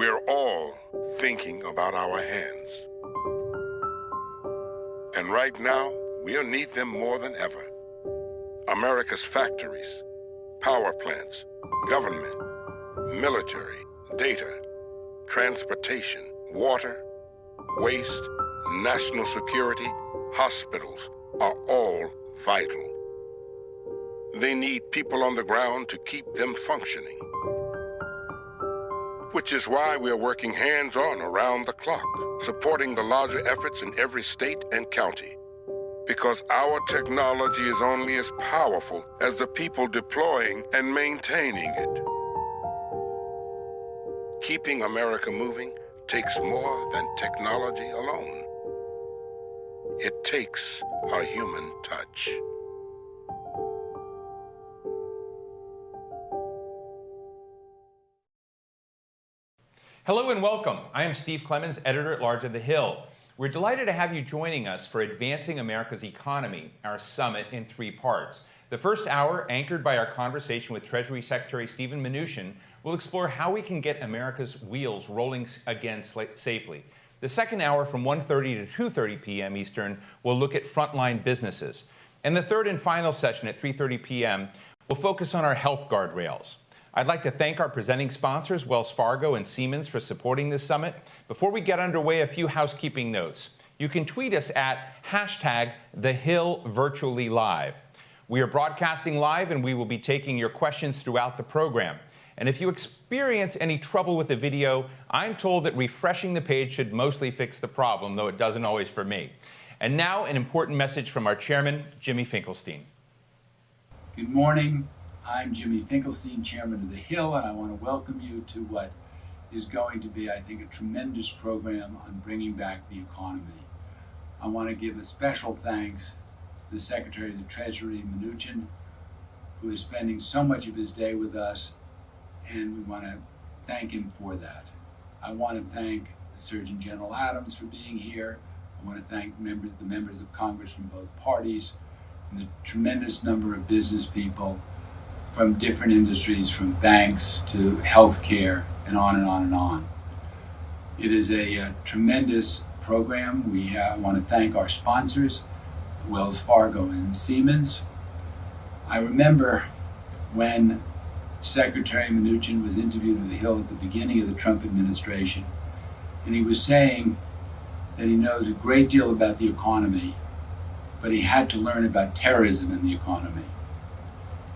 We're all thinking about our hands. And right now, we'll need them more than ever. America's factories, power plants, government, military, data, transportation, water, waste, national security, hospitals are all vital. They need people on the ground to keep them functioning. Which is why we are working hands-on around the clock, supporting the larger efforts in every state and county. Because our technology is only as powerful as the people deploying and maintaining it. Keeping America moving takes more than technology alone. It takes a human touch. Hello and welcome. I am Steve Clemons, editor-at-large of The Hill. We're delighted to have you joining us for Advancing America's Economy, our summit in 3 parts. The first hour, anchored by our conversation with Treasury Secretary Steven Mnuchin, will explore how we can get America's wheels rolling again safely. The second hour, from 1:30 to 2:30 p.m. Eastern, will look at frontline businesses. And the third and final session at 3:30 p.m. will focus on our health guardrails. I'd like to thank our presenting sponsors, Wells Fargo and Siemens, for supporting this summit. Before we get underway, a few housekeeping notes. You can tweet us at #TheHillVirtuallyLive. We are broadcasting live, and we will be taking your questions throughout the program. And if you experience any trouble with the video, I'm told that refreshing the page should mostly fix the problem, though it doesn't always for me. And now, an important message from our chairman, Jimmy Finkelstein. Good morning. I'm Jimmy Finkelstein, chairman of The Hill, and I want to welcome you to what is going to be, I think, a tremendous program on bringing back the economy. I want to give a special thanks to the Secretary of the Treasury, Mnuchin, who is spending so much of his day with us, and we want to thank him for that. I want to thank the Surgeon General Adams for being here. I want to thank the members of Congress from both parties, and the tremendous number of business people from different industries, from banks to healthcare, and on and on and on. It is a tremendous program. We want to thank our sponsors, Wells Fargo and Siemens. I remember when Secretary Mnuchin was interviewed with The Hill at the beginning of the Trump administration, and he was saying that he knows a great deal about the economy, but he had to learn about terrorism in the economy.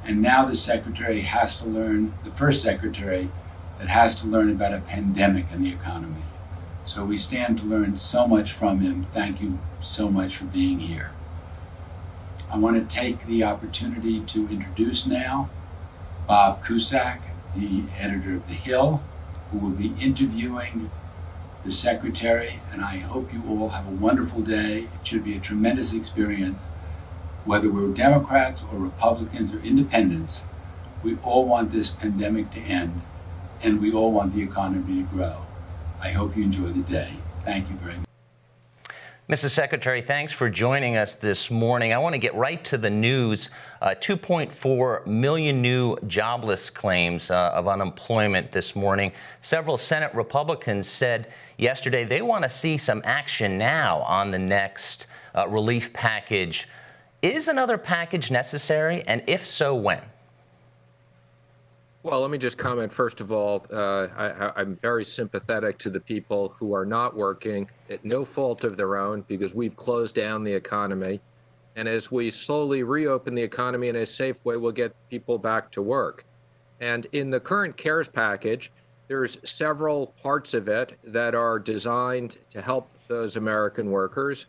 And now the secretary has to learn, the first secretary that has to learn about a pandemic in the economy. So we stand to learn so much from him. Thank you so much for being here. I want to take the opportunity to introduce now Bob Cusack, the editor of The Hill, who will be interviewing the secretary, and I hope you all have a wonderful day. It should be a tremendous experience. Whether we're Democrats or Republicans or independents, we all want this pandemic to end, and we all want the economy to grow. I hope you enjoy the day. Thank you very much. Mrs. Secretary, thanks for joining us this morning. I want to get right to the news. 2.4 million new jobless claims of unemployment this morning. Several Senate Republicans said yesterday they want to see some action now on the next relief package. Is another package necessary, and if so, when? Well, let me just comment, first of all, I'm very sympathetic to the people who are not working at no fault of their own, because we've closed down the economy. And as we slowly reopen the economy in a safe way, we'll get people back to work. And in the current CARES package, there's several parts of it that are designed to help those American workers.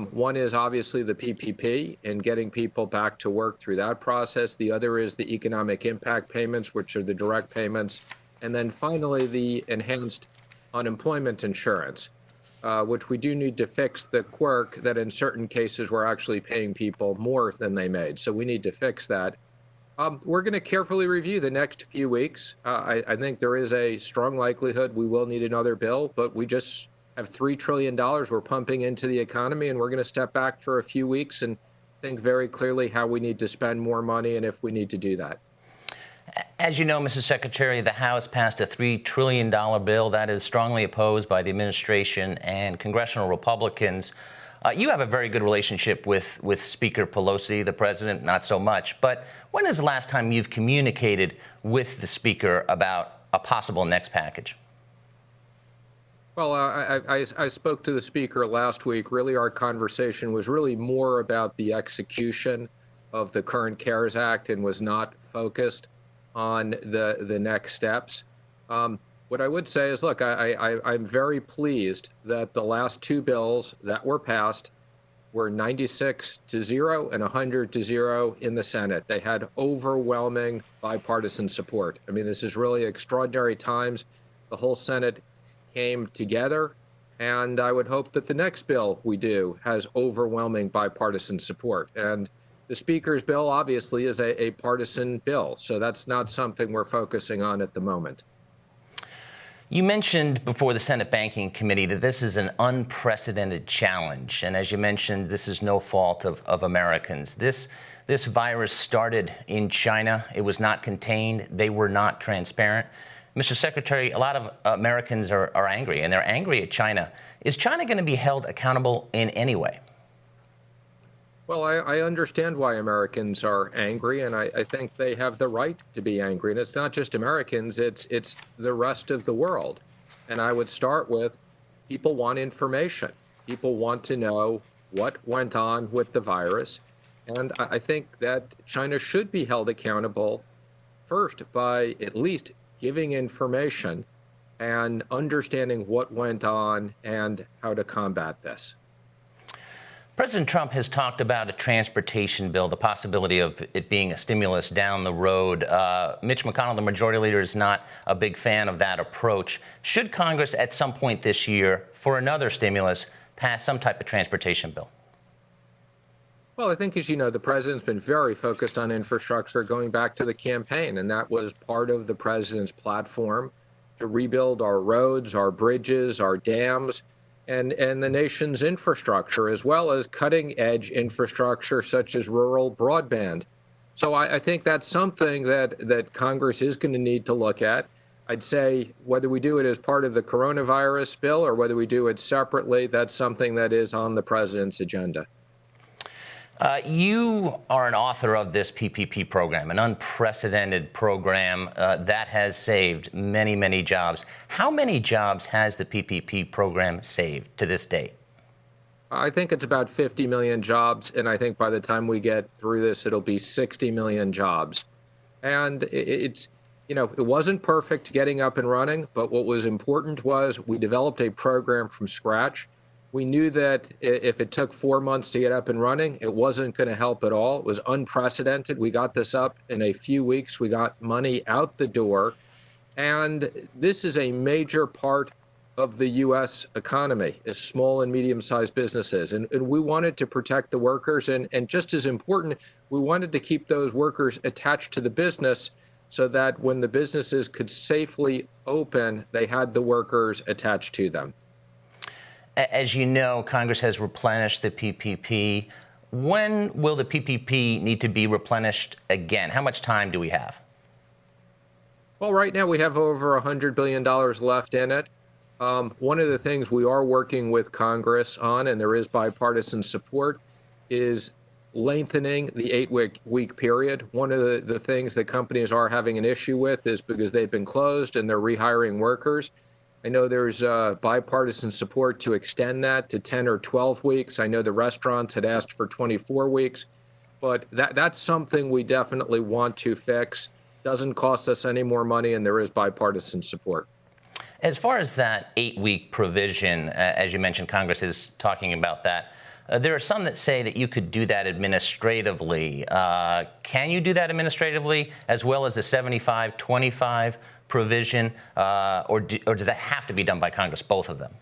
One is obviously the PPP and getting people back to work through that process. The other is the economic impact payments, which are the direct payments. And then finally, the enhanced unemployment insurance, which we do need to fix the quirk that in certain cases we're actually paying people more than they made. So we need to fix that. We're going to carefully review the next few weeks. I think there is a strong likelihood we will need another bill, but we just have $3 trillion we're pumping into the economy, and we're going to step back for a few weeks and think very clearly how we need to spend more money and if we need to do that. As you know, Mrs. Secretary, the House passed a $3 trillion bill that is strongly opposed by the administration and congressional Republicans. You have a very good relationship with Speaker Pelosi, the president, not so much. But when is the last time you've communicated with the Speaker about a possible next package? Well, I spoke to the Speaker last week. Really, our conversation was really more about the execution of the current CARES Act and was not focused on the next steps. What I would say is, look, I'm very pleased that the last two bills that were passed were 96-0 and 100-0 in the Senate. They had overwhelming bipartisan support. I mean, this is really extraordinary times. The whole Senate came together, and I would hope that the next bill we do has overwhelming bipartisan support. And the Speaker's bill obviously is a partisan bill, so that's not something we're focusing on at the moment. You mentioned before the Senate Banking Committee that this is an unprecedented challenge. And as you mentioned, this is no fault of Americans. This virus started in China. It was not contained. They were not transparent. Mr. Secretary, a lot of Americans are angry, and they're angry at China. Is China going to be held accountable in any way? Well, I understand why Americans are angry, and I think they have the right to be angry. And it's not just Americans, it's the rest of the world. And I would start with people want information. People want to know what went on with the virus. And I think that China should be held accountable first by at least giving information and understanding what went on and how to combat this. President Trump has talked about a transportation bill, the possibility of it being a stimulus down the road. Mitch McConnell, the majority leader, is not a big fan of that approach. Should Congress at some point this year, for another stimulus, pass some type of transportation bill? Well, I think, as you know, the president's been very focused on infrastructure going back to the campaign, and that was part of the president's platform to rebuild our roads, our bridges, our dams, and the nation's infrastructure, as well as cutting-edge infrastructure such as rural broadband. So I think that's something that Congress is going to need to look at. I'd say whether we do it as part of the coronavirus bill or whether we do it separately, that's something that is on the president's agenda. You are an author of this PPP program, an unprecedented program that has saved many, many jobs. How many jobs has the PPP program saved to this date? I think it's about 50 million jobs, and I think by the time we get through this, it'll be 60 million jobs. And it's, you know, it wasn't perfect getting up and running, but what was important was we developed a program from scratch. We knew that if it took 4 months to get up and running, it wasn't going to help at all. It was unprecedented. We got this up in a few weeks. We got money out the door. And this is a major part of the U.S. economy, is small and medium-sized businesses. And we wanted to protect the workers. And just as important, we wanted to keep those workers attached to the business so that when the businesses could safely open, they had the workers attached to them. As you know, Congress has replenished the PPP. When will the PPP need to be replenished again? How much time do we have? Well, right now we have over $100 billion left in it. One of the things we are working with Congress on, and there is bipartisan support, is lengthening the 8-week period. One of the things that companies are having an issue with is because they've been closed and they're rehiring workers. I know there's bipartisan support to extend that to 10 or 12 weeks. I know the restaurants had asked for 24 weeks, but that's something we definitely want to fix. Doesn't cost us any more money, and there is bipartisan support. As far as that 8-week provision, as you mentioned, Congress is talking about that. There are some that say that you could do that administratively. Can you do that administratively as well as a 75-25 provision, or does that have to be done by Congress, both of them?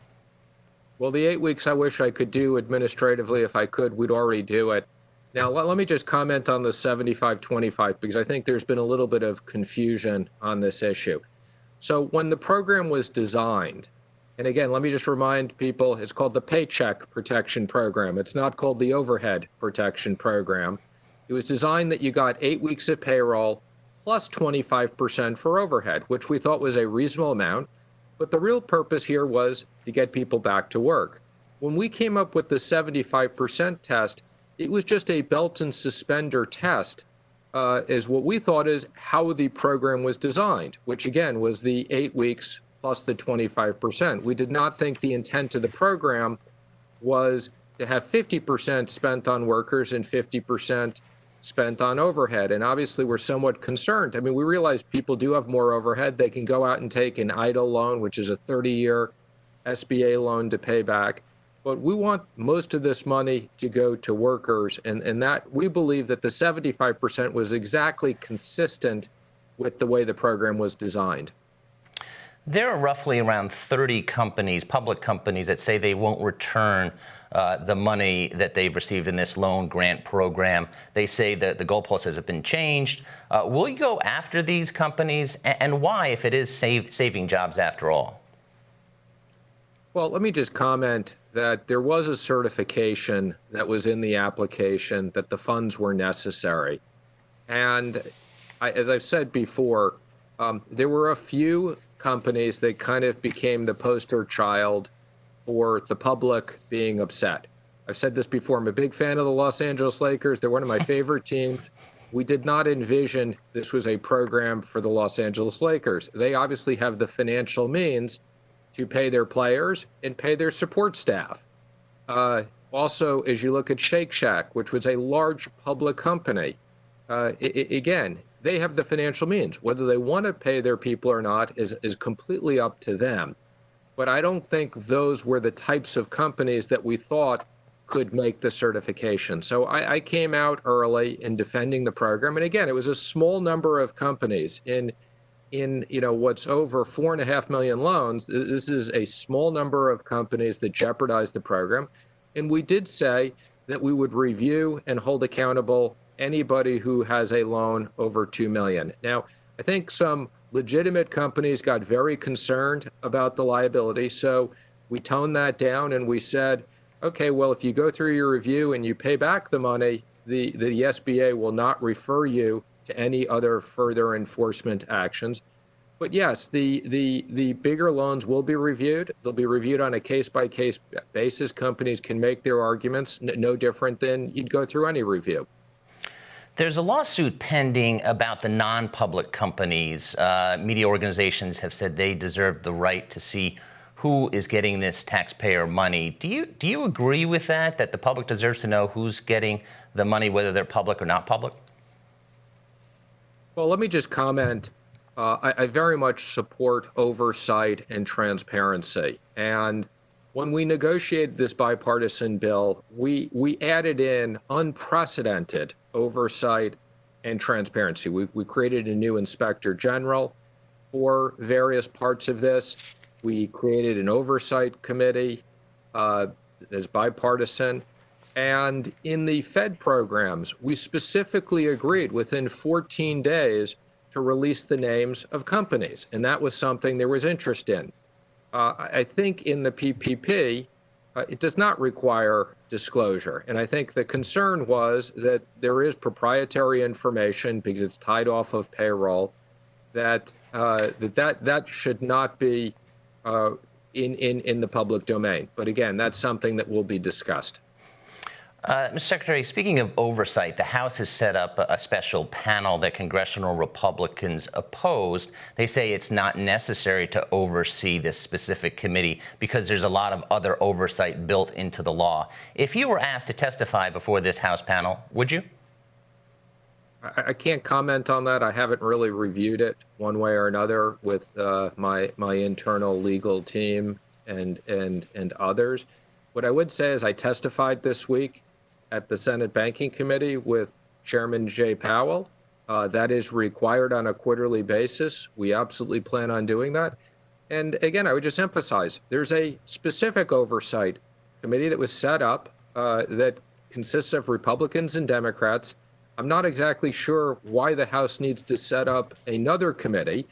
Well, the 8 weeks I wish I could do administratively. If I could, we'd already do it. Now, let me just comment on the 75-25, because I think there's been a little bit of confusion on this issue. So when the program was designed, and again, let me just remind people, it's called the Paycheck Protection Program. It's not called the Overhead Protection Program. It was designed that you got 8 weeks of payroll plus 25% for overhead, which we thought was a reasonable amount. But the real purpose here was to get people back to work. When we came up with the 75% test, it was just a belt and suspender test, is what we thought is how the program was designed, which again was the 8 weeks plus the 25%. We did not think the intent of the program was to have 50% spent on workers and 50% spent on overhead. And obviously we're somewhat concerned. I mean, we realize people do have more overhead. They can go out and take an EIDL loan, which is a 30-year SBA loan to pay back. But we want most of this money to go to workers. And that we believe that the 75% was exactly consistent with the way the program was designed. There are roughly around 30 companies, public companies, that say they won't return the money that they've received in this loan grant program. They say that the goalposts have been changed. Will you go after these companies, and why, if it is saving jobs after all? Well, let me just comment that there was a certification that was in the application that the funds were necessary. And as I've said before, there were a few companies that kind of became the poster child for the public being upset. I've said this before, I'm a big fan of the Los Angeles Lakers. They're one of my favorite teams. We did not envision this was a program for the Los Angeles Lakers. They obviously have the financial means to pay their players and pay their support staff. Also, as you look at Shake Shack, which was a large public company, again, they have the financial means. Whether they want to pay their people or not is completely up to them. But I don't think those were the types of companies that we thought could make the certification. So I came out early in defending the program. And again, it was a small number of companies in what's over 4.5 million loans. This is a small number of companies that jeopardized the program. And we did say that we would review and hold accountable anybody who has a loan over 2 million. Now, I think some legitimate companies got very concerned about the liability. So we toned that down and we said, okay, well, if you go through your review and you pay back the money, the SBA will not refer you to any other further enforcement actions. But yes, the bigger loans will be reviewed. They'll be reviewed on a case-by-case basis. Companies can make their arguments, no different than you'd go through any review. There's a lawsuit pending about the non-public companies. Media organizations have said they deserve the right to see who is getting this taxpayer money. Do you agree with that the public deserves to know who's getting the money, whether they're public or not public? Well, let me just comment. I very much support oversight and transparency. And when we negotiated this bipartisan bill, we added in unprecedented oversight and transparency. We created a new inspector general for various parts of this. We created an oversight committee that's bipartisan. And in the Fed programs, we specifically agreed within 14 days to release the names of companies. And that was something there was interest in. I think in the PPP, it does not require disclosure. And I think the concern was that there is proprietary information because it's tied off of payroll that should not be in the public domain. But again, that's something that will be discussed. Mr. Secretary, speaking of oversight, the House has set up a special panel that congressional Republicans opposed. They say it's not necessary to oversee this specific committee because there's a lot of other oversight built into the law. If you were asked to testify before this House panel, would you? I can't comment on that. I haven't really reviewed it one way or another with my internal legal team and others. What I would say is I testified this week at the Senate Banking Committee with Chairman Jay Powell. That is required on a quarterly basis. We absolutely plan on doing that. And again, I would just emphasize, there's a specific oversight committee that was set up that consists of Republicans and Democrats. I'm not exactly sure why the House needs to set up another committee.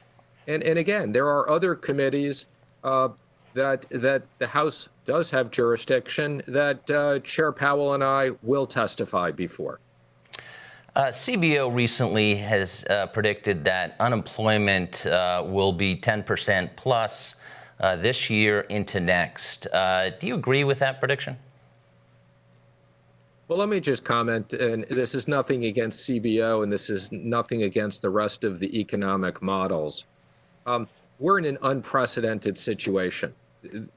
And again, there are other committees that the House does have jurisdiction that Chair Powell and I will testify before. CBO recently has predicted that unemployment will be 10% plus this year into next. Do you agree with that prediction? Well, let me just comment, and this is nothing against CBO, and this is nothing against the rest of the economic models. We're in an unprecedented situation.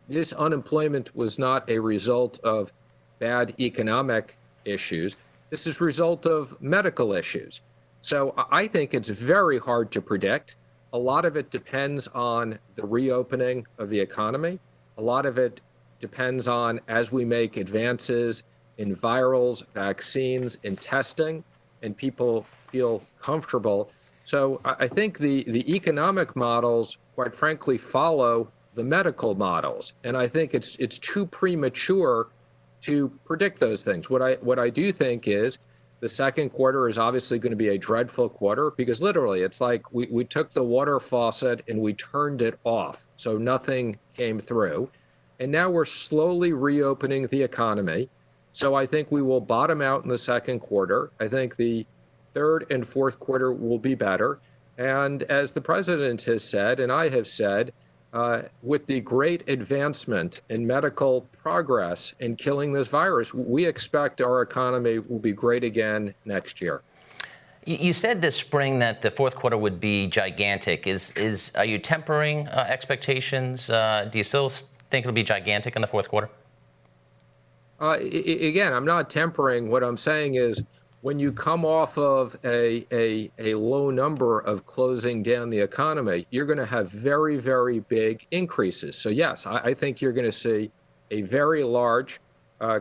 This unemployment was not a result of bad economic issues. This is a result of medical issues. So I think it's very hard to predict. A lot of it depends on the reopening of the economy. A lot of it depends on, as we make advances in virals, vaccines, and testing, and people feel comfortable. So I think the economic models, quite frankly, follow the medical models. And I think it's too premature to predict those things. What I do think is the second quarter is obviously going to be a dreadful quarter, because literally it's like we took the water faucet and we turned it off, so nothing came through. And now we're slowly reopening the economy. So I think we will bottom out in the second quarter. I think the third and fourth quarter will be better. And as the president has said, and I have said, with the great advancement in medical progress in killing this virus, we expect our economy will be great again next year. You said this spring that the fourth quarter would be gigantic. Are you tempering expectations? Do you still think it'll be gigantic in the fourth quarter? Again, I'm not tempering. What I'm saying is, when you come off of a low number of closing down the economy, you're going to have very, very big increases. So yes, I think you're going to see a very large,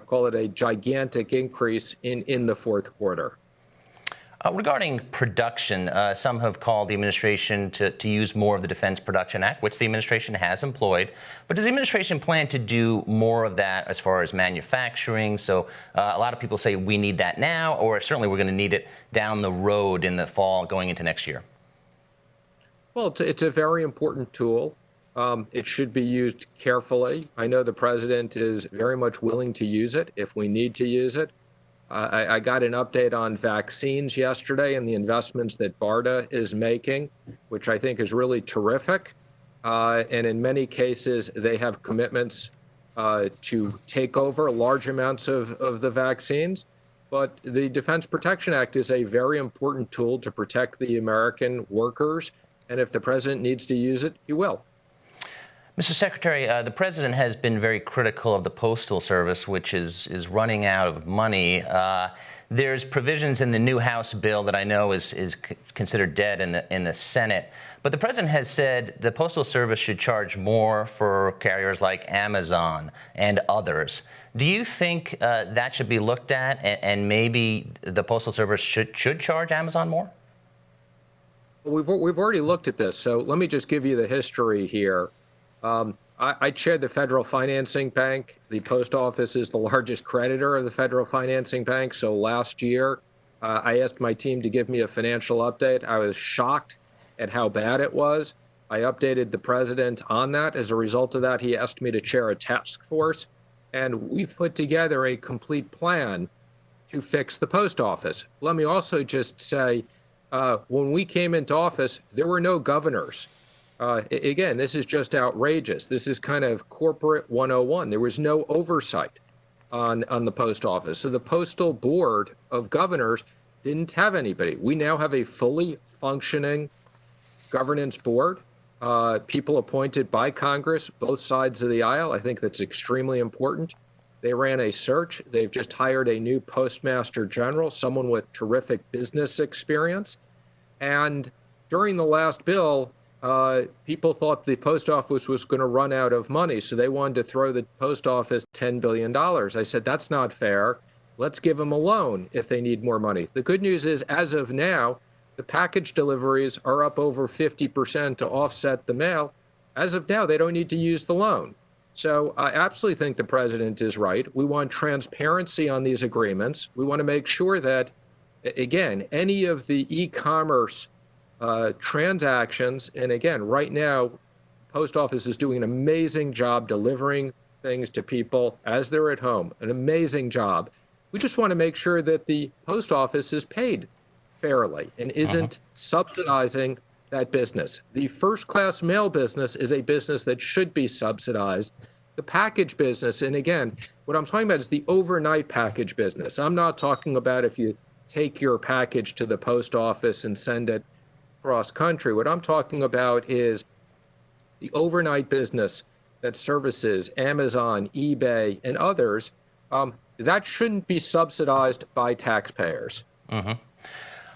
call it a gigantic increase in the fourth quarter. Regarding production, some have called the administration to use more of the Defense Production Act, which the administration has employed. But does the administration plan to do more of that as far as manufacturing? So a lot of people say we need that now, or certainly we're going to need it down the road in the fall going into next year. Well, it's a very important tool. It should be used carefully. I know the president is very much willing to use it if we need to use it. I got an update on vaccines yesterday and the investments that BARDA is making, which I think is really terrific. And in many cases, they have commitments to take over large amounts of the vaccines. But the Defense Production Act is a very important tool to protect the American workers. And if the president needs to use it, he will. Mr. Secretary, the president has been very critical of the Postal Service, which is running out of money. There's provisions in the new House bill that I know is considered dead in the Senate. But the president has said the Postal Service should charge more for carriers like Amazon and others. Do you think that should be looked at, and maybe the Postal Service should charge Amazon more? We've already looked at this, so let me just give you the history here. I chaired the Federal Financing Bank. The Post Office is the largest creditor of the Federal Financing Bank. So last year, I asked my team to give me a financial update. I was shocked at how bad it was. I updated the president on that. As a result of that, he asked me to chair a task force. And we've put together a complete plan to fix the post office. Let me also just say, when we came into office, there were no governors. Again, this is just outrageous. This is kind of corporate 101. There was no oversight on the post office. So the Postal Board of Governors didn't have anybody. We now have a fully functioning governance board, people appointed by Congress, both sides of the aisle. I think that's extremely important. They ran a search. They've just hired a new Postmaster General, someone with terrific business experience. And during the last bill, people thought the post office was going to run out of money, so they wanted to throw the post office $10 billion. I said, that's not fair. Let's give them a loan if they need more money. The good news is, as of now, the package deliveries are up over 50% to offset the mail. As of now, they don't need to use the loan. So I absolutely think the president is right. We want transparency on these agreements. We want to make sure that, again, any of the e-commerce transactions, and again, right now, Post Office is doing an amazing job delivering things to people as they're at home, an amazing job. We just want to make sure that the Post Office is paid fairly and isn't subsidizing that business. The first-class mail business is a business that should be subsidized. The package business, and again, what I'm talking about is the overnight package business. I'm not talking about if you take your package to the post office and send it cross country. What I'm talking about is the overnight business that services Amazon, eBay, and others. That shouldn't be subsidized by taxpayers.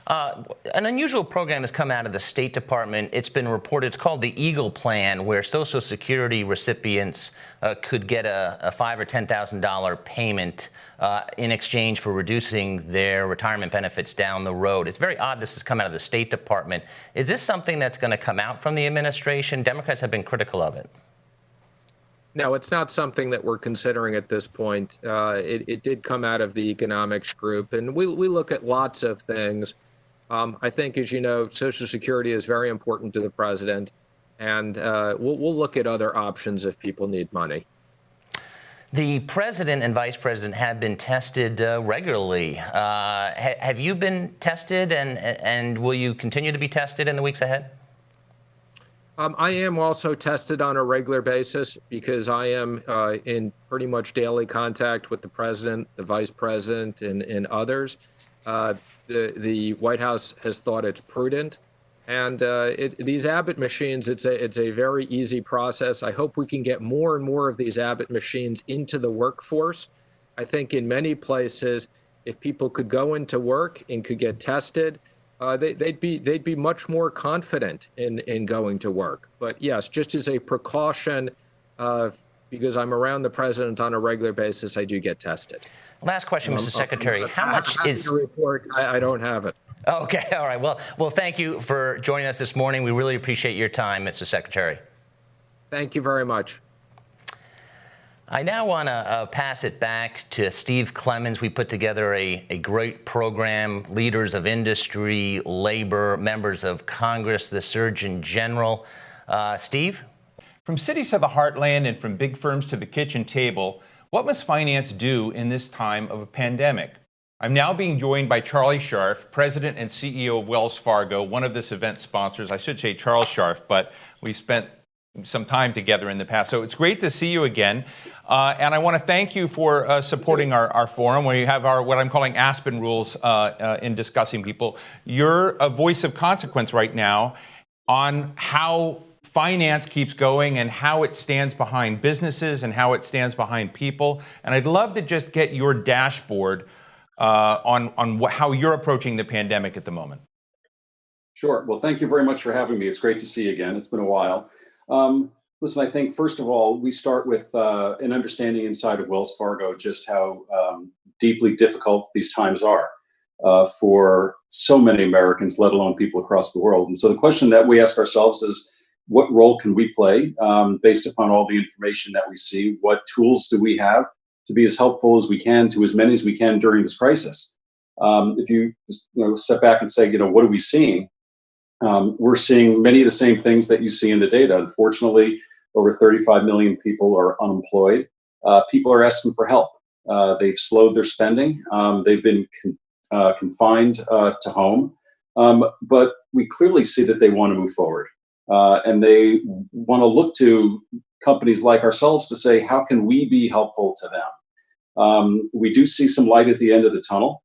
An unusual program has come out of the State Department. It's been reported, it's called the Eagle Plan, where Social Security recipients could get a $5,000 or $10,000 payment in exchange for reducing their retirement benefits down the road. It's very odd this has come out of the State Department. Is this something that's going to come out from the administration? Democrats have been critical of it. No, it's not something that we're considering at this point. It did come out of the economics group, and we look at lots of things. I think, as you know, Social Security is very important to the president, and we'll look at other options if people need money. The president and vice president have been tested regularly. Have you been tested, and will you continue to be tested in the weeks ahead? I am also tested on a regular basis because I am in pretty much daily contact with the president, the vice president, and others. The White House has thought it's prudent. And these Abbott machines, it's a very easy process. I hope we can get more and more of these Abbott machines into the workforce. I think in many places, if people could go into work and could get tested, they'd be much more confident in going to work. But yes, just as a precaution, because I'm around the president on a regular basis, I do get tested. Last question, Mr. Secretary. How much is the report? I don't have it. Okay, all right. Well, thank you for joining us this morning. We really appreciate your time, Mr. Secretary. Thank you very much. I now want to pass it back to Steve Clemons. We put together a great program, leaders of industry, labor, members of Congress, the Surgeon General. Steve? From cities to the heartland and from big firms to the kitchen table, what must finance do in this time of a pandemic? I'm now being joined by Charlie Scharf, President and CEO of Wells Fargo, one of this event's sponsors. I should say Charles Scharf, but we spent some time together in the past. So it's great to see you again. And I want to thank you for supporting our forum, where you have our what I'm calling Aspen rules in discussing people. You're a voice of consequence right now on how finance keeps going and how it stands behind businesses and how it stands behind people. And I'd love to just get your dashboard on how you're approaching the pandemic at the moment. Sure. Well, thank you very much for having me. It's great to see you again. It's been a while. Listen, I think, first of all, we start with an understanding inside of Wells Fargo just how deeply difficult these times are for so many Americans, let alone people across the world. And so the question that we ask ourselves is, what role can we play based upon all the information that we see? What tools do we have to be as helpful as we can to as many as we can during this crisis? If you just step back and say, what are we seeing? We're seeing many of the same things that you see in the data. Unfortunately, over 35 million people are unemployed. People are asking for help. They've slowed their spending. They've been confined to home. But we clearly see that they want to move forward. And they want to look to companies like ourselves to say, how can we be helpful to them? We do see some light at the end of the tunnel.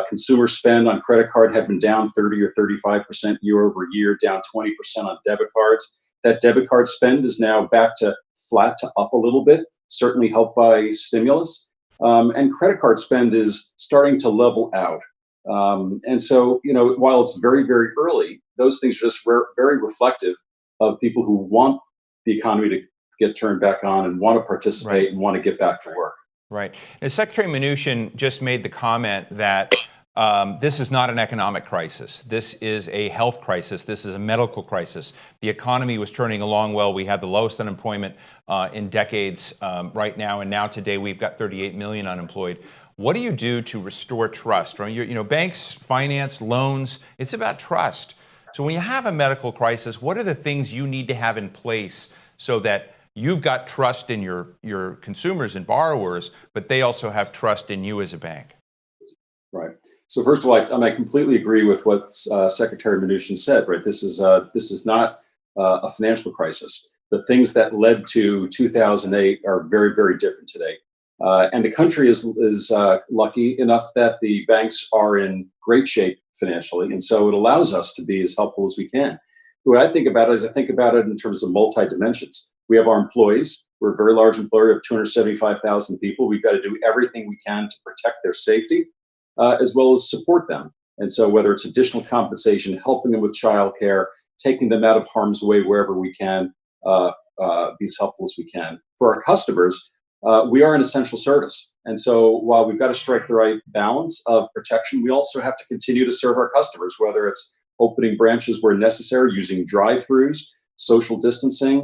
Consumer spend on credit card had been down 30 or 35% year over year, down 20% on debit cards. That debit card spend is now back to flat to up a little bit, certainly helped by stimulus. And credit card spend is starting to level out. And so, while it's very, very early, those things are just very reflective of people who want the economy to get turned back on and want to participate and want to get back to work. Right. And Secretary Mnuchin just made the comment that this is not an economic crisis. This is a health crisis. This is a medical crisis. The economy was turning along well. We had the lowest unemployment in decades right now. And now today we've got 38 million unemployed. What do you do to restore trust? Banks, finance, loans, it's about trust. So when you have a medical crisis, what are the things you need to have in place so that you've got trust in your consumers and borrowers, but they also have trust in you as a bank? Right. So first of all, I completely agree with what Secretary Mnuchin said. Right. This is not a financial crisis. The things that led to 2008 are very, very different today. And the country is lucky enough that the banks are in great shape financially, and so it allows us to be as helpful as we can. The way I think about it is I think about it in terms of multi dimensions. We have our employees. We're a very large employer of 275,000 people. We've got to do everything we can to protect their safety, as well as support them. And so, whether it's additional compensation, helping them with childcare, taking them out of harm's way wherever we can, be as helpful as we can. For our customers, we are an essential service. And so, while we've got to strike the right balance of protection, we also have to continue to serve our customers, whether it's opening branches where necessary, using drive-throughs, social distancing,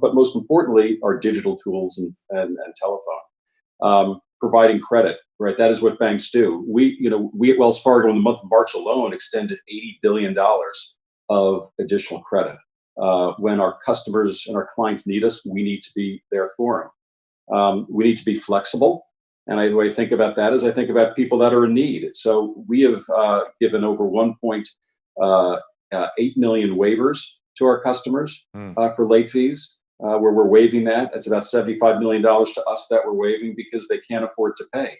but most importantly, our digital tools and telephone. Providing credit, right? That is what banks do. We at Wells Fargo in the month of March alone extended $80 billion of additional credit. When our customers and our clients need us, we need to be there for them. We need to be flexible. And the way I think about that is I think about people that are in need. So we have given over 1.8 million waivers to our customers for late fees. Where we're waiving that. It's about $75 million to us that we're waiving because they can't afford to pay.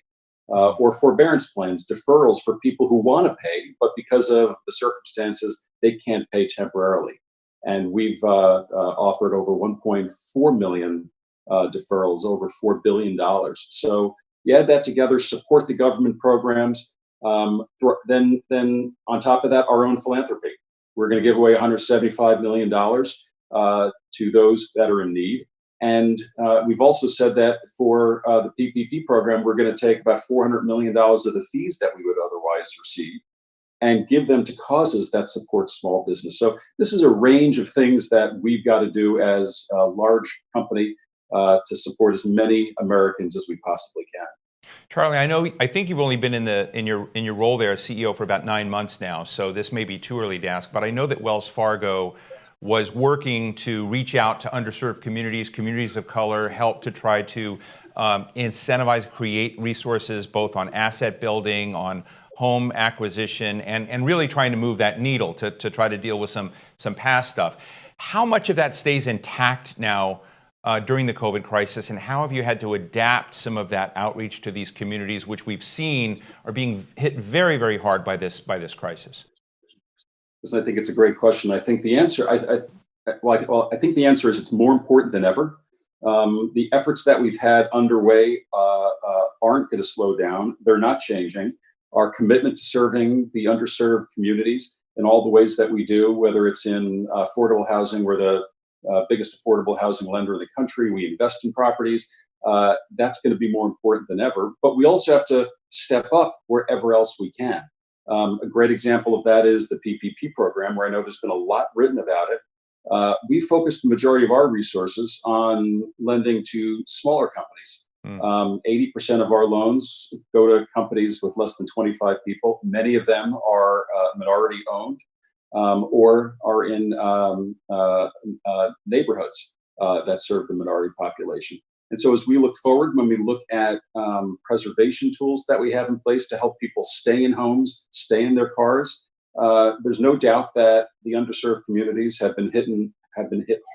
Or forbearance plans, deferrals for people who want to pay, but because of the circumstances, they can't pay temporarily. And we've offered over 1.4 million deferrals, over $4 billion. So you add that together, support the government programs. Then on top of that, our own philanthropy. We're going to give away $175 million to those that are in need. And we've also said that for the PPP program, we're going to take about $400 million of the fees that we would otherwise receive and give them to causes that support small business. So this is a range of things that we've got to do as a large company to support as many Americans as we possibly can. Charlie, I think you've only been in your role there as CEO for about 9 months now, so this may be too early to ask, but I know that Wells Fargo was working to reach out to underserved communities of color, help to try to incentivize, create resources both on asset building, on home acquisition, and really trying to move that needle to try to deal with some past stuff. How much of that stays intact now during the COVID crisis, and how have you had to adapt some of that outreach to these communities, which we've seen are being hit very, very hard by this crisis? I think it's a great question. I think the answer, I think the answer is it's more important than ever. The efforts that we've had underway aren't going to slow down. They're not changing. Our commitment to serving the underserved communities in all the ways that we do, whether it's in affordable housing, we're the biggest affordable housing lender in the country. We invest in properties. That's going to be more important than ever. But we also have to step up wherever else we can. A great example of that is the PPP program, where I know there's been a lot written about it. We focused the majority of our resources on lending to smaller companies. 80% of our loans go to companies with less than 25 people. Many of them are minority owned or are in neighborhoods that serve the minority population. And so as we look forward, when we look at preservation tools that we have in place to help people stay in homes, stay in their cars, there's no doubt that the underserved communities have been hit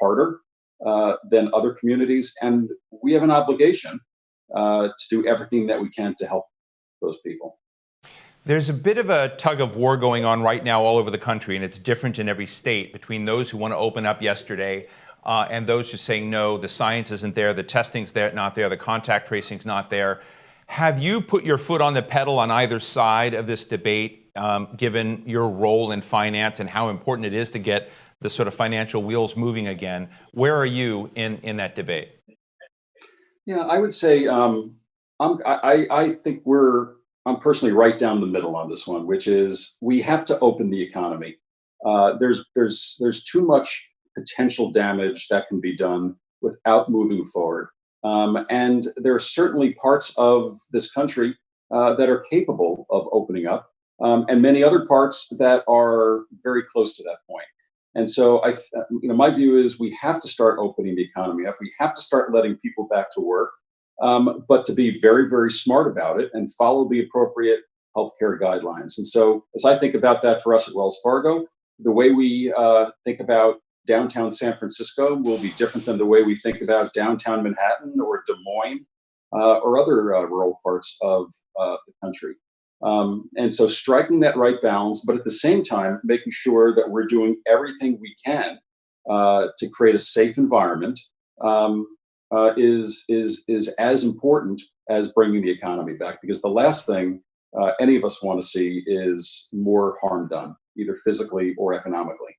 harder than other communities. And we have an obligation to do everything that we can to help those people. There's a bit of a tug of war going on right now all over the country, and it's different in every state, between those who want to open up yesterday and those who say no, the science isn't there, the testing's there, not there, the contact tracing's not there. Have you put your foot on the pedal on either side of this debate, given your role in finance and how important it is to get the sort of financial wheels moving again? Where are you in that debate? Yeah, I would say I think I'm personally right down the middle on this one, which is we have to open the economy. There's too much potential damage that can be done without moving forward. And there are certainly parts of this country that are capable of opening up, and many other parts that are very close to that point. And so my view is we have to start opening the economy up. We have to start letting people back to work, but to be very, very smart about it and follow the appropriate healthcare guidelines. And so as I think about that for us at Wells Fargo, the way we think about downtown San Francisco will be different than the way we think about downtown Manhattan or Des Moines or other rural parts of the country. And so striking that right balance, but at the same time, making sure that we're doing everything we can to create a safe environment is as important as bringing the economy back. Because the last thing any of us want to see is more harm done, either physically or economically.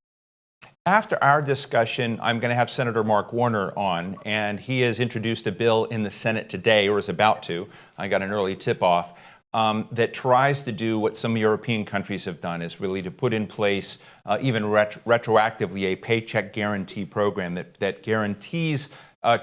After our discussion, I'm going to have Senator Mark Warner on, and he has introduced a bill in the Senate today, or is about to. I got an early tip-off. That tries to do what some European countries have done, is really to put in place, even retroactively, a paycheck guarantee program that guarantees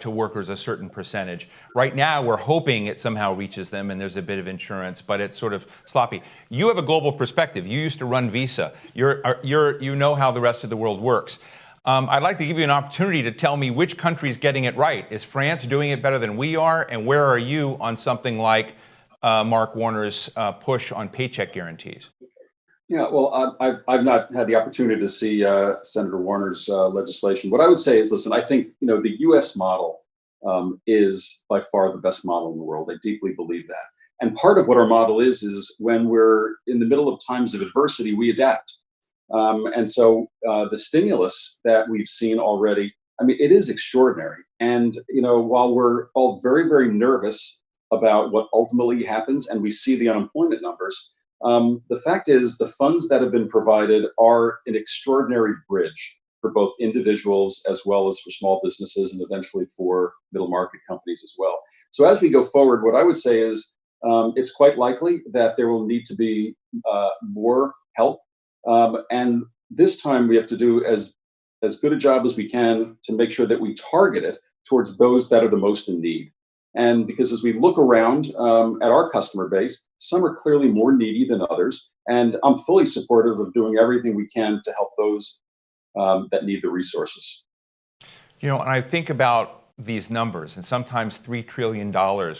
to workers a certain percentage. Right now, we're hoping it somehow reaches them, and there's a bit of insurance, but it's sort of sloppy. You have a global perspective. You used to run Visa. You know how the rest of the world works. I'd like to give you an opportunity to tell me which country is getting it right. Is France doing it better than we are? And where are you on something like Mark Warner's push on paycheck guarantees? Yeah, well, I've not had the opportunity to see Senator Warner's legislation. What I would say is, listen, I think the U.S. model is by far the best model in the world. I deeply believe that. And part of what our model is when we're in the middle of times of adversity, we adapt. And so the stimulus that we've seen already, I mean, it is extraordinary. And while we're all very, very nervous about what ultimately happens, and we see the unemployment numbers, the fact is the funds that have been provided are an extraordinary bridge for both individuals as well as for small businesses and eventually for middle market companies as well. So as we go forward, what I would say is it's quite likely that there will need to be more help. And this time we have to do as good a job as we can to make sure that we target it towards those that are the most in need. And because as we look around at our customer base, some are clearly more needy than others. And I'm fully supportive of doing everything we can to help those that need the resources. And I think about these numbers, and sometimes $3 trillion,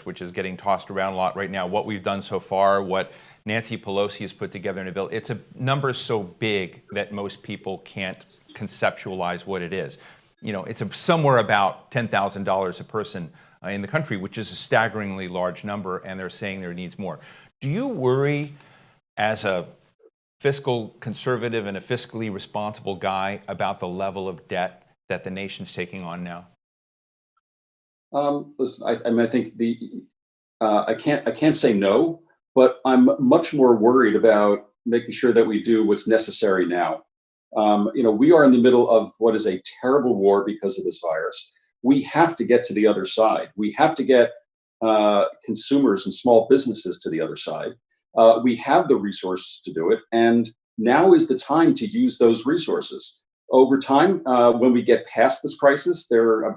which is getting tossed around a lot right now, what we've done so far, what Nancy Pelosi has put together in a bill. It's a number so big that most people can't conceptualize what it is. It's somewhere about $10,000 a person in the country, which is a staggeringly large number, and they're saying there needs more. Do you worry, as a fiscal conservative and a fiscally responsible guy, about the level of debt that the nation's taking on now? Listen, I think I can't say no, but I'm much more worried about making sure that we do what's necessary now. We are in the middle of what is a terrible war because of this virus. We have to get to the other side. We have to get consumers and small businesses to the other side. We have the resources to do it, and now is the time to use those resources. Over time, when we get past this crisis, there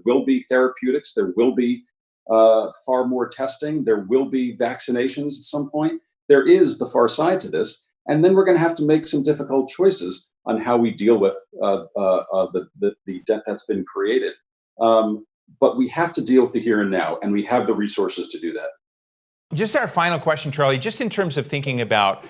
will be therapeutics. There will be far more testing. There will be vaccinations at some point. There is the far side to this, and then we're going to have to make some difficult choices on how we deal with the debt that's been created. But we have to deal with the here and now, and we have the resources to do that. Just our final question, Charlie, just in terms of thinking about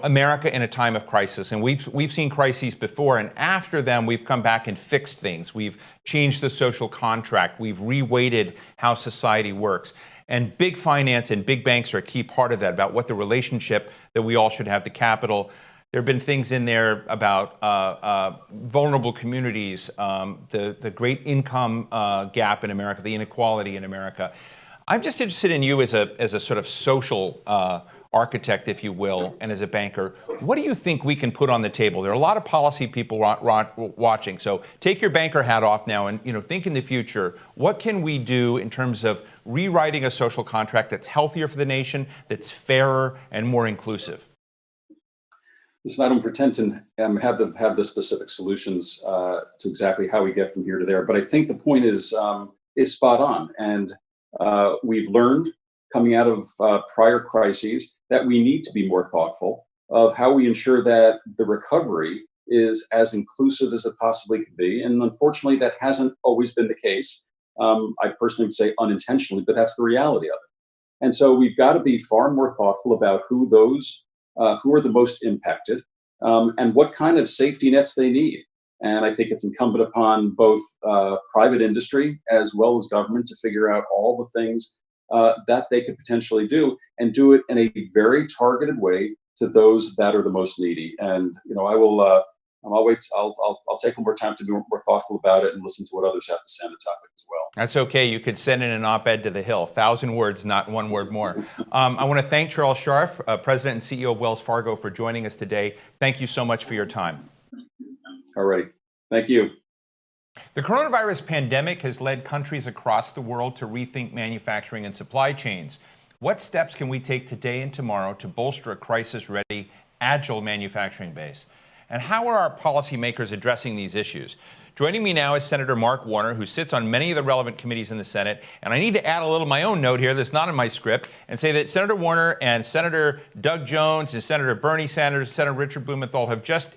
America in a time of crisis, and we've seen crises before, and after them we've come back and fixed things. We've changed the social contract. We've reweighted how society works. And big finance and big banks are a key part of that, about what the relationship that we all should have to capital. There have been things in there about vulnerable communities, the great income gap in America, the inequality in America. I'm just interested in you as a sort of social architect, if you will, and as a banker. What do you think we can put on the table? There are a lot of policy people watching. So take your banker hat off now and think in the future. What can we do in terms of rewriting a social contract that's healthier for the nation, that's fairer and more inclusive? Listen, I don't pretend to have the specific solutions to exactly how we get from here to there, but I think the point is spot on. And we've learned coming out of prior crises that we need to be more thoughtful of how we ensure that the recovery is as inclusive as it possibly could be. And unfortunately, that hasn't always been the case. I personally would say unintentionally, but that's the reality of it. And so we've got to be far more thoughtful about who are the most impacted, and what kind of safety nets they need. And I think it's incumbent upon both private industry as well as government to figure out all the things that they could potentially do, and do it in a very targeted way to those that are the most needy. And I'll wait. I'll take more time to be more thoughtful about it and listen to what others have to say on the topic as well. That's okay. You could send in an op-ed to the Hill. 1,000 words, not one word more. I want to thank Charles Scharf, President and CEO of Wells Fargo, for joining us today. Thank you so much for your time. All right. Thank you. The coronavirus pandemic has led countries across the world to rethink manufacturing and supply chains. What steps can we take today and tomorrow to bolster a crisis-ready, agile manufacturing base? And how are our policymakers addressing these issues? Joining me now is Senator Mark Warner, who sits on many of the relevant committees in the Senate. And I need to add a little my own note here that's not in my script, and say that Senator Warner and Senator Doug Jones and Senator Bernie Sanders, Senator Richard Blumenthal have just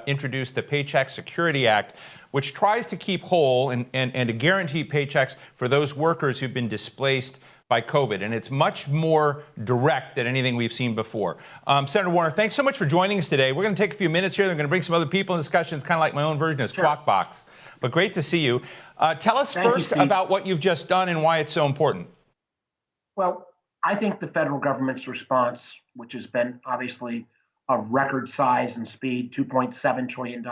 introduced the Paycheck Security Act, which tries to keep whole and to guarantee paychecks for those workers who've been displaced by COVID. And it's much more direct than anything we've seen before. Senator Warner, thanks so much for joining us today. We're going to take a few minutes here. We're going to bring some other people in discussion. It's kind of like my own version of Squawk Box. But great to see you. Tell us first about what you've just done and why it's so important. Well, I think the federal government's response, which has been obviously of record size and speed, $2.7 trillion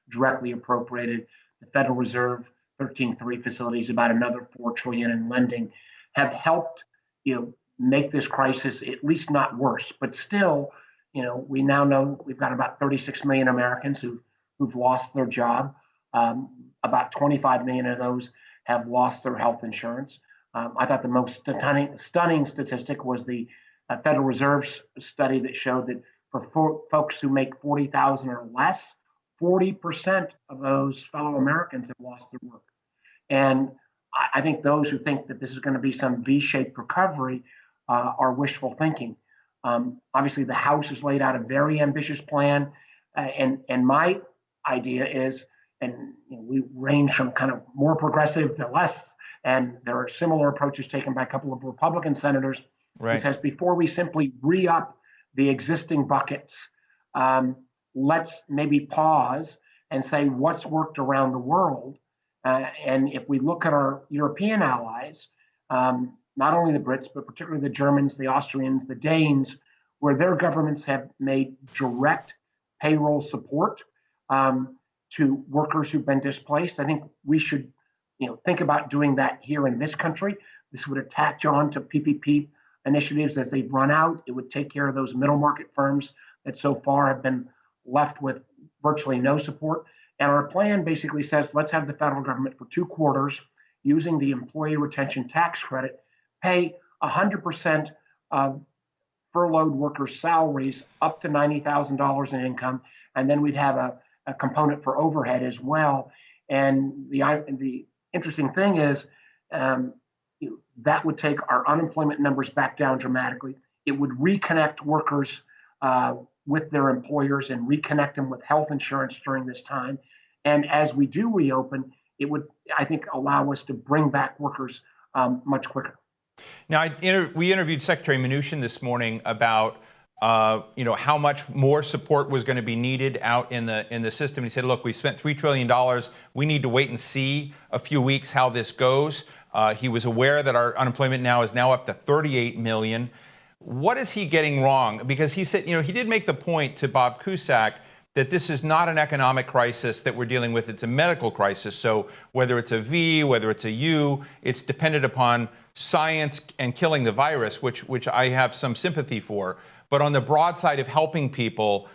directly appropriated, the Federal Reserve, 13.3 facilities, about another $4 trillion in lending, have helped, make this crisis at least not worse. But still, we now know we've got about 36 million Americans who've lost their job. About 25 million of those have lost their health insurance. I thought the most stunning statistic was the Federal Reserve's study that showed that for folks who make $40,000 or less, 40% of those fellow Americans have lost their work. And I think those who think that this is going to be some V-shaped recovery are wishful thinking. Obviously, the House has laid out a very ambitious plan, and my idea is, and we range from kind of more progressive to less, and there are similar approaches taken by a couple of Republican senators. Right. It says before we simply re-up the existing buckets, let's maybe pause and say what's worked around the world. And if we look at our European allies, not only the Brits, but particularly the Germans, the Austrians, the Danes, where their governments have made direct payroll support to workers who've been displaced, I think we should think about doing that here in this country. This would attach on to PPP initiatives as they've run out. It would take care of those middle market firms that so far have been left with virtually no support. And our plan basically says, let's have the federal government for 2 quarters, using the employee retention tax credit, pay 100% of furloughed workers' salaries up to $90,000 in income. And then we'd have a component for overhead as well. And the interesting thing is that would take our unemployment numbers back down dramatically. It would reconnect workers with their employers and reconnect them with health insurance during this time. And as we do reopen, it would, I think, allow us to bring back workers much quicker. Now, we interviewed Secretary Mnuchin this morning about how much more support was going to be needed out in the system. He said, look, we spent $3 trillion. We need to wait and see a few weeks how this goes. He was aware that our unemployment now is up to 38 million. What is he getting wrong? Because he said, he did make the point to Bob Cusack that this is not an economic crisis that we're dealing with. It's a medical crisis. So whether it's a V, whether it's a U, it's dependent upon science and killing the virus, which I have some sympathy for. But on the broad side of helping people,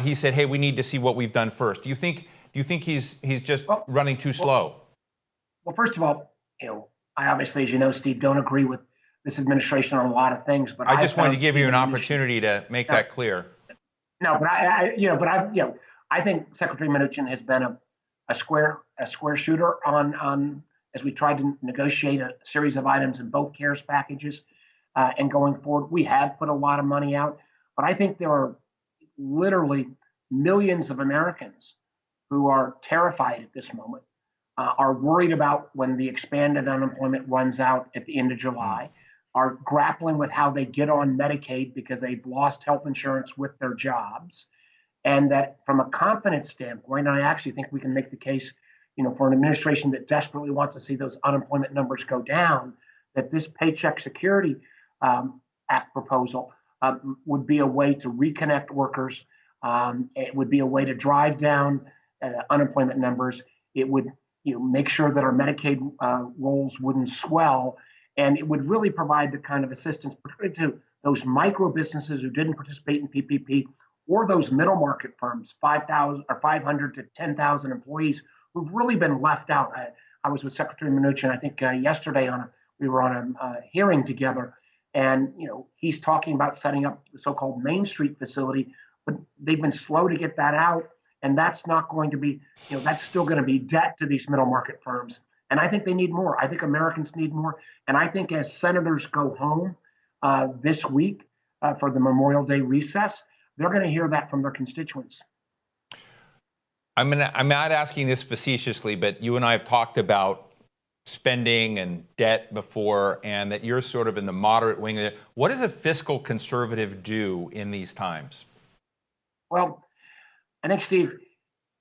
he said, hey, we need to see what we've done first. Do you think he's just running too slow? Well, first of all, I obviously, as you know, Steve, don't agree with this administration on a lot of things, but I just wanted to give you an opportunity to make that clear. No, but I think Secretary Mnuchin has been a square shooter on as we tried to negotiate a series of items in both CARES packages, and going forward, we have put a lot of money out, but I think there are literally millions of Americans who are terrified at this moment, are worried about when the expanded unemployment runs out at the end of July. are grappling with how they get on Medicaid because they've lost health insurance with their jobs. And that from a confidence standpoint, I actually think we can make the case, for an administration that desperately wants to see those unemployment numbers go down, that this Paycheck Security Act proposal would be a way to reconnect workers. It would be a way to drive down unemployment numbers. It would make sure that our Medicaid rolls wouldn't swell. And it would really provide the kind of assistance, particularly to those micro businesses who didn't participate in PPP, or those middle market firms, 5,000 or 500 to 10,000 employees who've really been left out. I was with Secretary Mnuchin, I think yesterday we were on a hearing together, and he's talking about setting up the so-called Main Street facility, but they've been slow to get that out, and that's not going to be, that's still going to be debt to these middle market firms. And I think they need more. I think Americans need more. And I think as senators go home this week for the Memorial Day recess, they're going to hear that from their constituents. I'm not asking this facetiously, but you and I have talked about spending and debt before, and that you're sort of in the moderate wing of it. What does a fiscal conservative do in these times? Well, I think, Steve,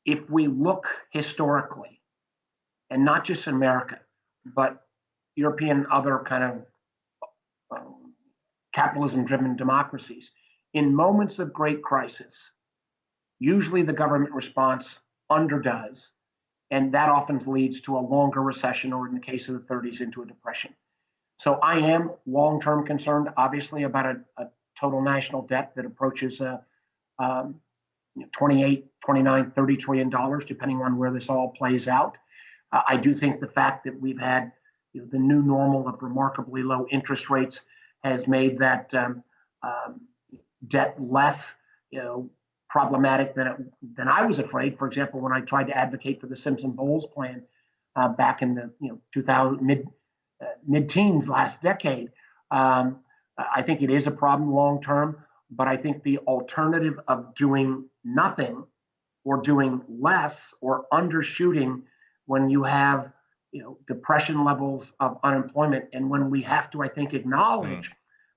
if we look historically, and not just in America, but European, other kind of capitalism-driven democracies, in moments of great crisis, usually the government response underdoes, and that often leads to a longer recession, or in the case of the 30s, into a depression. So I am long-term concerned, obviously, about a total national debt that approaches 28, 29, $30 trillion, depending on where this all plays out. I do think the fact that we've had the new normal of remarkably low interest rates has made that debt less problematic than I was afraid. For example, when I tried to advocate for the Simpson-Bowles plan back in the 2000 mid-teens last decade, I think it is a problem long term. But I think the alternative of doing nothing or doing less or undershooting when you have depression levels of unemployment, and when we have to, I think, acknowledge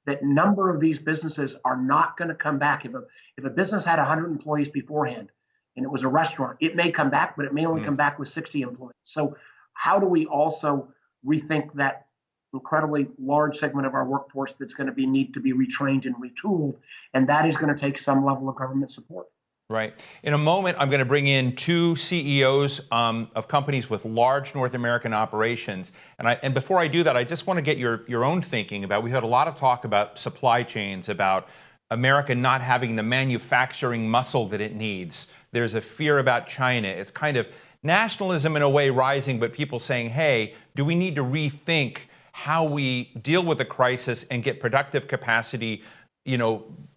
that number of these businesses are not going to come back. If a business had 100 employees beforehand and it was a restaurant, it may come back, but it may only come back with 60 employees. So how do we also rethink that incredibly large segment of our workforce that's going to need to be retrained and retooled? And that is going to take some level of government support. Right. In a moment, I'm going to bring in two CEOs of companies with large North American operations. And before I do that, I just want to get your own thinking about, we had a lot of talk about supply chains, about America not having the manufacturing muscle that it needs. There's a fear about China. It's kind of nationalism in a way rising, but people saying, hey, do we need to rethink how we deal with the crisis and get productive capacity,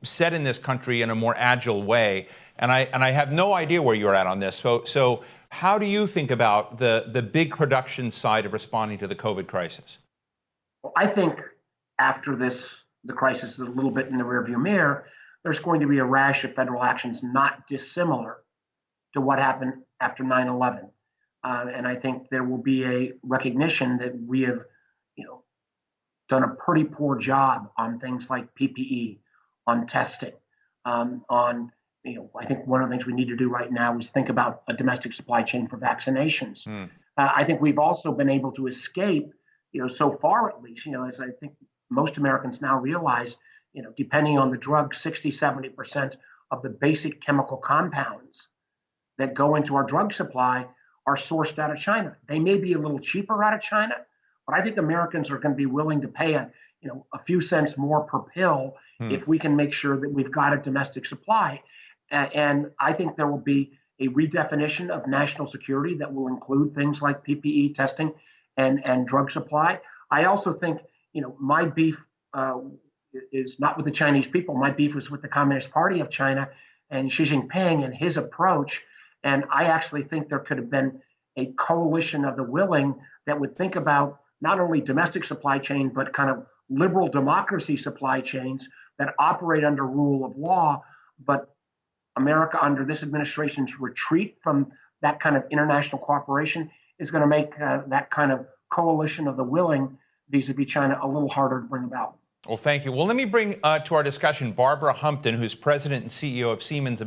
set in this country in a more agile way? And I have no idea where you're at on this. So how do you think about the big production side of responding to the COVID crisis? Well, I think after the crisis is a little bit in the rearview mirror, there's going to be a rash of federal actions not dissimilar to what happened after 9/11. And I think there will be a recognition that we have, done a pretty poor job on things like PPE, on testing, on I think one of the things we need to do right now is think about a domestic supply chain for vaccinations. I think we've also been able to escape, so far at least, as I think most Americans now realize, depending on the drug, 60-70% of the basic chemical compounds that go into our drug supply are sourced out of China. They may be a little cheaper out of China, but I think Americans are going to be willing to pay a few cents more per pill if we can make sure that we've got a domestic supply. And I think there will be a redefinition of national security that will include things like PPE testing and drug supply. I also think, my beef is not with the Chinese people. My beef is with the Communist Party of China and Xi Jinping and his approach. And I actually think there could have been a coalition of the willing that would think about not only domestic supply chain, but kind of liberal democracy supply chains that operate under rule of law. But America, under this administration's retreat from that kind of international cooperation, is going to make that kind of coalition of the willing vis-a-vis China a little harder to bring about. Well, thank you. Well, let me bring to our discussion Barbara Humpton, who's president and CEO of Siemens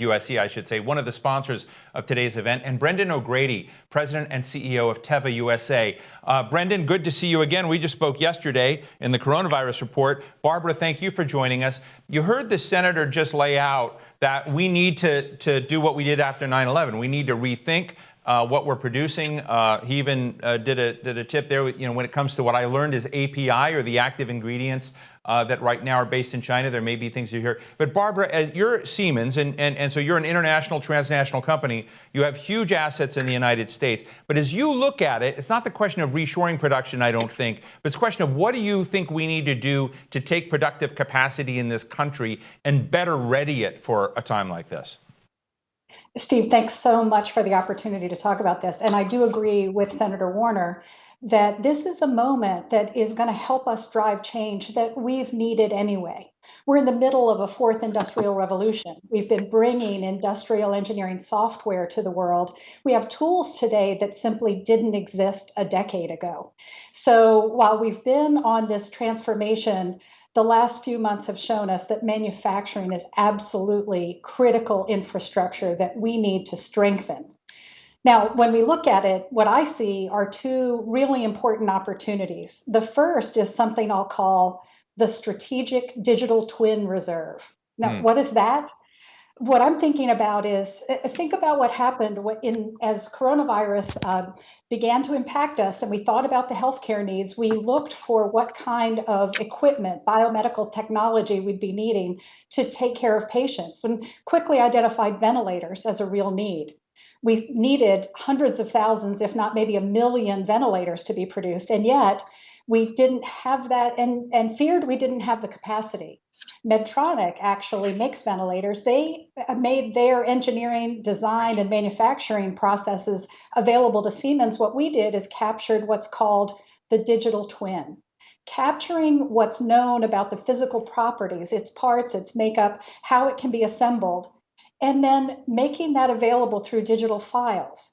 USA, I should say, one of the sponsors of today's event, and Brendan O'Grady, president and CEO of Teva USA. Brendan, good to see you again. We just spoke yesterday in the coronavirus report. Barbara, thank you for joining us. You heard the senator just lay out that we need to do what we did after 9/11. We need to rethink what we're producing. He even did a tip there. When it comes to what I learned is API, or the active ingredients that right now are based in China. There may be things you hear. But Barbara, you're Siemens, and so you're an international, transnational company. You have huge assets in the United States. But as you look at it, it's not the question of reshoring production, I don't think, but it's a question of what do you think we need to do to take productive capacity in this country and better ready it for a time like this? Steve, thanks so much for the opportunity to talk about this. And I do agree with Senator Warner that this is a moment that is going to help us drive change that we've needed anyway. We're in the middle of a fourth industrial revolution. We've been bringing industrial engineering software to the world. We have tools today that simply didn't exist a decade ago. So while we've been on this transformation, the last few months have shown us that manufacturing is absolutely critical infrastructure that we need to strengthen. Now, when we look at it, what I see are two really important opportunities. The first is something I'll call the Strategic Digital Twin Reserve. Now, what is that? What I'm thinking about is, think about what happened as coronavirus began to impact us, and we thought about the healthcare needs. We looked for what kind of equipment, biomedical technology we'd be needing to take care of patients, and quickly identified ventilators as a real need. We needed hundreds of thousands, if not maybe 1 million ventilators to be produced, and yet we didn't have that and feared we didn't have the capacity. Medtronic actually makes ventilators. They made their engineering, design, and manufacturing processes available to Siemens. What we did is captured what's called the digital twin, capturing what's known about the physical properties, its parts, its makeup, how it can be assembled, and then making that available through digital files.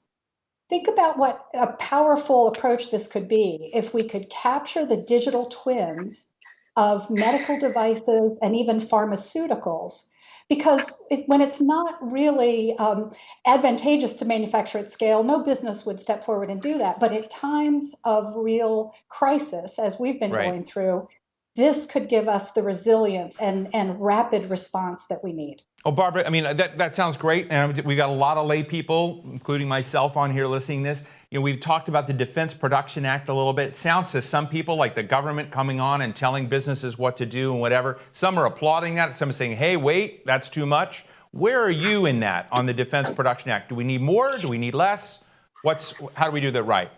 Think about what a powerful approach this could be if we could capture the digital twins of medical devices and even pharmaceuticals, because when it's not really advantageous to manufacture at scale, no business would step forward and do that. But at times of real crisis, as we've been going through, this could give us the resilience and rapid response that we need. Oh, Barbara, I mean, that sounds great. And we've got a lot of lay people, including myself, on here listening to this. We've talked about the Defense Production Act a little bit. It sounds to some people like the government coming on and telling businesses what to do and whatever. Some are applauding that. Some are saying, hey, wait, that's too much. Where are you in that on the Defense Production Act? Do we need more? Do we need less? How do we do that right?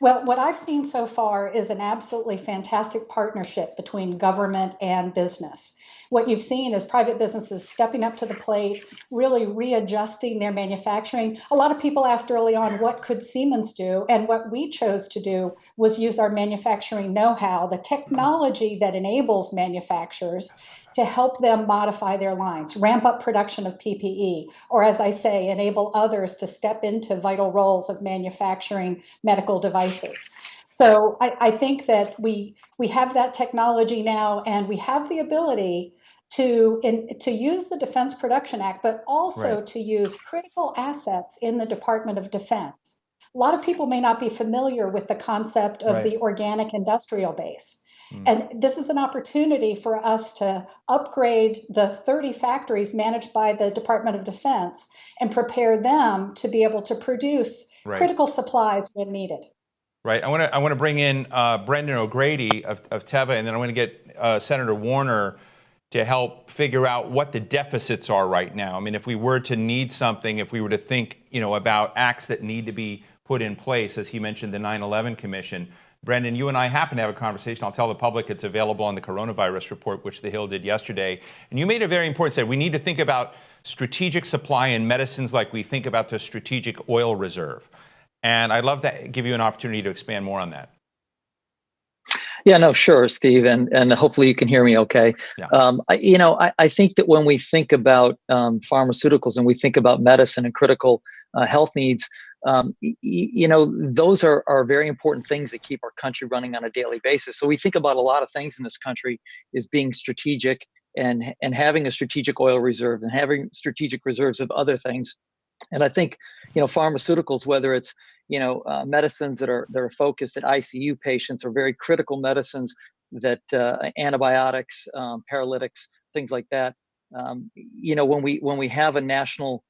Well, what I've seen so far is an absolutely fantastic partnership between government and business. What you've seen is private businesses stepping up to the plate, really readjusting their manufacturing. A lot of people asked early on, what could Siemens do? And what we chose to do was use our manufacturing know-how, the technology that enables manufacturers to help them modify their lines, ramp up production of PPE, or as I say, enable others to step into vital roles of manufacturing medical devices. So I think that we have that technology now, and we have the ability to use the Defense Production Act, but also to use critical assets in the Department of Defense. A lot of people may not be familiar with the concept of the organic industrial base. And this is an opportunity for us to upgrade the 30 factories managed by the Department of Defense and prepare them to be able to produce critical supplies when needed. Right. I want to bring in Brendan O'Grady of Teva, and then I want to get Senator Warner to help figure out what the deficits are right now. I mean, if we were to need something, if we were to think, about acts that need to be put in place, as he mentioned, the 9/11 Commission. Brendan, you and I happen to have a conversation. I'll tell the public it's available on the coronavirus report, which The Hill did yesterday. And you made a very important statement. We need to think about strategic supply in medicines like we think about the strategic oil reserve. And I'd love to give you an opportunity to expand more on that. Yeah, no, sure, Steve, and hopefully you can hear me okay. Yeah. I think that when we think about pharmaceuticals and we think about medicine and critical health needs, those are very important things that keep our country running on a daily basis. So we think about a lot of things in this country as being strategic and having a strategic oil reserve and having strategic reserves of other things. And I think, pharmaceuticals, whether it's, medicines that are focused at ICU patients or very critical medicines that antibiotics, paralytics, things like that. When we have a national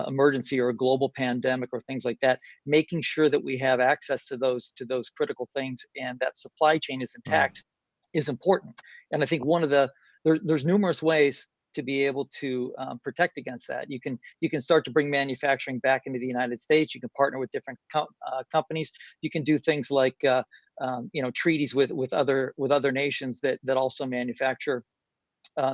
emergency or a global pandemic or things like that, making sure that we have access to those critical things and that supply chain is intact is important. And I think there's numerous ways to be able to protect against that. You can start to bring manufacturing back into the United States. You can partner with different companies. You can do things like treaties with other nations that also manufacture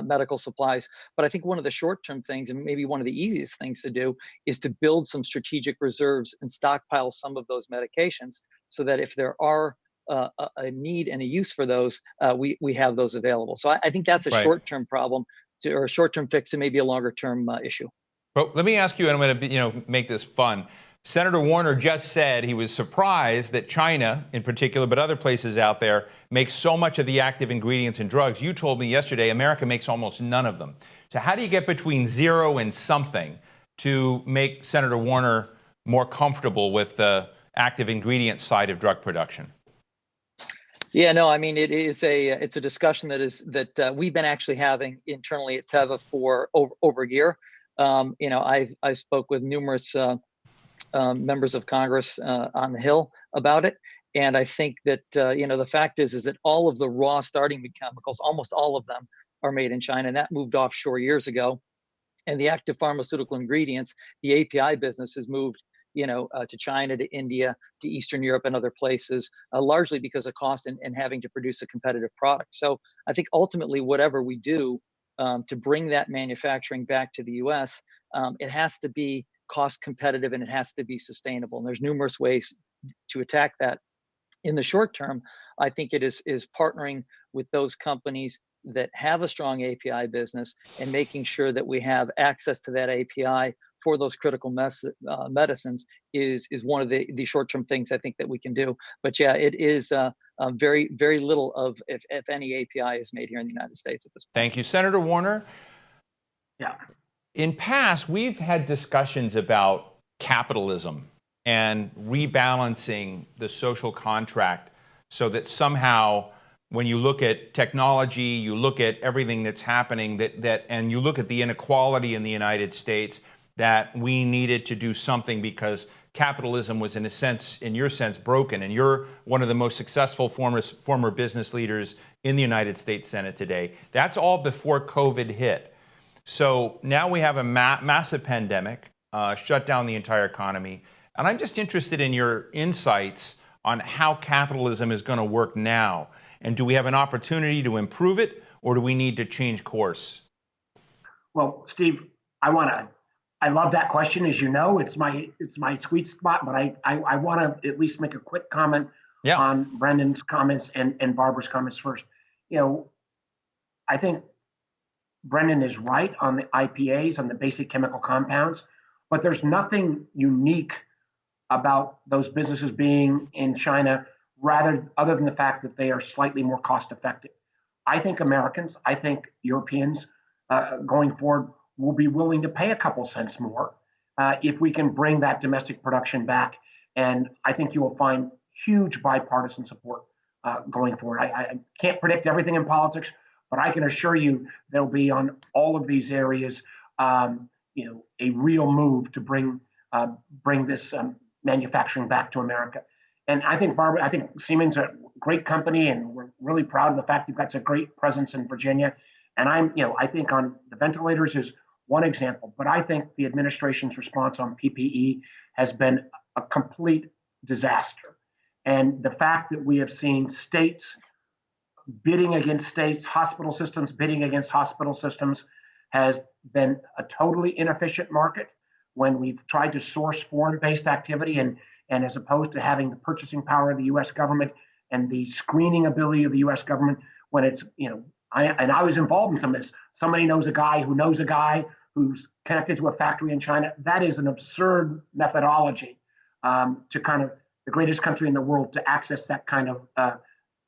medical supplies. But I think one of the short-term things, and maybe one of the easiest things to do, is to build some strategic reserves and stockpile some of those medications so that if there are a need and a use for those, we have those available. So I think that's a short-term problem or a short-term fix to maybe a longer-term issue. But let me ask you, and I'm going to make this fun. Senator Warner just said he was surprised that China, in particular, but other places out there, makes so much of the active ingredients in drugs. You told me yesterday America makes almost none of them. So how do you get between zero and something to make Senator Warner more comfortable with the active ingredient side of drug production? Yeah, no, I mean, it's a discussion that we've been actually having internally at Teva for over a year. I spoke with numerous members of Congress on the Hill about it, and I think that the fact is that all of the raw starting chemicals, almost all of them, are made in China, and that moved offshore years ago. And the active pharmaceutical ingredients, the API business, has moved to China, to India, to Eastern Europe and other places, largely because of cost and having to produce a competitive product. So I think ultimately, whatever we do to bring that manufacturing back to the US, it has to be cost competitive and it has to be sustainable. And there's numerous ways to attack that. In the short term, I think it is partnering with those companies that have a strong API business and making sure that we have access to that API for those critical medicines is one of the short-term things I think that we can do. But yeah, it is very, very little of, if any, API is made here in the United States at this point. Thank you. Senator Warner? Yeah. In past, we've had discussions about capitalism and rebalancing the social contract so that somehow when you look at technology, you look at everything that's happening, and you look at the inequality in the United States, that we needed to do something because capitalism was, in your sense, broken. And you're one of the most successful former business leaders in the United States Senate today. That's all before COVID hit. So now we have a massive pandemic, shut down the entire economy. And I'm just interested in your insights on how capitalism is going to work now. And do we have an opportunity to improve it, or do we need to change course? Well, Steve, I love that question. As you know, it's my sweet spot, but I want to at least make a quick comment on Brendan's comments and Barbara's comments first. I think Brendan is right on the IPAs, on the basic chemical compounds, but there's nothing unique about those businesses being in China, other than the fact that they are slightly more cost effective. I think Americans, I think Europeans going forward will be willing to pay a couple cents more if we can bring that domestic production back. And I think you will find huge bipartisan support going forward. I can't predict everything in politics, but I can assure you there'll be on all of these areas, a real move to bring this manufacturing back to America. And I think, Barbara, I think Siemens is a great company, and we're really proud of the fact you've got a great presence in Virginia. And I think on the ventilators is one example, but I think the administration's response on PPE has been a complete disaster. And the fact that we have seen states bidding against states, hospital systems bidding against hospital systems, has been a totally inefficient market when we've tried to source foreign-based activity and as opposed to having the purchasing power of the U.S. government and the screening ability of the U.S. government, when it's, I was involved in some of this. Somebody knows a guy who knows a guy who's connected to a factory in China. That is an absurd methodology to kind of the greatest country in the world to access that kind of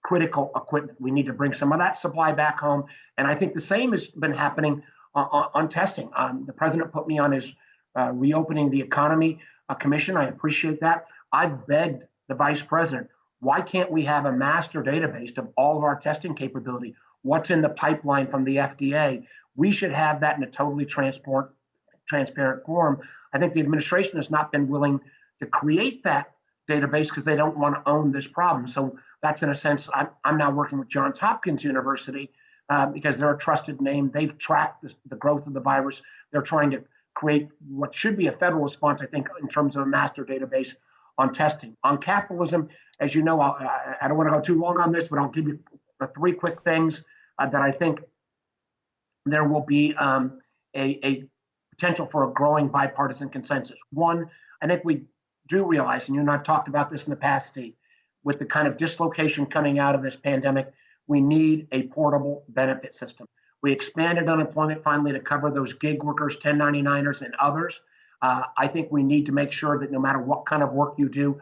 critical equipment. We need to bring some of that supply back home. And I think the same has been happening on testing. The president put me on his reopening the economy commission. I appreciate that. I've begged the vice president, why can't we have a master database of all of our testing capability? What's in the pipeline from the FDA? We should have that in a totally transparent form. I think the administration has not been willing to create that database because they don't want to own this problem. So that's in a sense, I'm now working with Johns Hopkins University because they're a trusted name. They've tracked the growth of the virus. They're trying to create what should be a federal response, I think, in terms of a master database on testing. On capitalism, as you know, I don't want to go too long on this, but I'll give you the three quick things that I think there will be a potential for a growing bipartisan consensus. One, I think we do realize, and you and I have talked about this in the past, Steve, with the kind of dislocation coming out of this pandemic, we need a portable benefit system. We expanded unemployment finally to cover those gig workers, 1099ers, and others. I think we need to make sure that no matter what kind of work you do,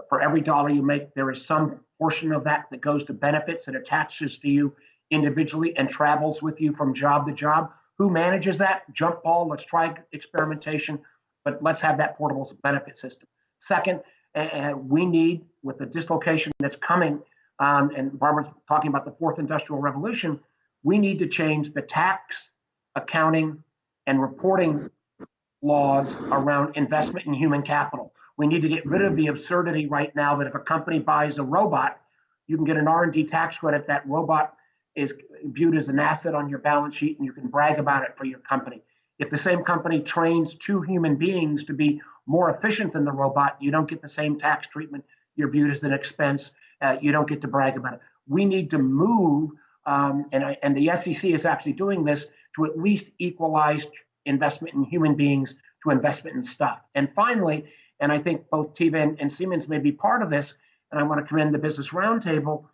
for every dollar you make, there is some portion of that that goes to benefits and attaches to you individually and travels with you from job to job. Who manages that? Jump ball, let's try experimentation, but let's have that portable benefit system. Second, we need, with the dislocation that's coming, and Barbara's talking about the fourth industrial revolution, we need to change the tax, accounting, and reporting laws around investment in human capital. We need to get rid of the absurdity right now that if a company buys a robot, you can get an R&D tax credit. That robot is viewed as an asset on your balance sheet and you can brag about it for your company. If the same company trains two human beings to be more efficient than the robot, you don't get the same tax treatment. You're viewed as an expense. You don't get to brag about it. We need to move, and the SEC is actually doing this, to at least equalize investment in human beings to investment in stuff. And finally, and I think both Tiva and Siemens may be part of this, and I want to commend the Business Roundtable,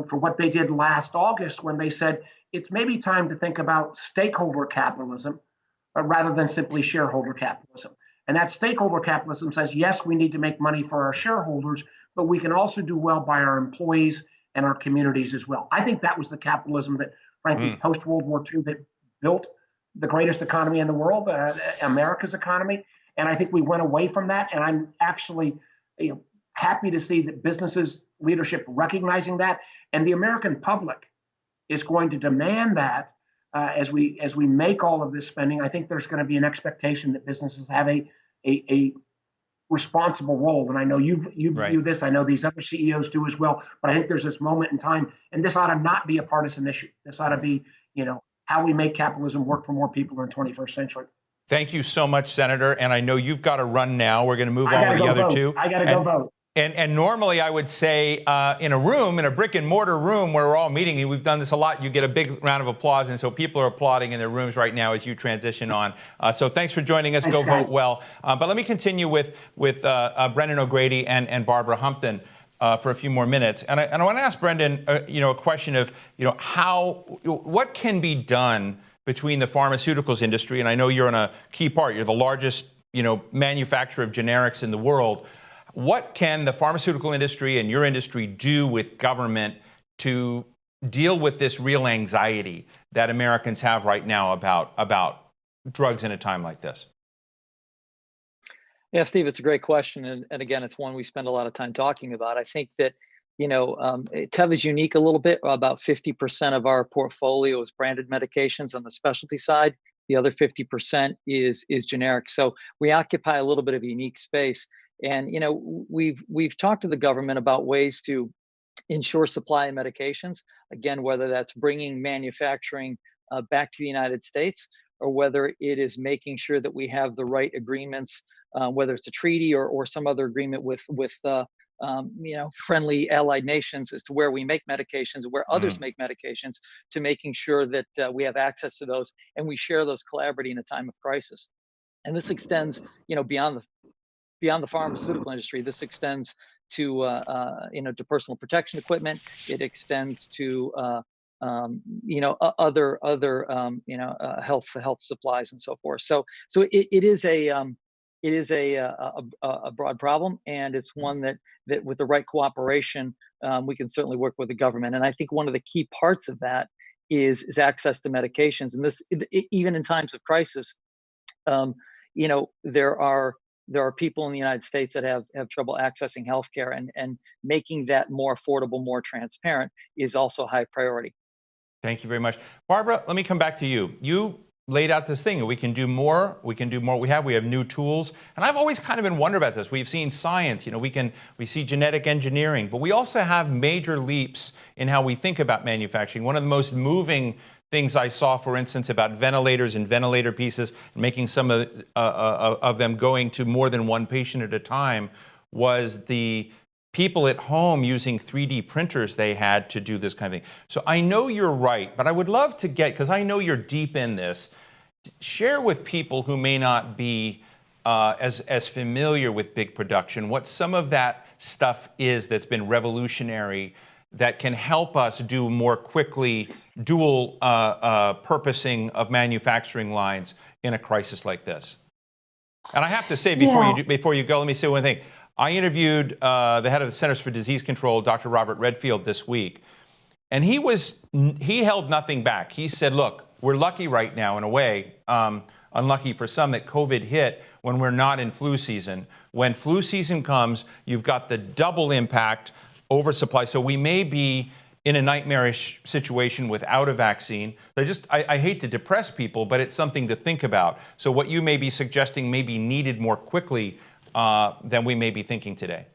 for what they did last August when they said it's maybe time to think about stakeholder capitalism rather than simply shareholder capitalism. And that stakeholder capitalism says, yes, we need to make money for our shareholders, but we can also do well by our employees and our communities as well. I think that was the capitalism that, frankly, post-World War II that built the greatest economy in the world, America's economy. And I think we went away from that. And I'm actually happy to see that businesses, leadership recognizing that, and the American public is going to demand that as we make all of this spending. I think there's going to be an expectation that businesses have a responsible role. And I know you Right. view this. I know these other CEOs do as well. But I think there's this moment in time, and this ought to not be a partisan issue. This ought to be, how we make capitalism work for more people in the 21st century. Thank you so much, Senator. And I know you've got to run now. We're going to move on to the other two. I got to go vote. And normally I would say in a brick and mortar room where we're all meeting, and we've done this a lot, you get a big round of applause. And so people are applauding in their rooms right now as you transition on. So thanks for joining us. Go vote well. But let me continue with Brendan O'Grady and Barbara Humpton for a few more minutes. And I want to ask Brendan, a question of, what can be done between the pharmaceuticals industry, and I know you're in a key part, you're the largest, manufacturer of generics in the world. What can the pharmaceutical industry and your industry do with government to deal with this real anxiety that Americans have right now about drugs in a time like this? Yeah, Steve, it's a great question. And again, it's one we spend a lot of time talking about. I think that, Teva is unique a little bit. About 50% of our portfolio is branded medications on the specialty side. The other 50% is generic. So we occupy a little bit of a unique space. And, we've talked to the government about ways to ensure supply of medications. Again, whether that's bringing manufacturing back to the United States, or whether it is making sure that we have the right agreements, whether it's a treaty or some other agreement with friendly allied nations as to where we make medications and where others make medications, to making sure that we have access to those and we share those collaboratively in a time of crisis. And this extends, beyond the pharmaceutical industry. This extends to to personal protection equipment. It extends to other health supplies and so forth. So it is a it is a broad problem, and it's one that with the right cooperation, we can certainly work with the government. And I think one of the key parts of that is access to medications. And this, even in times of crisis, there are people in the United States that have trouble accessing healthcare, and making that more affordable, more transparent is also a high priority. Thank you very much. Barbara, let me come back to you. You laid out this thing, we can do more, we can do more. We have new tools. And I've always kind of been wondering about this. We've seen science, we see genetic engineering, but we also have major leaps in how we think about manufacturing. One of the most moving things I saw, for instance, about ventilators and ventilator pieces, making some of them going to more than one patient at a time, was the people at home using 3D printers they had to do this kind of thing. So I know you're right, but I would love to get, because I know you're deep in this, share with people who may not be as familiar with big production what some of that stuff is that's been revolutionary, that can help us do more quickly dual purposing of manufacturing lines in a crisis like this. And I have to say, before you go, let me say one thing. I interviewed the head of the Centers for Disease Control, Dr. Robert Redfield, this week, and he held nothing back. He said, look, we're lucky right now, in a way, unlucky for some, that COVID hit when we're not in flu season. When flu season comes, you've got the double impact, oversupply. So we may be in a nightmarish situation without a vaccine. I hate to depress people, but it's something to think about. So what you may be suggesting may be needed more quickly than we may be thinking today.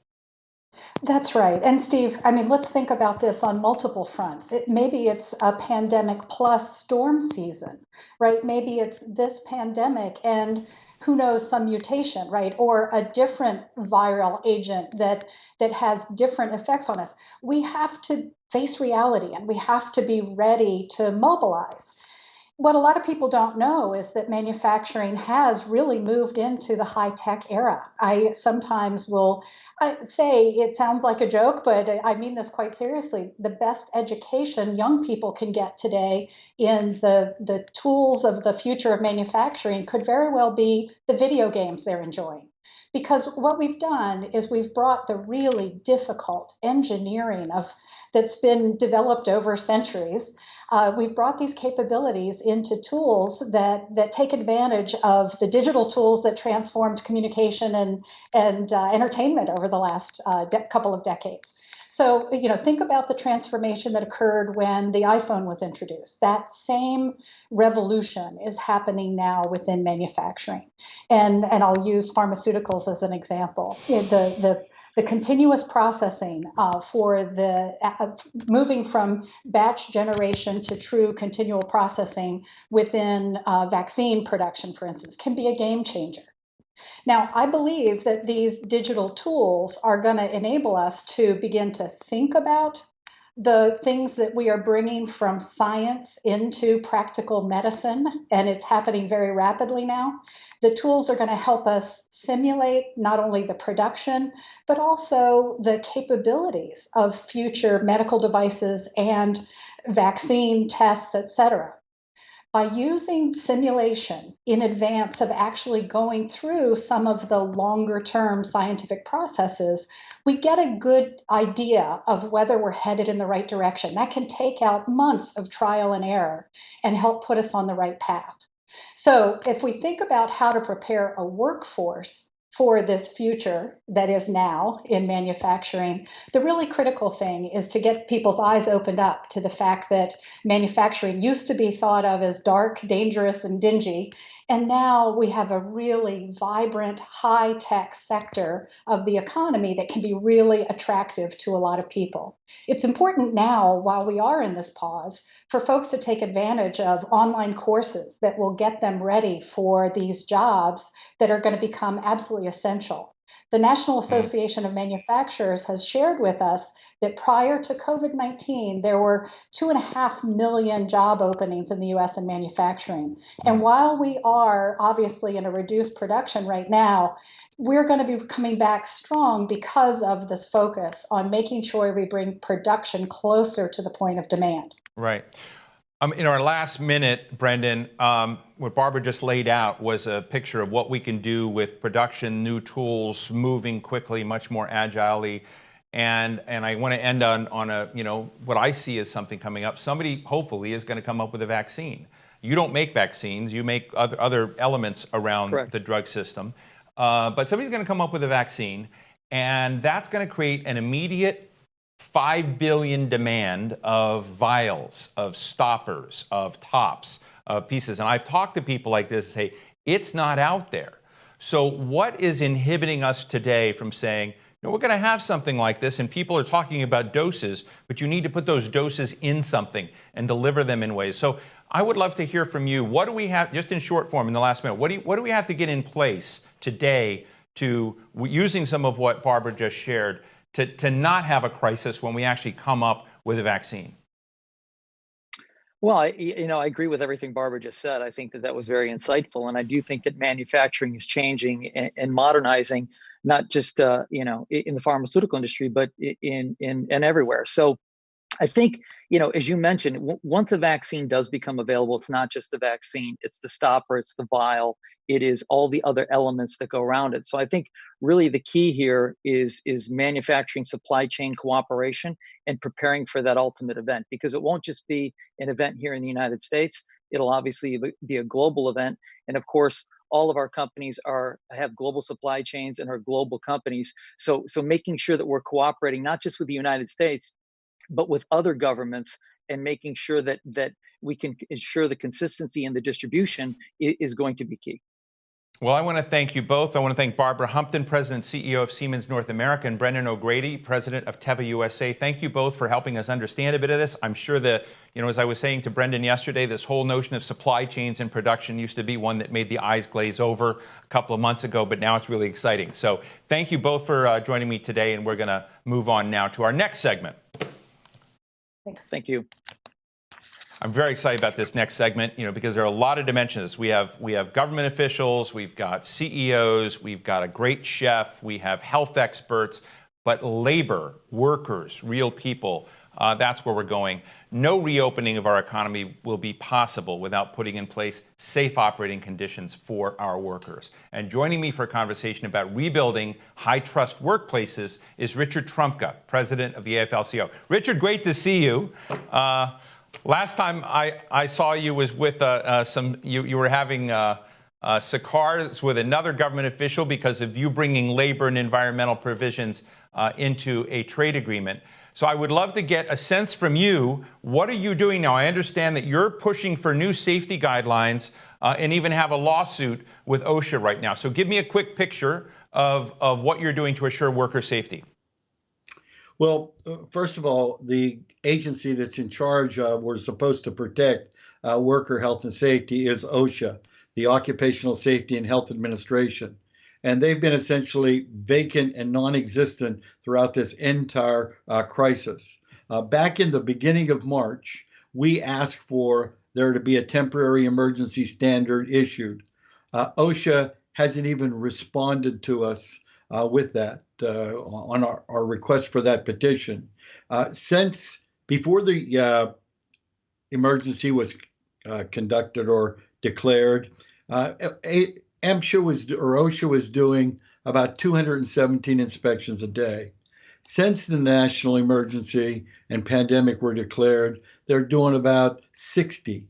That's right. And Steve, let's think about this on multiple fronts. Maybe it's a pandemic plus storm season, right? Maybe it's this pandemic and who knows, some mutation, right? Or a different viral agent that has different effects on us. We have to face reality, and we have to be ready to mobilize. What a lot of people don't know is that manufacturing has really moved into the high-tech era. I sometimes will say, it sounds like a joke, but I mean this quite seriously. The best education young people can get today in the tools of the future of manufacturing could very well be the video games they're enjoying. Because what we've done is we've brought the really difficult engineering that's been developed over centuries. We've brought these capabilities into tools that take advantage of the digital tools that transformed communication and entertainment over the last couple of decades. So, think about the transformation that occurred when the iPhone was introduced. That same revolution is happening now within manufacturing. And I'll use pharmaceuticals as an example. The continuous processing for moving from batch generation to true continual processing within vaccine production, for instance, can be a game changer. Now, I believe that these digital tools are going to enable us to begin to think about the things that we are bringing from science into practical medicine, and it's happening very rapidly now. The tools are going to help us simulate not only the production, but also the capabilities of future medical devices and vaccine tests, et cetera. By using simulation in advance of actually going through some of the longer-term scientific processes, we get a good idea of whether we're headed in the right direction. That can take out months of trial and error and help put us on the right path. So if we think about how to prepare a workforce for this future that is now in manufacturing, the really critical thing is to get people's eyes opened up to the fact that manufacturing used to be thought of as dark, dangerous, and dingy. And now we have a really vibrant, high-tech sector of the economy that can be really attractive to a lot of people. It's important now, while we are in this pause, for folks to take advantage of online courses that will get them ready for these jobs that are going to become absolutely essential. The National Association of Manufacturers has shared with us that prior to COVID-19, there were 2.5 million job openings in the US in manufacturing. And while we are obviously in a reduced production right now, we're going to be coming back strong because of this focus on making sure we bring production closer to the point of demand. Right. In our last minute, Brendan, what Barbara just laid out was a picture of what we can do with production, new tools, moving quickly, much more agilely. And I want to end on a, what I see as something coming up. Somebody hopefully is going to come up with a vaccine. You don't make vaccines, you make other elements around Correct. the drug system. But somebody's going to come up with a vaccine, and that's going to create an immediate 5 billion demand of vials, of stoppers, of tops, of pieces. And I've talked to people like this and say, it's not out there. So what is inhibiting us today from saying, we're going to have something like this, and people are talking about doses, but you need to put those doses in something and deliver them in ways. So I would love to hear from you. What do we have, just in short form in the last minute, what do we have to get in place today to, using some of what Barbara just shared, to not have a crisis when we actually come up with a vaccine? Well, I agree with everything Barbara just said. I think that was very insightful, and I do think that manufacturing is changing and modernizing, not just in the pharmaceutical industry, but in everywhere. So I think, as you mentioned, once a vaccine does become available, it's not just the vaccine, it's the stopper, it's the vial, it is all the other elements that go around it. So I think really the key here is manufacturing supply chain cooperation and preparing for that ultimate event, because it won't just be an event here in the United States. It'll obviously be a global event. And of course, all of our companies have global supply chains and are global companies. So making sure that we're cooperating, not just with the United States, but with other governments, and making sure that we can ensure the consistency in the distribution is going to be key. Well, I want to thank you both. I want to thank Barbara Humpton, President and CEO of Siemens North America, and Brendan O'Grady, President of Teva USA. Thank you both for helping us understand a bit of this. I'm sure that, as I was saying to Brendan yesterday, this whole notion of supply chains and production used to be one that made the eyes glaze over a couple of months ago, but now it's really exciting. So thank you both for joining me today, and we're going to move on now to our next segment. Thank you. I'm very excited about this next segment, because there are a lot of dimensions. We have government officials, we've got CEOs, we've got a great chef, we have health experts, but labor, workers, real people, that's where we're going. No reopening of our economy will be possible without putting in place safe operating conditions for our workers. And joining me for a conversation about rebuilding high-trust workplaces is Richard Trumka, president of the AFL-CIO. Richard, great to see you. Last time I saw you was with you were having cigars with another government official because of you bringing labor and environmental provisions into a trade agreement. So I would love to get a sense from you. What are you doing now? I understand that you're pushing for new safety guidelines and even have a lawsuit with OSHA right now. So give me a quick picture of what you're doing to assure worker safety. Well, first of all, the agency that's in charge of, we're supposed to protect worker health and safety, is OSHA, the Occupational Safety and Health Administration. And they've been essentially vacant and non-existent throughout this entire crisis. Back in the beginning of March, we asked for there to be a temporary emergency standard issued. OSHA hasn't even responded to us with that on our request for that petition. Since before the emergency was conducted or declared, OSHA was doing about 217 inspections a day. Since the national emergency and pandemic were declared, they're doing about 60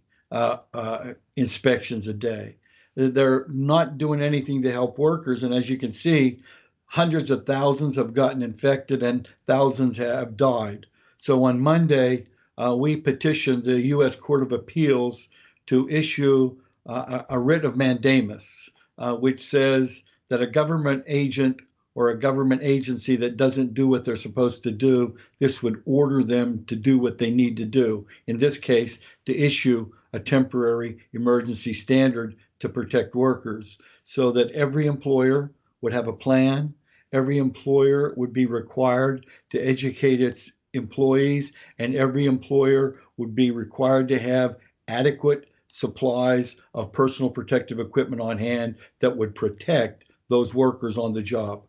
inspections a day. They're not doing anything to help workers, and as you can see, hundreds of thousands have gotten infected and thousands have died. So on Monday, we petitioned the U.S. Court of Appeals to issue a writ of mandamus, which says that a government agent or a government agency that doesn't do what they're supposed to do, this would order them to do what they need to do. In this case, to issue a temporary emergency standard to protect workers so that every employer would have a plan. Every employer would be required to educate its employees, and every employer would be required to have adequate supplies of personal protective equipment on hand that would protect those workers on the job.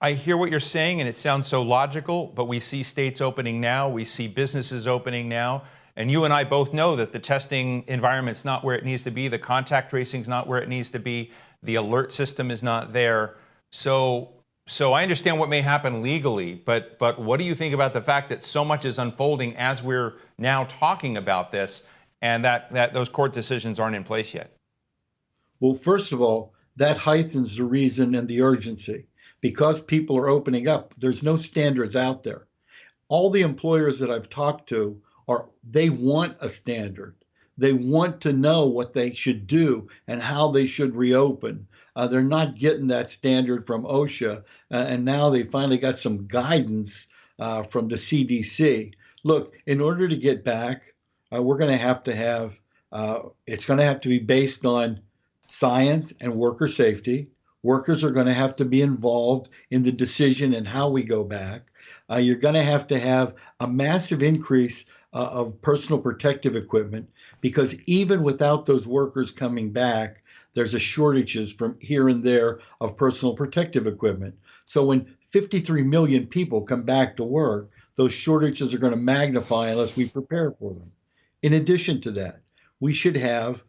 I hear what you're saying, and it sounds so logical, but we see states opening now. We see businesses opening now. And you and I both know that the testing environment's not where it needs to be, the contact tracing's not where it needs to be, the alert system is not there. So I understand what may happen legally, but what do you think about the fact that so much is unfolding as we're now talking about this, and that those court decisions aren't in place yet? Well, first of all, that heightens the reason and the urgency. Because people are opening up, there's no standards out there. All the employers that I've talked to they want a standard. They want to know what they should do and how they should reopen. They're not getting that standard from OSHA, and now they finally got some guidance from the CDC. Look, in order to get back, we're going to have it's going to have to be based on science and worker safety. Workers are going to have to be involved in the decision and how we go back. You're going to have a massive increase of personal protective equipment, because even without those workers coming back, there's a shortages from here and there of personal protective equipment. So when 53 million people come back to work, those shortages are going to magnify unless we prepare for them. In addition to that, we should have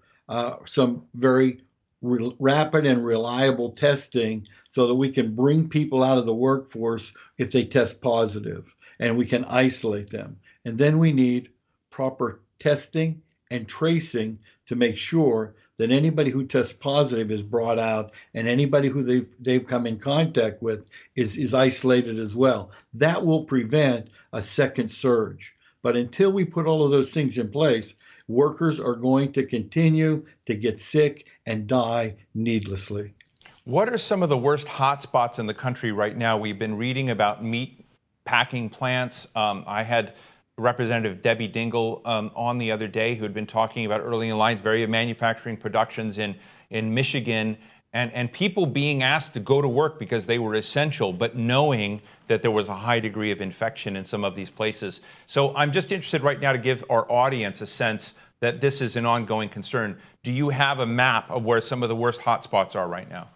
some very rapid and reliable testing so that we can bring people out of the workforce if they test positive, and we can isolate them. And then we need proper testing and tracing to make sure that anybody who tests positive is brought out, and anybody who they've come in contact with is isolated as well. That will prevent a second surge. But until we put all of those things in place, workers are going to continue to get sick and die needlessly. What are some of the worst hotspots in the country right now? We've been reading about meat packing plants. I had Representative Debbie Dingell on the other day, who had been talking about early in line various manufacturing productions in Michigan, and people being asked to go to work because they were essential, but knowing that there was a high degree of infection in some of these places. So I'm just interested right now to give our audience a sense that this is an ongoing concern. Do you have a map of where some of the worst hotspots are right now?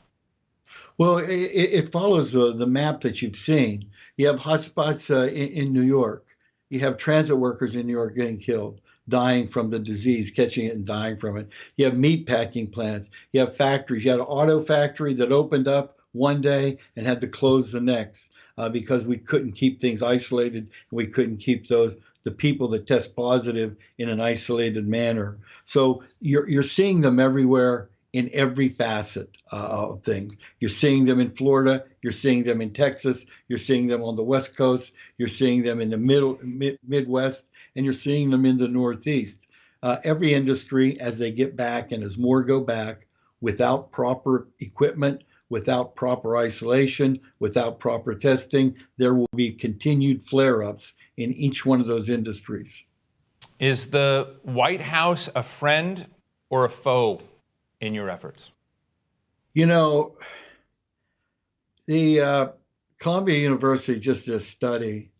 Well, it follows the map that you've seen. You have hotspots in New York. You have transit workers in New York getting killed, dying from the disease, catching it and dying from it. You have meat packing plants. You have factories. You had an auto factory that opened up one day and had to close the next because we couldn't keep things isolated, and we couldn't keep the people that test positive in an isolated manner. So you're seeing them everywhere in every facet of things. You're seeing them in Florida, you're seeing them in Texas, you're seeing them on the West Coast, you're seeing them in the Midwest, and you're seeing them in the Northeast. Every industry, as they get back and as more go back, without proper equipment, without proper isolation, without proper testing, there will be continued flare-ups in each one of those industries. Is the White House a friend or a foe in your efforts? You know, the Columbia University just did a study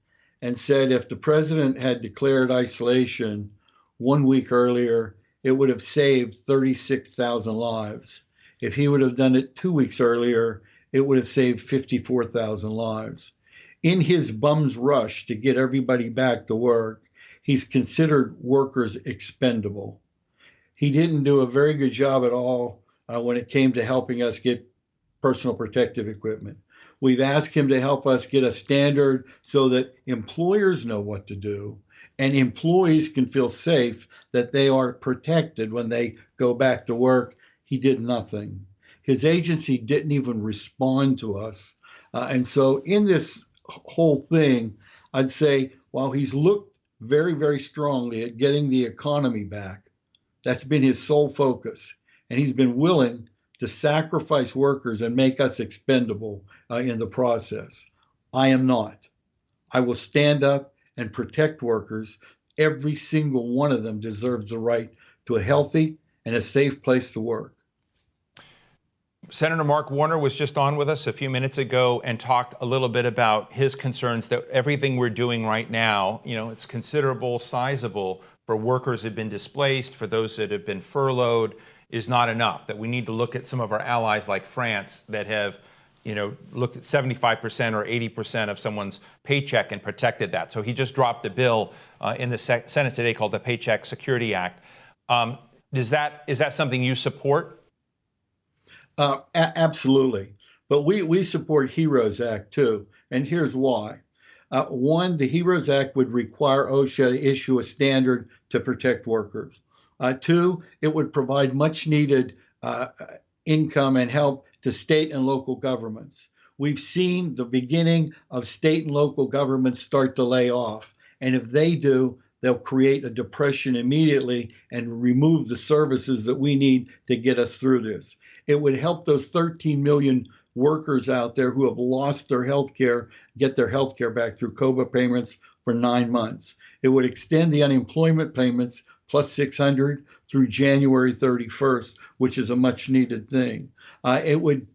and said if the president had declared isolation 1 week earlier, it would have saved 36,000 lives. If he would have done it 2 weeks earlier, it would have saved 54,000 lives. In his bum's rush to get everybody back to work, he's considered workers expendable. He didn't do a very good job at all when it came to helping us get personal protective equipment. We've asked him to help us get a standard so that employers know what to do and employees can feel safe that they are protected when they go back to work. He did nothing. His agency didn't even respond to us. And so in this whole thing, I'd say while he's looked very, very strongly at getting the economy back, that's been his sole focus. And he's been willing to sacrifice workers and make us expendable in the process. I am not. I will stand up and protect workers. Every single one of them deserves the right to a healthy and a safe place to work. Senator Mark Warner was just on with us a few minutes ago and talked a little bit about his concerns that everything we're doing right now, it's considerable, sizable for workers who have been displaced, for those that have been furloughed, is not enough, that we need to look at some of our allies like France that have looked at 75% or 80% of someone's paycheck and protected that. So he just dropped a bill in the Senate today called the Paycheck Security Act. Is that something you support? Absolutely. But we support HEROES Act too. And here's why. One, the HEROES Act would require OSHA to issue a standard to protect workers. Two, it would provide much needed income and help to state and local governments. We've seen the beginning of state and local governments start to lay off. And if they do, they'll create a depression immediately and remove the services that we need to get us through this. It would help those 13 million workers out there who have lost their health care get their health care back through COBRA payments for 9 months. It would extend the unemployment payments plus 600 through January 31st, which is a much needed thing. It would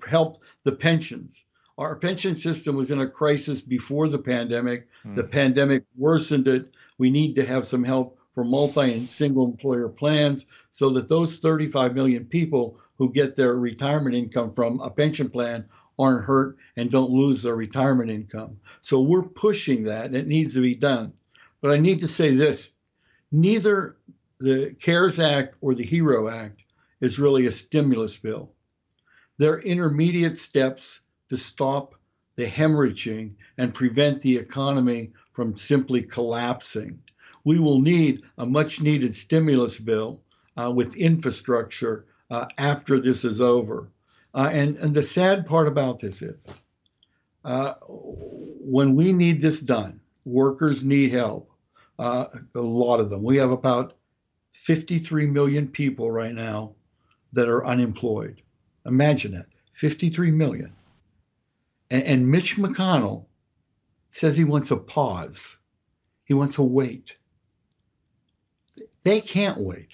help the pensions. Our pension system was in a crisis before the pandemic. The pandemic worsened it. We need to have some help for multi and single employer plans so that those 35 million people who get their retirement income from a pension plan aren't hurt and don't lose their retirement income. So we're pushing that, and it needs to be done. But I need to say this, neither the CARES Act or the HERO Act is really a stimulus bill. They're intermediate steps to stop the hemorrhaging and prevent the economy from simply collapsing. We will need a much needed stimulus bill with infrastructure after this is over. And the sad part about this is when we need this done, workers need help, a lot of them. We have about 53 million people right now that are unemployed. Imagine that, 53 million. And Mitch McConnell says he wants a pause. He wants a wait. They can't wait.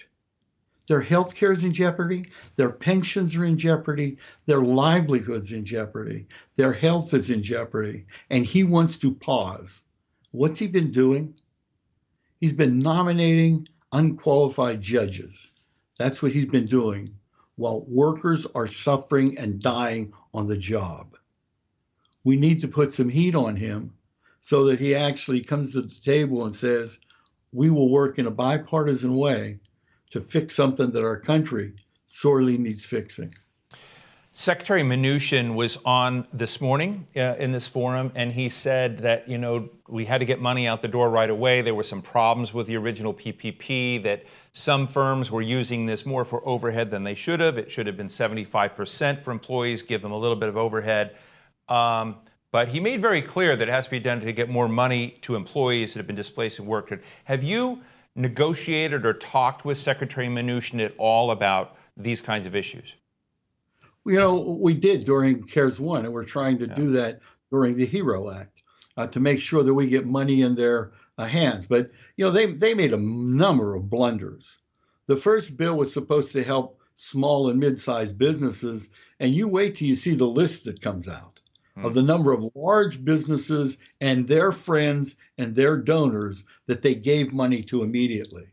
Their health care is in jeopardy. Their pensions are in jeopardy. Their livelihoods in jeopardy. Their health is in jeopardy. And he wants to pause. What's he been doing? He's been nominating unqualified judges. That's what he's been doing while workers are suffering and dying on the job. We need to put some heat on him so that he actually comes to the table and says, we will work in a bipartisan way to fix something that our country sorely needs fixing. Secretary Mnuchin was on this morning in this forum, and he said that, we had to get money out the door right away. There were some problems with the original PPP, that some firms were using this more for overhead than they should have. It should have been 75% for employees, give them a little bit of overhead. But he made very clear that it has to be done to get more money to employees that have been displaced and worked. Have you negotiated or talked with Secretary Mnuchin at all about these kinds of issues? We did during CARES 1, and we're trying to do that during the HERO Act to make sure that we get money in their hands. But, they made a number of blunders. The first bill was supposed to help small and mid-sized businesses, and you wait till you see the list that comes out of the number of large businesses and their friends and their donors that they gave money to immediately.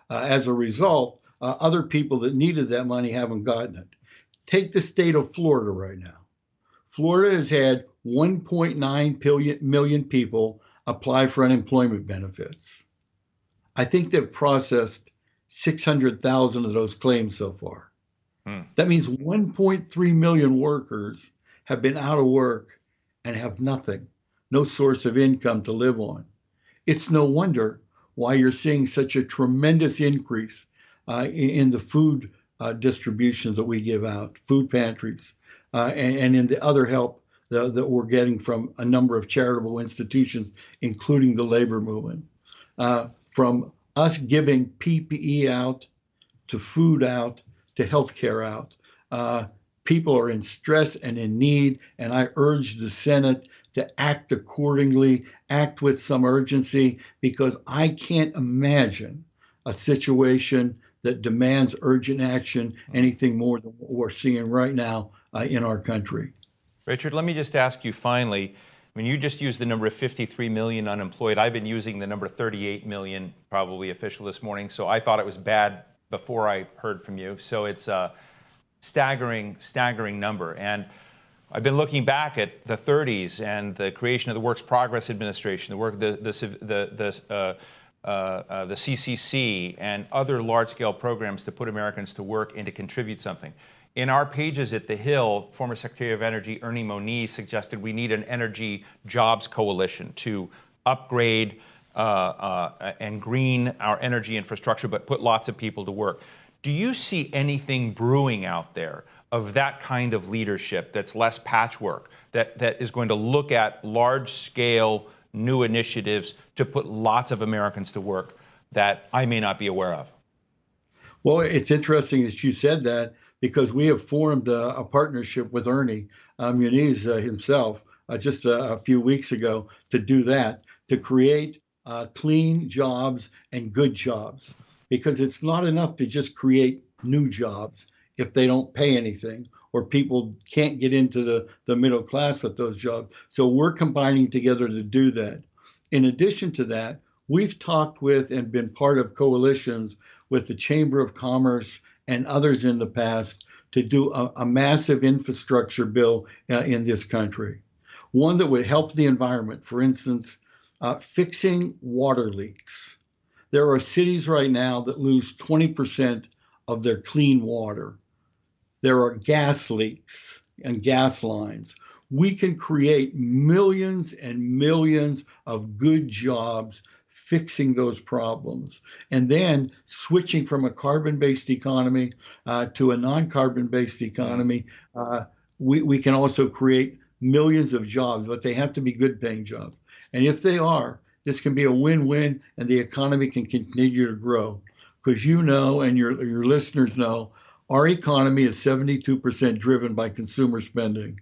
As a result, other people that needed that money haven't gotten it. Take the state of Florida right now. Florida has had 1.9 million people apply for unemployment benefits. I think they've processed 600,000 of those claims so far. That means 1.3 million workers have been out of work and have nothing, no source of income to live on. It's no wonder why you're seeing such a tremendous increase in the food distributions that we give out, food pantries, and in the other help that we're getting from a number of charitable institutions, including the labor movement. From us giving PPE out, to food out, to healthcare out. People are in stress and in need, and I urge the Senate to act accordingly, act with some urgency, because I can't imagine a situation that demands urgent action anything more than what we're seeing right now in our country. Richard, let me just ask you finally, you just used the number of 53 million unemployed. I've been using the number 38 million, probably official this morning, so I thought it was bad before I heard from you. So it's a staggering number. And I've been looking back at the 30s and the creation of the Works Progress Administration, the CCC, and other large-scale programs to put Americans to work and to contribute something. In our pages at The Hill, former Secretary of Energy Ernie Moniz suggested we need an energy jobs coalition to upgrade and green our energy infrastructure, but put lots of people to work. Do you see anything brewing out there of that kind of leadership that's less patchwork, that is going to look at large-scale new initiatives to put lots of Americans to work that I may not be aware of? Well, it's interesting that you said that, because we have formed a partnership with Ernie Moniz himself just a few weeks ago to do that, to create clean jobs and good jobs, because it's not enough to just create new jobs if they don't pay anything, or people can't get into the middle class with those jobs. So we're combining together to do that. In addition to that, we've talked with and been part of coalitions with the Chamber of Commerce and others in the past to do a massive infrastructure bill in this country. One that would help the environment, for instance, fixing water leaks. There are cities right now that lose 20% of their clean water. There are gas leaks and gas lines. We can create millions and millions of good jobs fixing those problems, and then switching from a carbon-based economy to a non-carbon-based economy. We can also create millions of jobs, but they have to be good-paying jobs. And if they are, this can be a win-win, and the economy can continue to grow. Because you know, and your listeners know, our economy is 72% driven by consumer spending.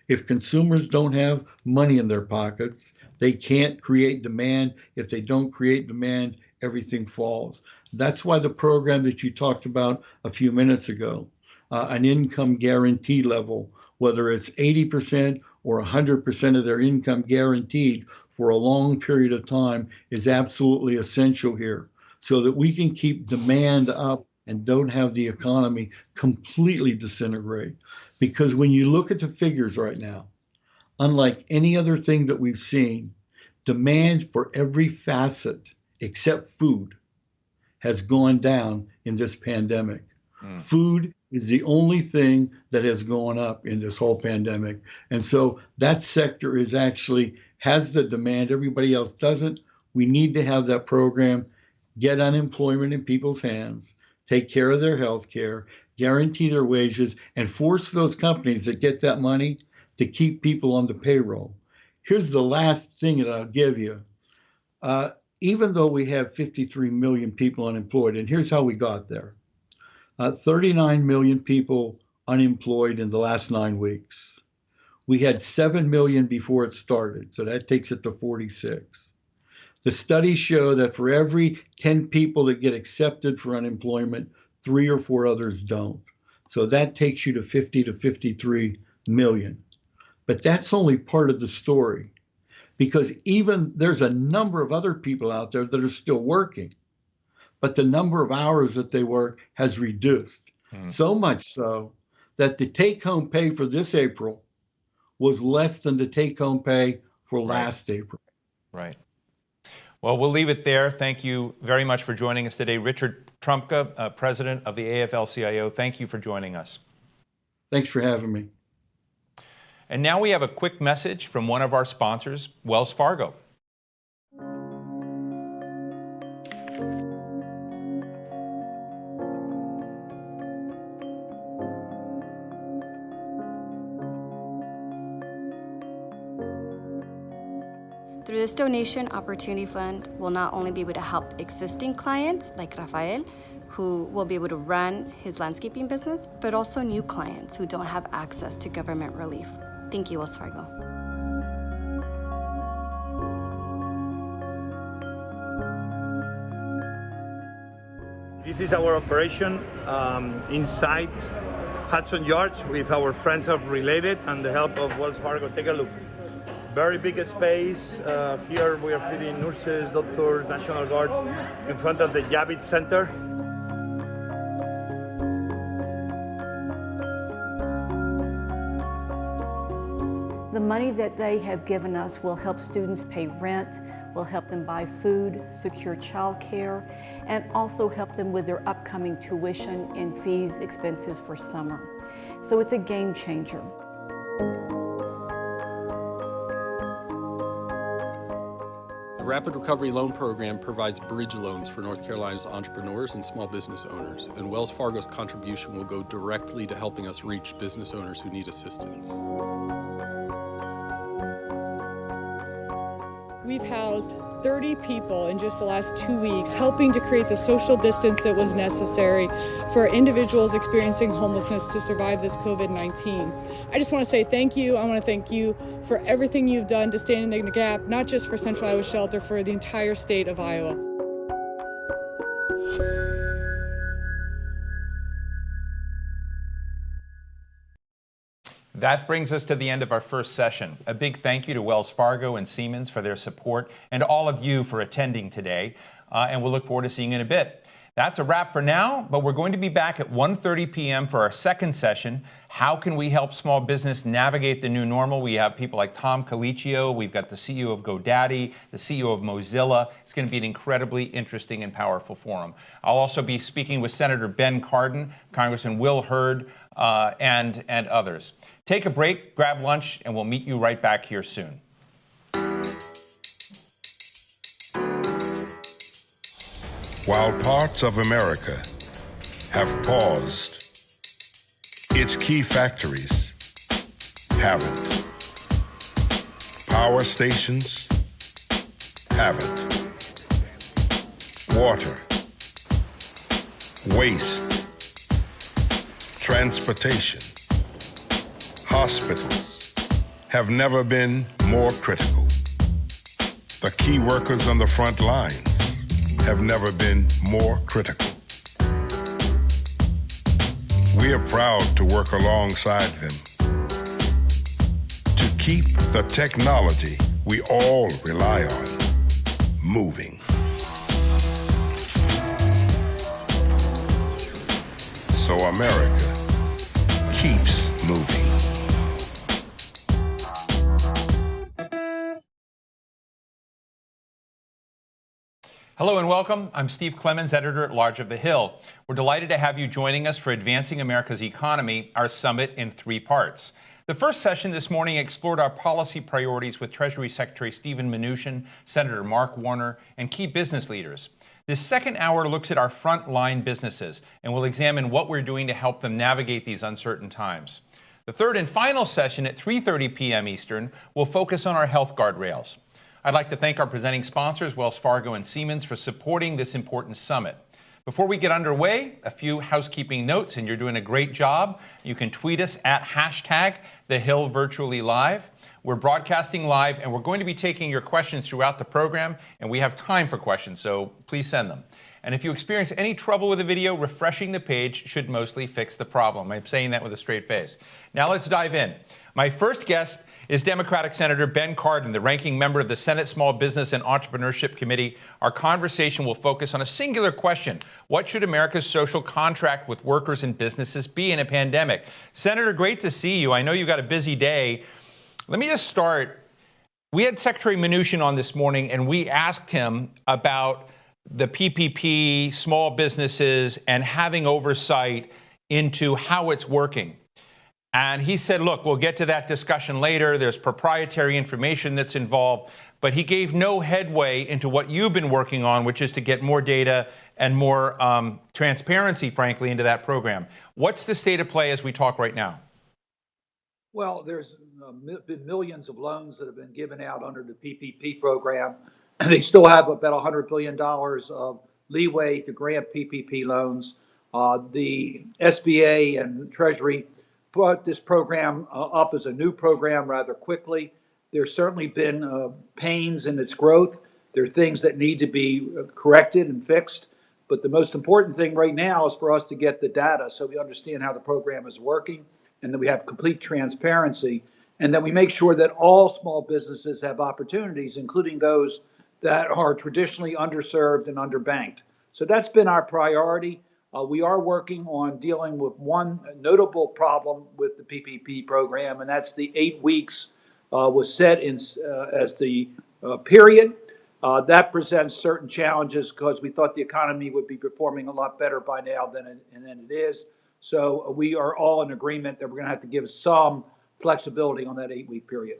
If consumers don't have money in their pockets, they can't create demand. If they don't create demand, everything falls. That's why the program that you talked about a few minutes ago, an income guarantee level, whether it's 80% or 100% of their income guaranteed for a long period of time, is absolutely essential here, so that we can keep demand up and don't have the economy completely disintegrate. Because when you look at the figures right now, unlike any other thing that we've seen, demand for every facet except food has gone down in this pandemic. Food is the only thing that has gone up in this whole pandemic. And so that sector is actually has the demand, everybody else doesn't. We need to have that program, get unemployment in people's hands, take care of their health care, guarantee their wages, and force those companies that get that money to keep people on the payroll. Here's the last thing that I'll give you. Even though we have 53 million people unemployed, and here's how we got there. 39 million people unemployed in the last 9 weeks. We had 7 million before it started, so that takes it to 46. The studies show that for every 10 people that get accepted for unemployment, 3 or 4 others don't. So that takes you to 50 to 53 million. But that's only part of the story, because even there's a number of other people out there that are still working, but the number of hours that they work has reduced. So much so that the take-home pay for this April was less than the take-home pay for last April. Right. Well, we'll leave it there. Thank you very much for joining us today. Richard Trumka, president of the AFL-CIO, thank you for joining us. Thanks for having me. And now we have a quick message from one of our sponsors, Wells Fargo. Through this donation, Opportunity Fund will not only be able to help existing clients like Rafael, who will be able to run his landscaping business, but also new clients who don't have access to government relief. Thank you, Wells Fargo. This is our operation inside Hudson Yards with our friends of Related and the help of Wells Fargo. Take a look. Very big space. Here we are feeding nurses, doctors, National Guard in front of the Javits Center. that they have given us will help students pay rent, will help them buy food, secure childcare, and also help them with their upcoming tuition and fees expenses for summer. So it's a game changer. The Rapid Recovery Loan Program provides bridge loans for North Carolina's entrepreneurs and small business owners, and Wells Fargo's contribution will go directly to helping us reach business owners who need assistance. We've housed 30 people in just the last 2 weeks, helping to create the social distance that was necessary for individuals experiencing homelessness to survive this COVID-19. I just want to say thank you. I want to thank you for everything you've done to stand in the gap, not just for Central Iowa Shelter, for the entire state of Iowa. That brings us to the end of our first session. A big thank you to Wells Fargo and Siemens for their support and all of you for attending today. And we'll look forward to seeing you in a bit. That's a wrap for now, but we're going to be back at 1:30 p.m. for our second session. How can we help small business navigate the new normal? We have people like Tom Colicchio. We've got the CEO of GoDaddy, the CEO of Mozilla. It's going to be an incredibly interesting and powerful forum. I'll also be speaking with Senator Ben Cardin, Congressman Will Hurd, and others. Take a break, grab lunch, and we'll meet you right back here soon. While parts of America have paused, its key factories haven't. Power stations haven't. Water, waste, transportation, hospitals have never been more critical. The key workers on the front lines have never been more critical. We are proud to work alongside them to keep the technology we all rely on moving. So America keeps moving. Hello and welcome. I'm Steve Clemons, Editor-at-Large of The Hill. We're delighted to have you joining us for Advancing America's Economy, our summit in 3 parts. The first session this morning explored our policy priorities with Treasury Secretary Steven Mnuchin, Senator Mark Warner, and key business leaders. This second hour looks at our frontline businesses, and we'll examine what we're doing to help them navigate these uncertain times. The third and final session at 3:30 p.m. Eastern will focus on our health guardrails. I'd like to thank our presenting sponsors, Wells Fargo and Siemens, for supporting this important summit. Before we get underway, a few housekeeping notes, and you're doing a great job. You can tweet us at #TheHillVirtuallyLive. We're broadcasting live, and we're going to be taking your questions throughout the program, and we have time for questions, so please send them. And if you experience any trouble with the video, refreshing the page should mostly fix the problem. I'm saying that with a straight face. Now let's dive in. My first guest is Democratic Senator Ben Cardin, the ranking member of the Senate Small Business and Entrepreneurship Committee. Our conversation will focus on a singular question: what should America's social contract with workers and businesses be in a pandemic? Senator, great to see you. I know you've got a busy day. Let me just start. We had Secretary Mnuchin on this morning, and we asked him about the PPP, small businesses, and having oversight into how it's working. And he said, look, we'll get to that discussion later. There's proprietary information that's involved. But he gave no headway into what you've been working on, which is to get more data and more transparency, frankly, into that program. What's the state of play as we talk right now? Well, there's been millions of loans that have been given out under the PPP program. They still have about $100 billion of leeway to grant PPP loans. The SBA and Treasury brought this program up as a new program rather quickly. There's certainly been pains in its growth. There are things that need to be corrected and fixed. But the most important thing right now is for us to get the data so we understand how the program is working, and that we have complete transparency, and that we make sure that all small businesses have opportunities, including those that are traditionally underserved and underbanked. So that's been our priority. We are working on dealing with one notable problem with the PPP program, and that's the 8 weeks was set in as the period. That presents certain challenges because we thought the economy would be performing a lot better by now than it is. So we are all in agreement that we're going to have to give some flexibility on that 8-week period.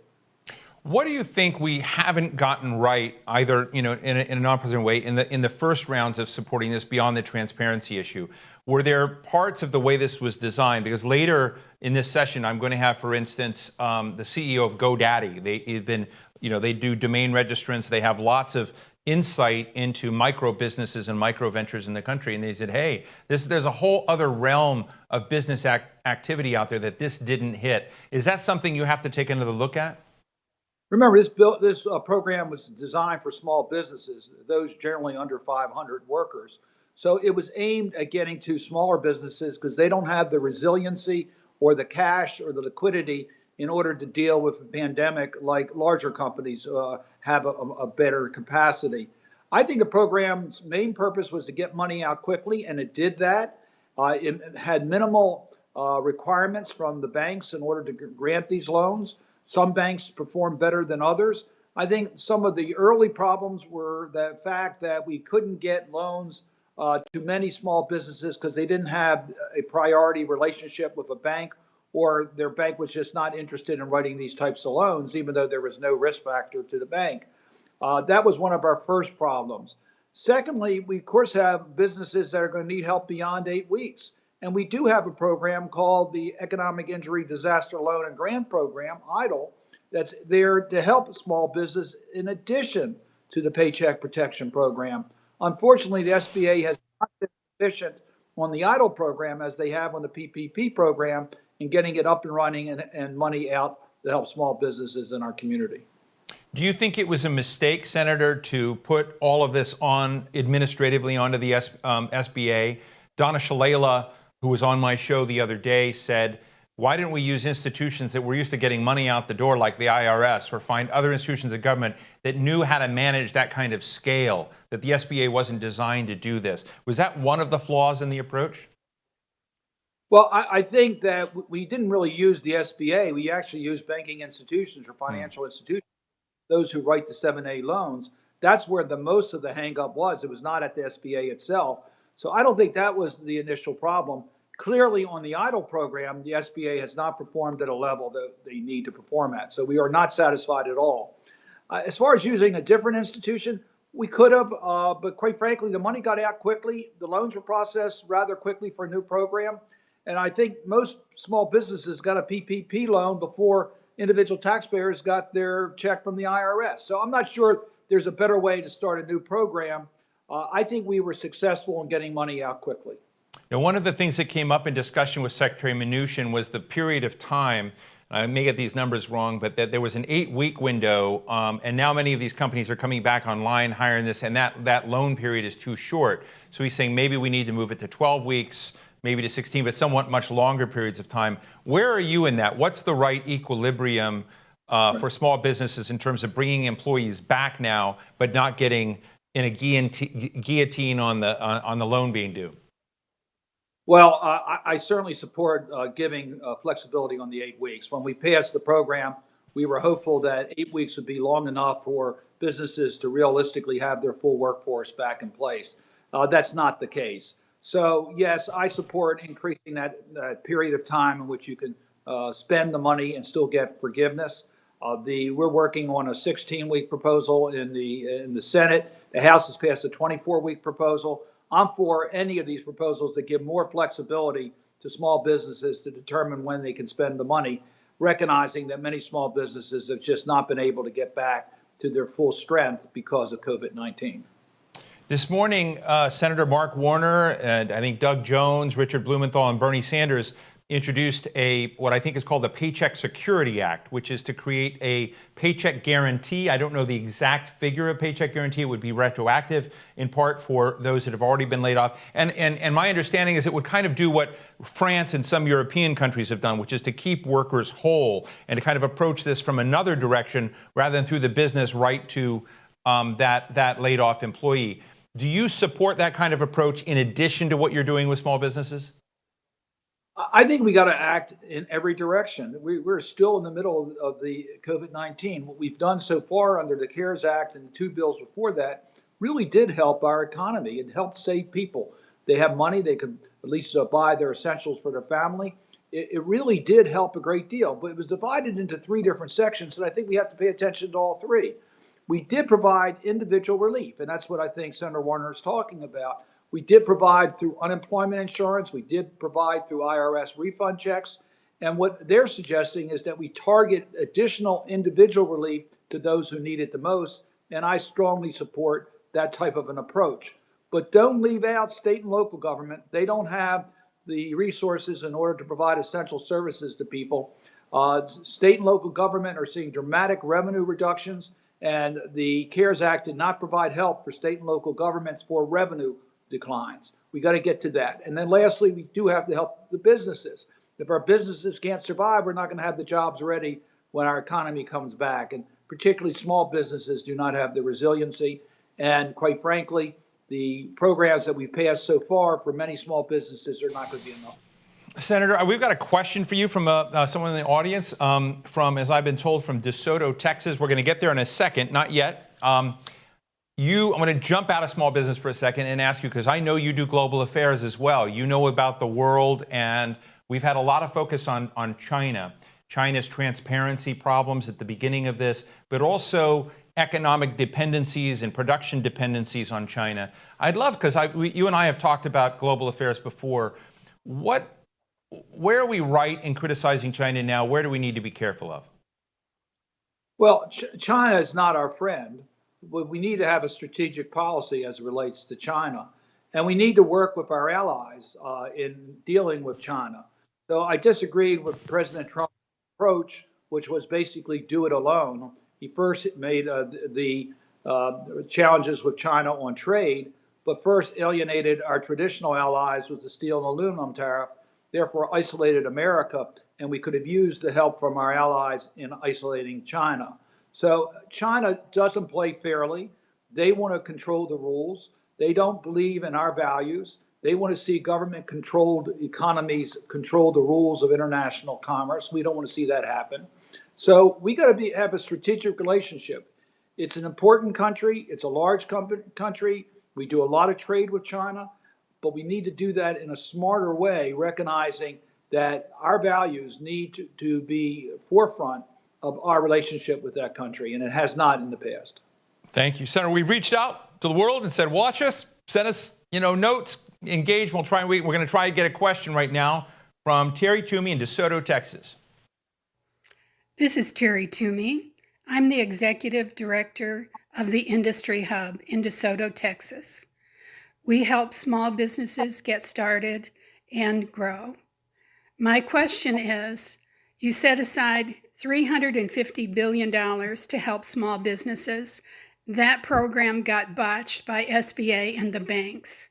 What do you think we haven't gotten right, either in a non-partisan way, in the first rounds of supporting this beyond the transparency issue? Were there parts of the way this was designed? Because later in this session, I'm going to have, for instance, the CEO of GoDaddy. They do domain registrants. They have lots of insight into micro businesses and micro ventures in the country. And they said, hey, there's a whole other realm of business activity out there that this didn't hit. Is that something you have to take another look at? Remember, this program was designed for small businesses, those generally under 500 workers. So it was aimed at getting to smaller businesses because they don't have the resiliency or the cash or the liquidity in order to deal with a pandemic like larger companies have a better capacity. I think the program's main purpose was to get money out quickly, and it did that. It had minimal requirements from the banks in order to grant these loans. Some banks performed better than others. I think some of the early problems were the fact that we couldn't get loans to many small businesses because they didn't have a priority relationship with a bank, or their bank was just not interested in writing these types of loans, even though there was no risk factor to the bank. That was one of our first problems. Secondly, we of course have businesses that are going to need help beyond 8 weeks. And we do have a program called the Economic Injury Disaster Loan and Grant Program, EIDL, that's there to help small business in addition to the Paycheck Protection Program. Unfortunately, the SBA has not been efficient on the EIDL program as they have on the PPP program in getting it up and running and money out to help small businesses in our community. Do you think it was a mistake, Senator, to put all of this on administratively onto the SBA? Donna Shalala, who was on my show the other day, said, why didn't we use institutions that were used to getting money out the door like the IRS, or find other institutions of government that knew how to manage that kind of scale, that the SBA wasn't designed to do this? Was that one of the flaws in the approach? Well, I think that we didn't really use the SBA. We actually used banking institutions or financial institutions, those who write the 7A loans. That's where the most of the hang-up was. It was not at the SBA itself. So I don't think that was the initial problem. Clearly, on the EIDL program, the SBA has not performed at a level that they need to perform at. So we are not satisfied at all. As far as using a different institution, we could have, but quite frankly, the money got out quickly. The loans were processed rather quickly for a new program. And I think most small businesses got a PPP loan before individual taxpayers got their check from the IRS. So I'm not sure there's a better way to start a new program. I think we were successful in getting money out quickly. Now, one of the things that came up in discussion with Secretary Mnuchin was the period of time. I may get these numbers wrong, but that there was an 8-week window, and now many of these companies are coming back online, hiring this, and that loan period is too short. So he's saying maybe we need to move it to 12 weeks, maybe to 16, but somewhat much longer periods of time. Where are you in that? What's the right equilibrium for small businesses in terms of bringing employees back now, but not getting in a guillotine on the loan being due? Well, I certainly support giving flexibility on the 8 weeks. When we passed the program, we were hopeful that 8 weeks would be long enough for businesses to realistically have their full workforce back in place. That's not the case. So, yes, I support increasing that period of time in which you can spend the money and still get forgiveness. We're working on a 16-week proposal in the Senate. The House has passed a 24-week proposal. I'm for any of these proposals that give more flexibility to small businesses to determine when they can spend the money, recognizing that many small businesses have just not been able to get back to their full strength because of COVID-19. This morning, Senator Mark Warner and I think Doug Jones, Richard Blumenthal, and Bernie Sanders introduced what I think is called the Paycheck Security Act, which is to create a paycheck guarantee. I don't know the exact figure of paycheck guarantee. It would be retroactive in part for those that have already been laid off. And my understanding is it would kind of do what France and some European countries have done, which is to keep workers whole and to kind of approach this from another direction rather than through the business right to that laid off employee. Do you support that kind of approach in addition to what you're doing with small businesses? I think we got to act in every direction. We're still in the middle of the COVID-19. What we've done so far under the CARES Act and the two bills before that really did help our economy. It helped save people. They have money. They could at least buy their essentials for their family. It really did help a great deal, but it was divided into three different sections, and I think we have to pay attention to all three. We did provide individual relief, and that's what I think Senator Warner is talking about. We did provide through unemployment insurance. We did provide through IRS refund checks. And what they're suggesting is that we target additional individual relief to those who need it the most. And I strongly support that type of an approach. But don't leave out state and local government. They don't have the resources in order to provide essential services to people. State and local government are seeing dramatic revenue reductions, and the CARES Act did not provide help for state and local governments for revenue declines. We got to get to that. And then lastly, we do have to help the businesses. If our businesses can't survive, we're not going to have the jobs ready when our economy comes back. And particularly small businesses do not have the resiliency. And quite frankly, the programs that we've passed so far for many small businesses are not going to be enough. Senator, we've got a question for you from someone in the audience, from, as I've been told, from DeSoto, Texas. We're going to get there in a second, not yet. I'm going to jump out of small business for a second and ask you, because I know you do global affairs as well. You know about the world, and we've had a lot of focus on China, China's transparency problems at the beginning of this, but also economic dependencies and production dependencies on China. I'd love, because you and I have talked about global affairs before, where are we right in criticizing China now? Where do we need to be careful of? Well, China is not our friend. We need to have a strategic policy as it relates to China. And we need to work with our allies in dealing with China. So I disagree with President Trump's approach, which was basically do it alone. He first made the challenges with China on trade, but first alienated our traditional allies with the steel and aluminum tariff, therefore isolated America, and we could have used the help from our allies in isolating China. So China doesn't play fairly. They want to control the rules. They don't believe in our values. They want to see government-controlled economies control the rules of international commerce. We don't want to see that happen. So we got to have a strategic relationship. It's an important country. It's a large country. We do a lot of trade with China, but we need to do that in a smarter way, recognizing that our values need to be forefront of our relationship with that country, and it has not in the past. Thank you, Senator. We've reached out to the world and said, watch us, send us, notes, engage. We're going to try to get a question right now from Terry Toomey in DeSoto, Texas. This is Terry Toomey. I'm the executive director of the Industry Hub in DeSoto, Texas. We help small businesses get started and grow. My question is, you set aside $350 billion to help small businesses. That program got botched by SBA and the banks.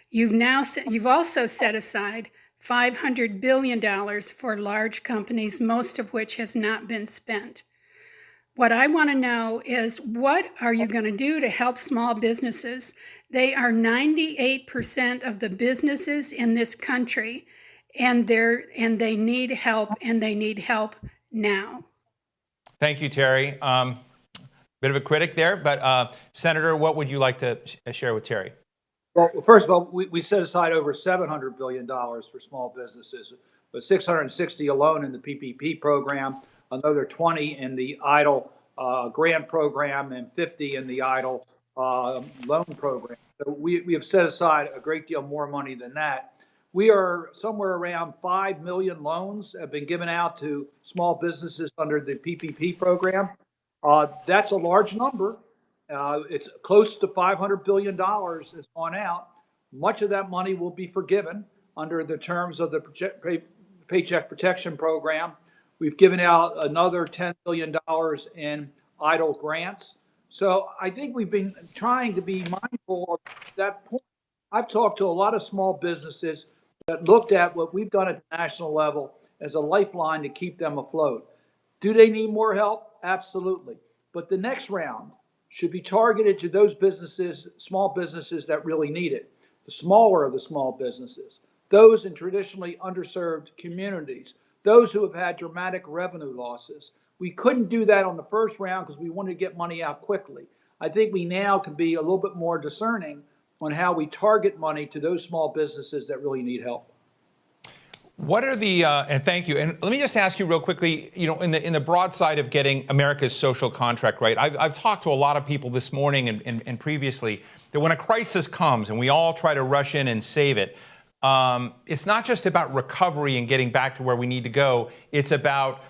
You've also set aside $500 billion for large companies, most of which has not been spent. What I want to know is, what are you going to do to help small businesses? They are 98% of the businesses in this country, and they need help, and they need help now. Thank you, Terry. Bit of a critic there, but Senator, what would you like to share with Terry? Well, first of all, we set aside over $700 billion for small businesses, but 660 alone in the PPP program, another 20 in the EIDL grant program, and 50 in the EIDL loan program. So we have set aside a great deal more money than that. We are somewhere around 5 million loans have been given out to small businesses under the PPP program. That's a large number. It's close to $500 billion that's gone out. Much of that money will be forgiven under the terms of the Paycheck Protection Program. We've given out another $10 billion in EIDL grants. So I think we've been trying to be mindful of that point. I've talked to a lot of small businesses that looked at what we've done at the national level as a lifeline to keep them afloat. Do they need more help? Absolutely. But the next round should be targeted to those businesses, small businesses that really need it. The smaller of the small businesses, those in traditionally underserved communities, those who have had dramatic revenue losses. We couldn't do that on the first round because we wanted to get money out quickly. I think we now can be a little bit more discerning on how we target money to those small businesses that really need help. What are the and thank you. And let me just ask you real quickly. You know, in the broad side of getting America's social contract right, I've talked to a lot of people this morning and previously that when a crisis comes and we all try to rush in and save it, it's not just about recovery and getting back to where we need to go. It's about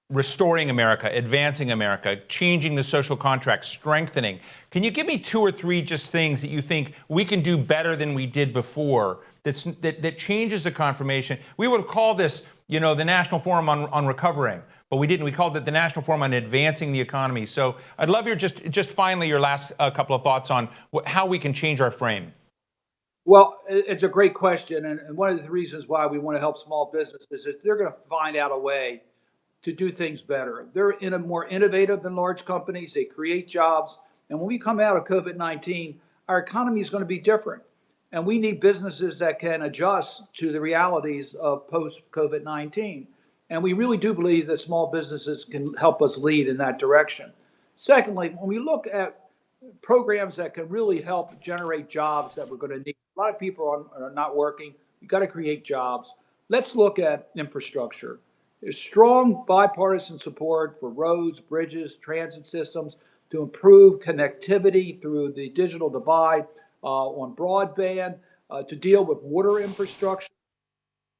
restoring America, advancing America, changing the social contract, strengthening. Can you give me 2 or 3 just things that you think we can do better than we did before that changes the confirmation? We would have called this, you know, the National Forum on Recovering, but we didn't. We called it the National Forum on Advancing the Economy. So I'd love your just finally your last couple of thoughts on how we can change our frame. Well, it's a great question. And one of the reasons why we want to help small businesses is they're going to find out a way to do things better. They're more innovative than large companies. They create jobs. And when we come out of COVID-19, our economy is going to be different. And we need businesses that can adjust to the realities of post-COVID-19. And we really do believe that small businesses can help us lead in that direction. Secondly, when we look at programs that can really help generate jobs that we're going to need, a lot of people are not working. We've got to create jobs. Let's look at infrastructure. There's strong bipartisan support for roads, bridges, transit systems to improve connectivity through the digital divide, on broadband, to deal with water infrastructure.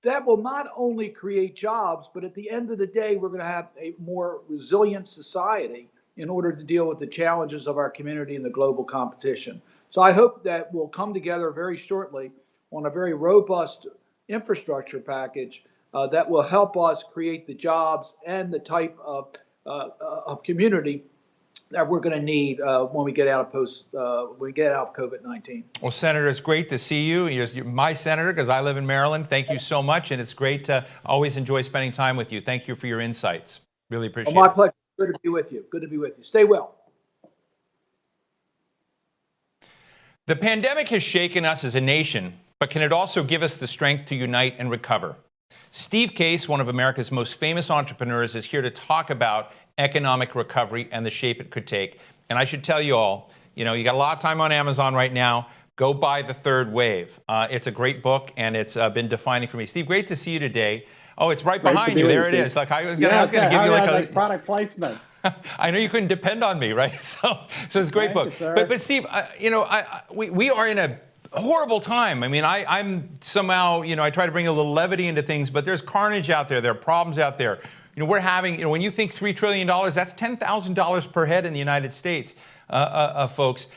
That will not only create jobs, but at the end of the day, we're going to have a more resilient society in order to deal with the challenges of our community and the global competition. So I hope that we'll come together very shortly on a very robust infrastructure package that will help us create the jobs and the type of community that we're going to need when we get out of COVID-19. Well, Senator, it's great to see you. You're my senator because I live in Maryland. Thank you so much, and it's great to always enjoy spending time with you. Thank you for your insights. Really appreciate it. My pleasure. Good to be with you. Good to be with you. Stay well. The pandemic has shaken us as a nation, but can it also give us the strength to unite and recover? Steve Case, one of America's most famous entrepreneurs, is here to talk about economic recovery and the shape it could take. And I should tell you all, you know, you got a lot of time on Amazon right now. Go buy The Third Wave. It's a great book, and it's been defining for me. Steve, great to see you today. Oh, it's right behind you. There it is. Like I was going to give you like a product placement. I know you couldn't depend on me, right? So it's a great book. But Steve, we are in a horrible time. I mean, I'm somehow, I try to bring a little levity into things, but there's carnage out there. There are problems out there. We're having, when you think $3 trillion, that's $10,000 per head in the United States, folks.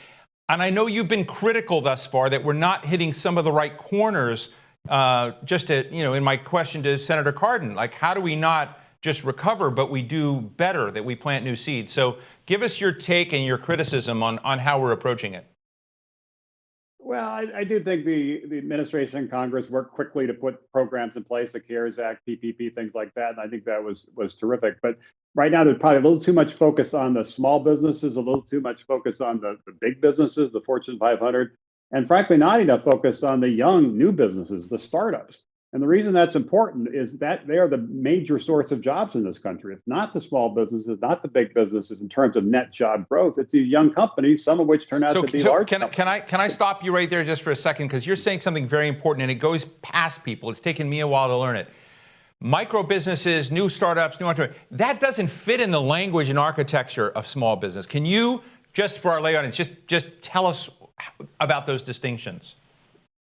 And I know you've been critical thus far that we're not hitting some of the right corners. In my question to Senator Cardin, like, how do we not just recover, but we do better, that we plant new seeds? So give us your take and your criticism on how we're approaching it. Well, I do think the administration and Congress worked quickly to put programs in place, the CARES Act, PPP, things like that. And I think that was terrific. But right now, there's probably a little too much focus on the small businesses, a little too much focus on the big businesses, the Fortune 500, and frankly, not enough focus on the young, new businesses, the startups. And the reason that's important is that they are the major source of jobs in this country. It's not the small businesses, not the big businesses in terms of net job growth. It's these young companies, some of which turn out to be large. Can I stop you right there just for a second? Because you're saying something very important, and it goes past people. It's taken me a while to learn it. Micro businesses, new startups, new entrepreneurs, that doesn't fit in the language and architecture of small business. Can you, just for our lay audience, just tell us about those distinctions?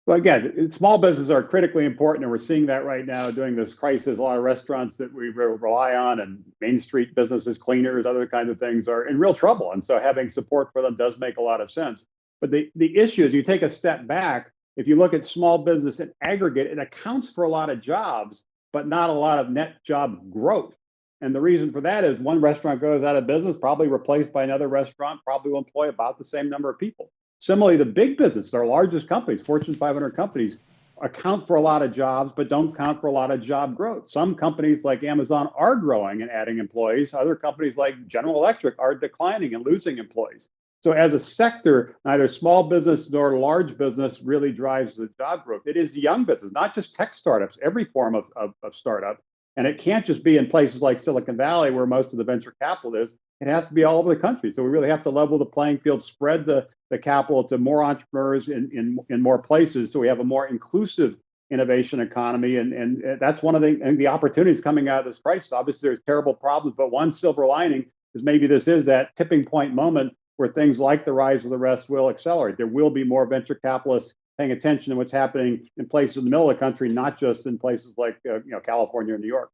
Well, again, small businesses are critically important, and we're seeing that right now during this crisis. A lot of restaurants that we rely on and Main Street businesses, cleaners, other kinds of things are in real trouble. And so having support for them does make a lot of sense. But the issue is, you take a step back, if you look at small business in aggregate, it accounts for a lot of jobs, but not a lot of net job growth. And the reason for that is one restaurant goes out of business, probably replaced by another restaurant, probably will employ about the same number of people. Similarly, the big business, our largest companies, Fortune 500 companies, account for a lot of jobs, but don't count for a lot of job growth. Some companies like Amazon are growing and adding employees. Other companies like General Electric are declining and losing employees. So as a sector, neither small business nor large business really drives the job growth. It is young business, not just tech startups, every form of startup. And it can't just be in places like Silicon Valley where most of the venture capital is. It has to be all over the country. So we really have to level the playing field, spread the capital to more entrepreneurs in more places, so we have a more inclusive innovation economy. And that's one of the opportunities coming out of this crisis. Obviously, there's terrible problems, but one silver lining is maybe this is that tipping point moment where things like the rise of the rest will accelerate. There will be more venture capitalists paying attention to what's happening in places in the middle of the country, not just in places like California or New York.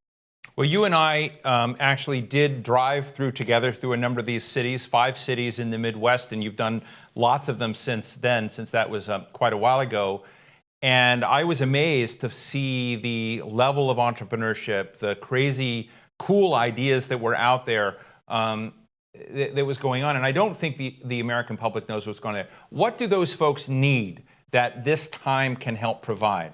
Well, you and I actually did drive together through a number of these cities, 5 cities in the Midwest, and you've done lots of them since then, since that was quite a while ago. And I was amazed to see the level of entrepreneurship, the crazy, cool ideas that were out there that was going on. And I don't think the American public knows what's going on there. What do those folks need that this time can help provide?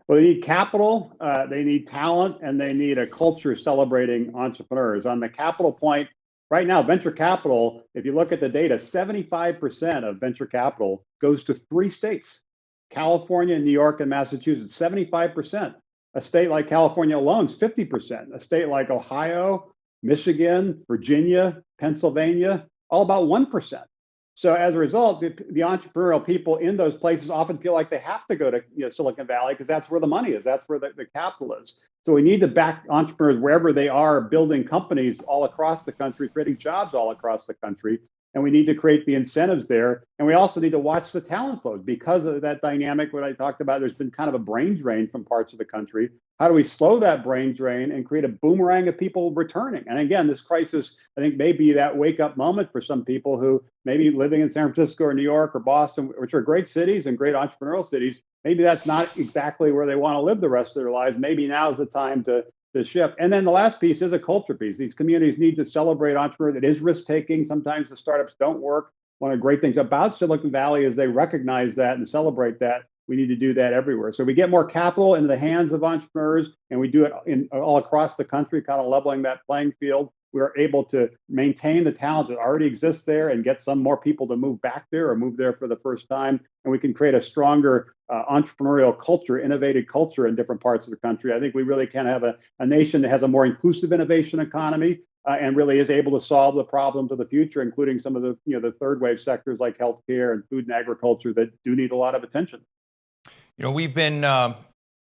Well, they need capital, they need talent, and they need a culture celebrating entrepreneurs. On the capital point, right now, venture capital, if you look at the data, 75% of venture capital goes to 3 states, California, New York, and Massachusetts, 75%. A state like California alone is 50%. A state like Ohio, Michigan, Virginia, Pennsylvania, all about 1%. So as a result, the entrepreneurial people in those places often feel like they have to go to Silicon Valley because that's where the money is, that's where the capital is. So we need to back entrepreneurs wherever they are, building companies all across the country, creating jobs all across the country. And we need to create the incentives there. And we also need to watch the talent flows because of that dynamic, what I talked about. There's been kind of a brain drain from parts of the country. How do we slow that brain drain and create a boomerang of people returning? And again, this crisis, I think, may be that wake-up moment for some people who maybe living in San Francisco or New York or Boston, which are great cities and great entrepreneurial cities. Maybe that's not exactly where they want to live the rest of their lives. Maybe now's the time to shift. And then the last piece is a culture piece. These communities need to celebrate entrepreneurs. It is risk-taking. Sometimes the startups don't work. One of the great things about Silicon Valley is they recognize that and celebrate that. We need to do that everywhere. So we get more capital into the hands of entrepreneurs, and we do it all across the country, kind of leveling that playing field. We're able to maintain the talent that already exists there and get some more people to move back there or move there for the first time. And we can create a stronger entrepreneurial culture, innovative culture in different parts of the country. I think we really can have a nation that has a more inclusive innovation economy and really is able to solve the problems of the future, including some of the third wave sectors like healthcare and food and agriculture that do need a lot of attention. We've been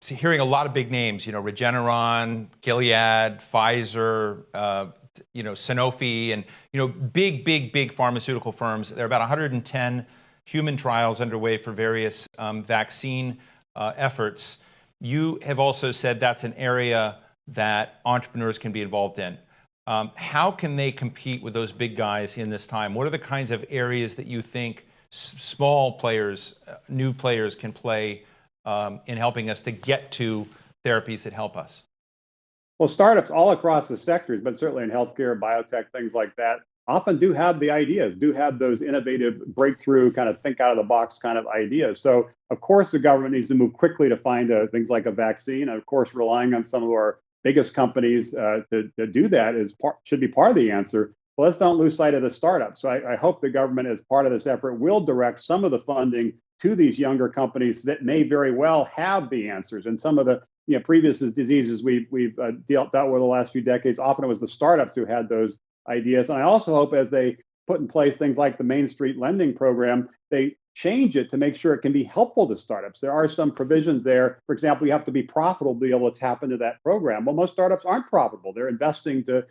hearing a lot of big names, Regeneron, Gilead, Pfizer, Sanofi, and, big pharmaceutical firms. There are about 110 human trials underway for various vaccine efforts. You have also said that's an area that entrepreneurs can be involved in. How can they compete with those big guys in this time? What are the kinds of areas that you think small players, new players can play in helping us to get to therapies that help us? Well, startups all across the sectors, but certainly in healthcare, biotech, things like that, often do have the ideas, do have those innovative breakthrough kind of think out of the box kind of ideas. So, of course, the government needs to move quickly to find things like a vaccine. And of course, relying on some of our biggest companies to do that should be part of the answer. But let's not lose sight of the startups. So I hope the government, as part of this effort, will direct some of the funding to these younger companies that may very well have the answers. And some of the previous diseases we've dealt with the last few decades, often it was the startups who had those ideas. And I also hope as they put in place things like the Main Street Lending Program, they change it to make sure it can be helpful to startups. There are some provisions there. For example, you have to be profitable to be able to tap into that program. Well, most startups aren't profitable. They're investing to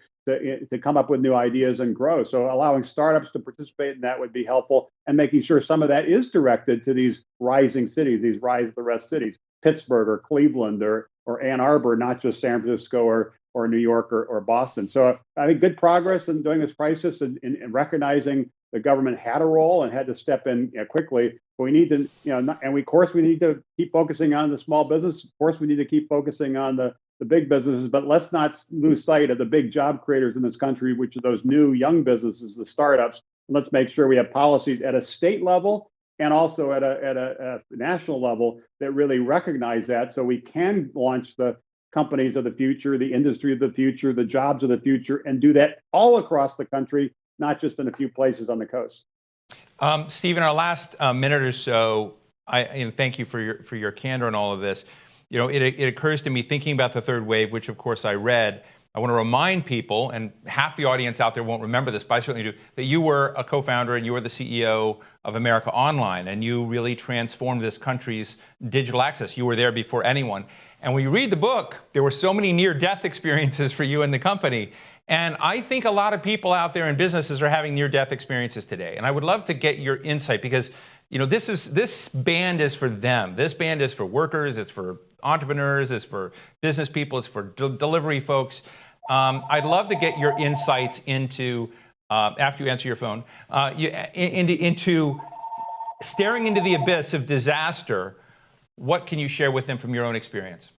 come up with new ideas and grow. So allowing startups to participate in that would be helpful, and making sure some of that is directed to these rising cities, these rise of the rest cities, Pittsburgh or Cleveland or Ann Arbor, not just San Francisco or New York or Boston. So I think good progress in doing this crisis and recognizing the government had a role and had to step in quickly. But we need to, of course, we need to keep focusing on the small business. Of course, we need to keep focusing on the big businesses, but let's not lose sight of the big job creators in this country, which are those new young businesses, the startups. And let's make sure we have policies at a state level and also at a national level that really recognize that, so we can launch the companies of the future, the industry of the future, the jobs of the future, and do that all across the country not just in a few places on the coast. Steve, in our last minute or so, I thank you for your candor in all of this. It occurs to me, thinking about the third wave, which of course I read, I want to remind people, and half the audience out there won't remember this, but I certainly do, that you were a co-founder and you were the CEO of America Online, and you really transformed this country's digital access. You were there before anyone. And when you read the book, there were so many near-death experiences for you and the company. And I think a lot of people out there in businesses are having near-death experiences today. And I would love to get your insight, because this band is for them. This band is for workers, it's for entrepreneurs, it's for business people, it's for delivery folks. I'd love to get your insights into, after you answer your phone, into staring into the abyss of disaster. What can you share with them from your own experience?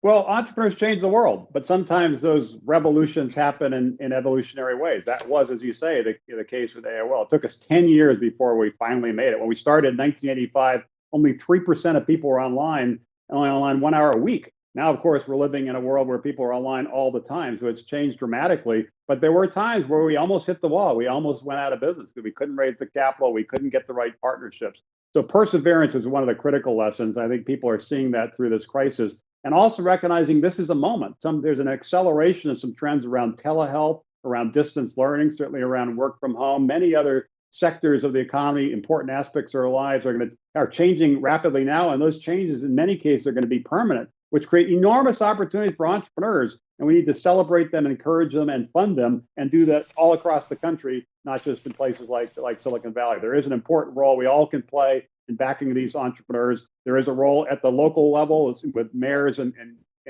Well, entrepreneurs change the world, but sometimes those revolutions happen in evolutionary ways. That was, as you say, the case with AOL. It took us 10 years before we finally made it. When we started in 1985, only 3% of people were online, only online 1 hour a week. Now, of course, we're living in a world where people are online all the time, so it's changed dramatically. But there were times where we almost hit the wall. We almost went out of business because we couldn't raise the capital. We couldn't get the right partnerships. So perseverance is one of the critical lessons. I think people are seeing that through this crisis. And also recognizing this is a moment. There's an acceleration of some trends around telehealth, around distance learning, certainly around work from home. Many other sectors of the economy, important aspects of our lives are changing rapidly now. And those changes, in many cases, are going to be permanent, which create enormous opportunities for entrepreneurs. And we need to celebrate them, encourage them, and fund them, and do that all across the country, not just in places like Silicon Valley. There is an important role we all can play in backing these entrepreneurs. There is a role at the local level with mayors and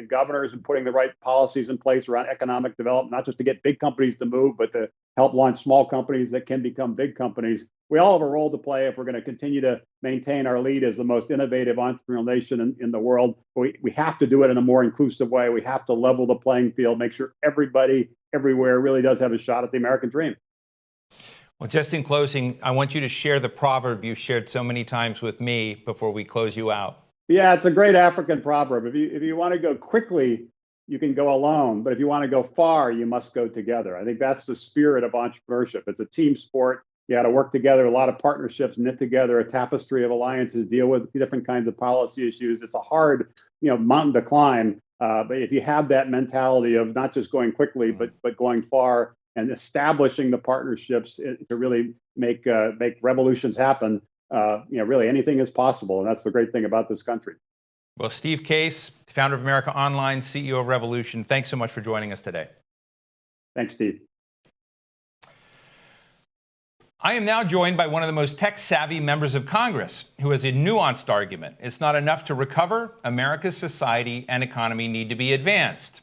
governors and putting the right policies in place around economic development, not just to get big companies to move, but to help launch small companies that can become big companies. We all have a role to play if we're going to continue to maintain our lead as the most innovative entrepreneurial nation in the world. We have to do it in a more inclusive way. We have to level the playing field, make sure everybody everywhere really does have a shot at the American dream. Well, just in closing, I want you to share the proverb you shared so many times with me before we close you out. Yeah, it's a great African proverb. If you want to go quickly, you can go alone. But if you want to go far, you must go together. I think that's the spirit of entrepreneurship. It's a team sport. You got to work together, a lot of partnerships, knit together a tapestry of alliances, deal with different kinds of policy issues. It's a hard, mountain to climb. But if you have that mentality of not just going quickly, but going far, and establishing the partnerships to really make revolutions happen, really anything is possible. And that's the great thing about this country. Well, Steve Case, founder of America Online, CEO of Revolution, thanks so much for joining us today. Thanks, Steve. I am now joined by one of the most tech-savvy members of Congress who has a nuanced argument. It's not enough to recover. America's society and economy need to be advanced.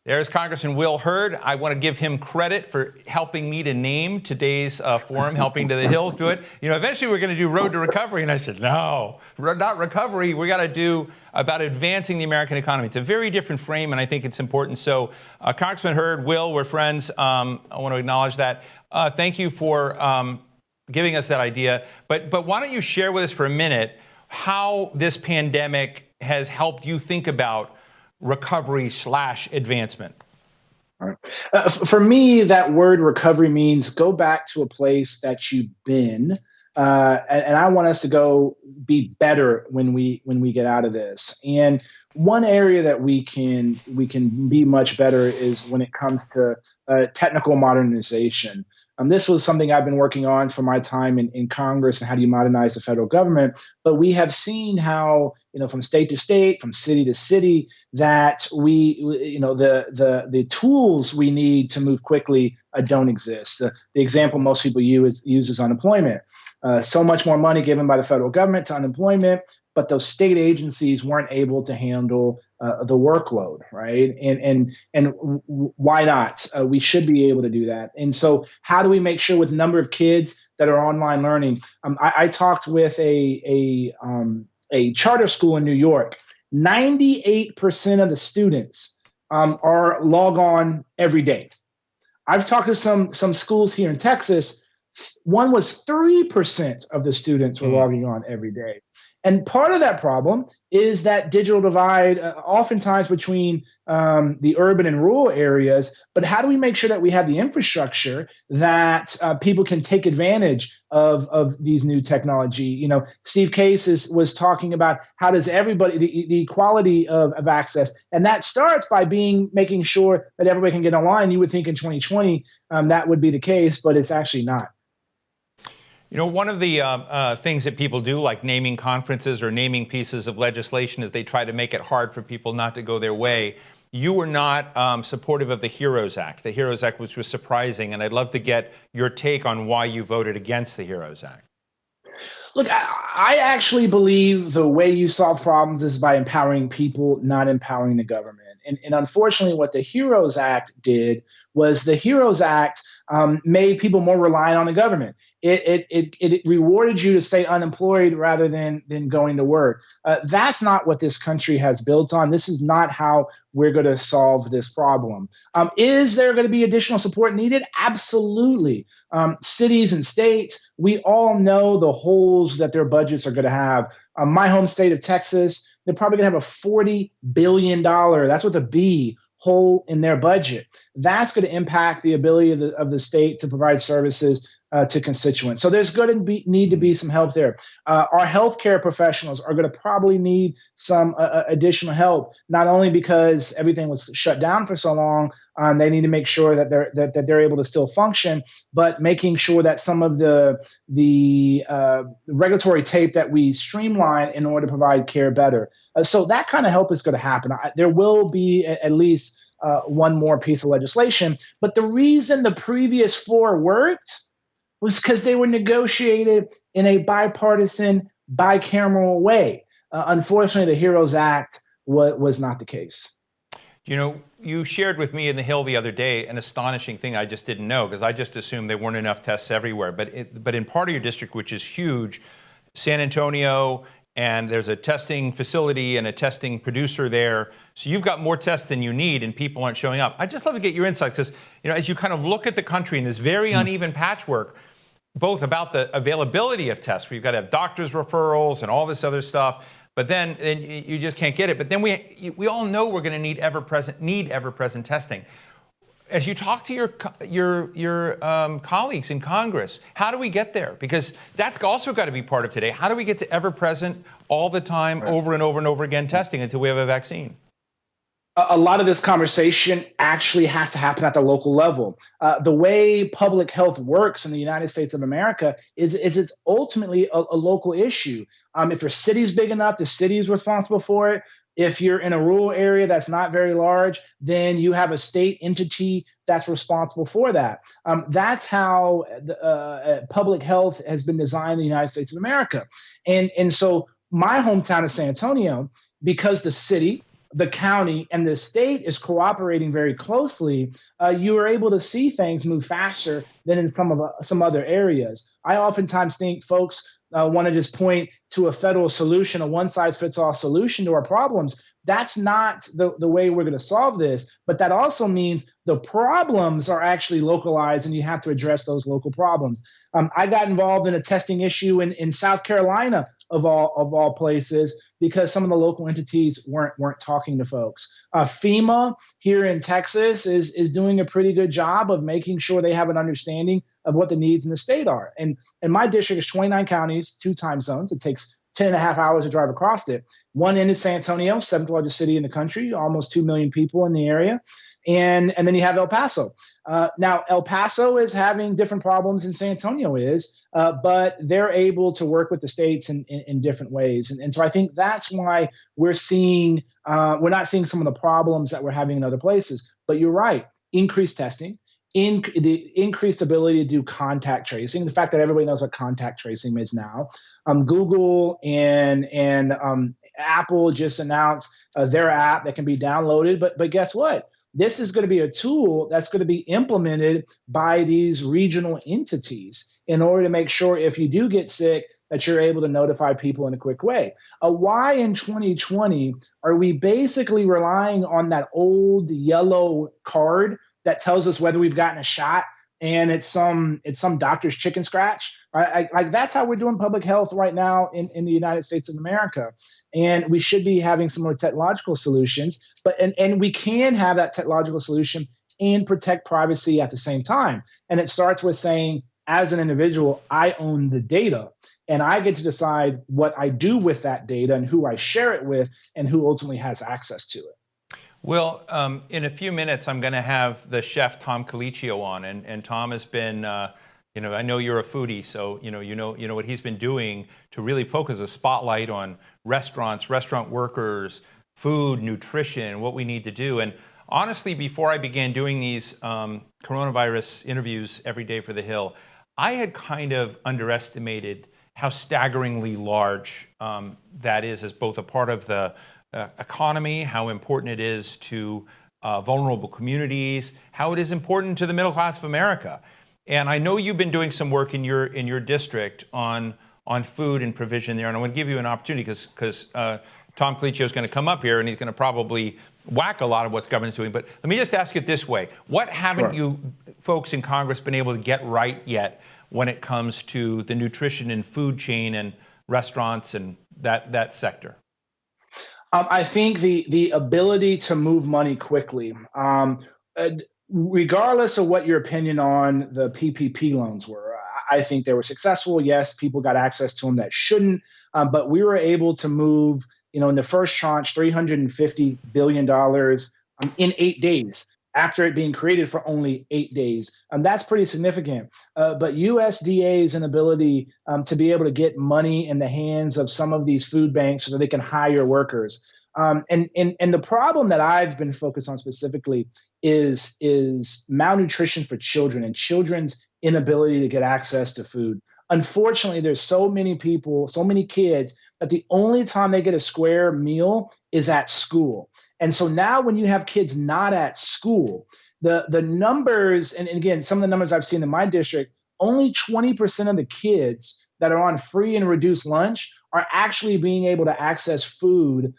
There's Congressman Will Hurd. I want to give him credit for helping me to name today's forum, Helping to the Hills do it. Eventually we're going to do Road to Recovery. And I said, no, not recovery. We got to do about advancing the American economy. It's a very different frame, and I think it's important. So Congressman Hurd, Will, we're friends. I want to acknowledge that. Thank you for giving us that idea. But why don't you share with us for a minute how this pandemic has helped you think about recovery/advancement? All right. For me, that word recovery means go back to a place that you've been. And I want us to go be better when we get out of this. And one area that we can be much better is when it comes to technical modernization. This was something I've been working on for my time in Congress, and how do you modernize the federal government. But we have seen how, from state to state, from city to city, that the tools we need to move quickly don't exist. The example most people use is unemployment. So much more money given by the federal government to unemployment, but those state agencies weren't able to handle the workload, right? And why not? We should be able to do that. And so how do we make sure, with the number of kids that are online learning? I talked with a charter school in New York. 98% of the students are log on every day. I've talked to some schools here in Texas. One was 3% of the students were logging on every day. And part of that problem is that digital divide, oftentimes between the urban and rural areas. But how do we make sure that we have the infrastructure that people can take advantage of these new technology? You know, Steve Case was talking about how does everybody, the equality of access, and that starts by making sure that everybody can get online. You would think in 2020 that would be the case, but it's actually not. You know, one of the things that people do, like naming conferences or naming pieces of legislation, is they try to make it hard for people not to go their way. You were not supportive of the HEROES Act. The HEROES Act, which was surprising, and I'd love to get your take on why you voted against the HEROES Act. Look, I actually believe the way you solve problems is by empowering people, not empowering the government. And unfortunately, what the HEROES Act did was the HEROES Act made people more reliant on the government. It rewarded you to stay unemployed rather than going to work. That's not what this country has built on. This is not how we're going to solve this problem. Is there going to be additional support needed? Absolutely. Cities and states, we all know the holes that their budgets are going to have. My home state of Texas, they're probably going to have a $40 billion, that's with a B, hole in their budget. That's going to impact the ability of the state to provide services to constituents. So there's going to need to be some help there. Our healthcare professionals are going to probably need some additional help, not only because everything was shut down for so long, they need to make sure that they're able to still function, but making sure that some of the regulatory tape that we streamline in order to provide care better. So that kind of help is going to happen. There will be at least one more piece of legislation, but the reason the previous four worked was because they were negotiated in a bipartisan, bicameral way. Unfortunately, the HEROES Act was not the case. You know, you shared with me in the Hill the other day an astonishing thing I just didn't know, because I just assumed there weren't enough tests everywhere. But in part of your district, which is huge, San Antonio, and there's a testing facility and a testing producer there. So you've got more tests than you need, and people aren't showing up. I'd just love to get your insights, because, you know, as you kind of look at the country in this very uneven patchwork, both about the availability of tests, where you've got to have doctors' referrals and all this other stuff, but then you just can't get it. But then we all know we're going to need ever-present testing. As you talk to your colleagues in Congress, how do we get there? Because that's also got to be part of today. How do we get to ever-present, all the time, right, over and over and over again testing until we have a vaccine? A lot of this conversation actually has to happen at the local level. The way public health works in the United States of America is it's ultimately a local issue. If your city's big enough, the city is responsible for it. If you're in a rural area that's not very large, then you have a state entity that's responsible for that. That's how public health has been designed in the United States of America. And so my hometown of San Antonio, because the city, the county, and the state is cooperating very closely, you are able to see things move faster than in some other areas. I oftentimes think folks want to just point to a federal solution, a one-size-fits-all solution to our problems. That's not the way we're going to solve this, but that also means the problems are actually localized, and you have to address those local problems. I got involved in a testing issue in South Carolina, of all places, because some of the local entities weren't talking to folks. FEMA here in Texas is doing a pretty good job of making sure they have an understanding of what the needs in the state are. And my district is 29 counties, 2 time zones. It takes 10.5 hours to drive across it. One end is San Antonio, 7th largest city in the country, almost 2 million people in the area. And then you have El Paso. Now, El Paso is having different problems than San Antonio is, but they're able to work with the states in different ways. And so I think that's why we're not seeing some of the problems that we're having in other places. But you're right, increased testing, the increased ability to do contact tracing, the fact that everybody knows what contact tracing is now. Google and Apple just announced their app that can be downloaded. But guess what? This is going to be a tool that's going to be implemented by these regional entities in order to make sure if you do get sick that you're able to notify people in a quick way. Why in 2020 are we basically relying on that old yellow card that tells us whether we've gotten a shot and it's some doctor's chicken scratch. Right? Like that's how we're doing public health right now in the United States of America. And we should be having some more technological solutions, and we can have that technological solution and protect privacy at the same time. And it starts with saying, as an individual, I own the data, and I get to decide what I do with that data and who I share it with and who ultimately has access to it. Well, in a few minutes, I'm going to have the chef Tom Colicchio on, and Tom has been, I know you're a foodie, so you know what he's been doing to really focus a spotlight on restaurants, restaurant workers, food, nutrition, what we need to do. And honestly, before I began doing these coronavirus interviews every day for The Hill, I had kind of underestimated how staggeringly large that is as both a part of the economy, how important it is to vulnerable communities, how it is important to the middle class of America. And I know you've been doing some work in your district on food and provision there, and I want to give you an opportunity because Tom Colicchio is going to come up here and he's going to probably whack a lot of what government's doing. But let me just ask it this way. What haven't you folks in Congress been able to get right yet when it comes to the nutrition and food chain and restaurants and that sector? I think the ability to move money quickly, regardless of what your opinion on the PPP loans were, I think they were successful. Yes, people got access to them that shouldn't, but we were able to move, in the first tranche, $350 billion in 8 days after it being created for only 8 days. That's pretty significant. But USDA's inability to be able to get money in the hands of some of these food banks so that they can hire workers. And the problem that I've been focused on specifically is malnutrition for children and children's inability to get access to food. Unfortunately, there's so many people, so many kids, that the only time they get a square meal is at school. And so now when you have kids not at school, the numbers, and again, some of the numbers I've seen in my district, only 20% of the kids that are on free and reduced lunch are actually being able to access food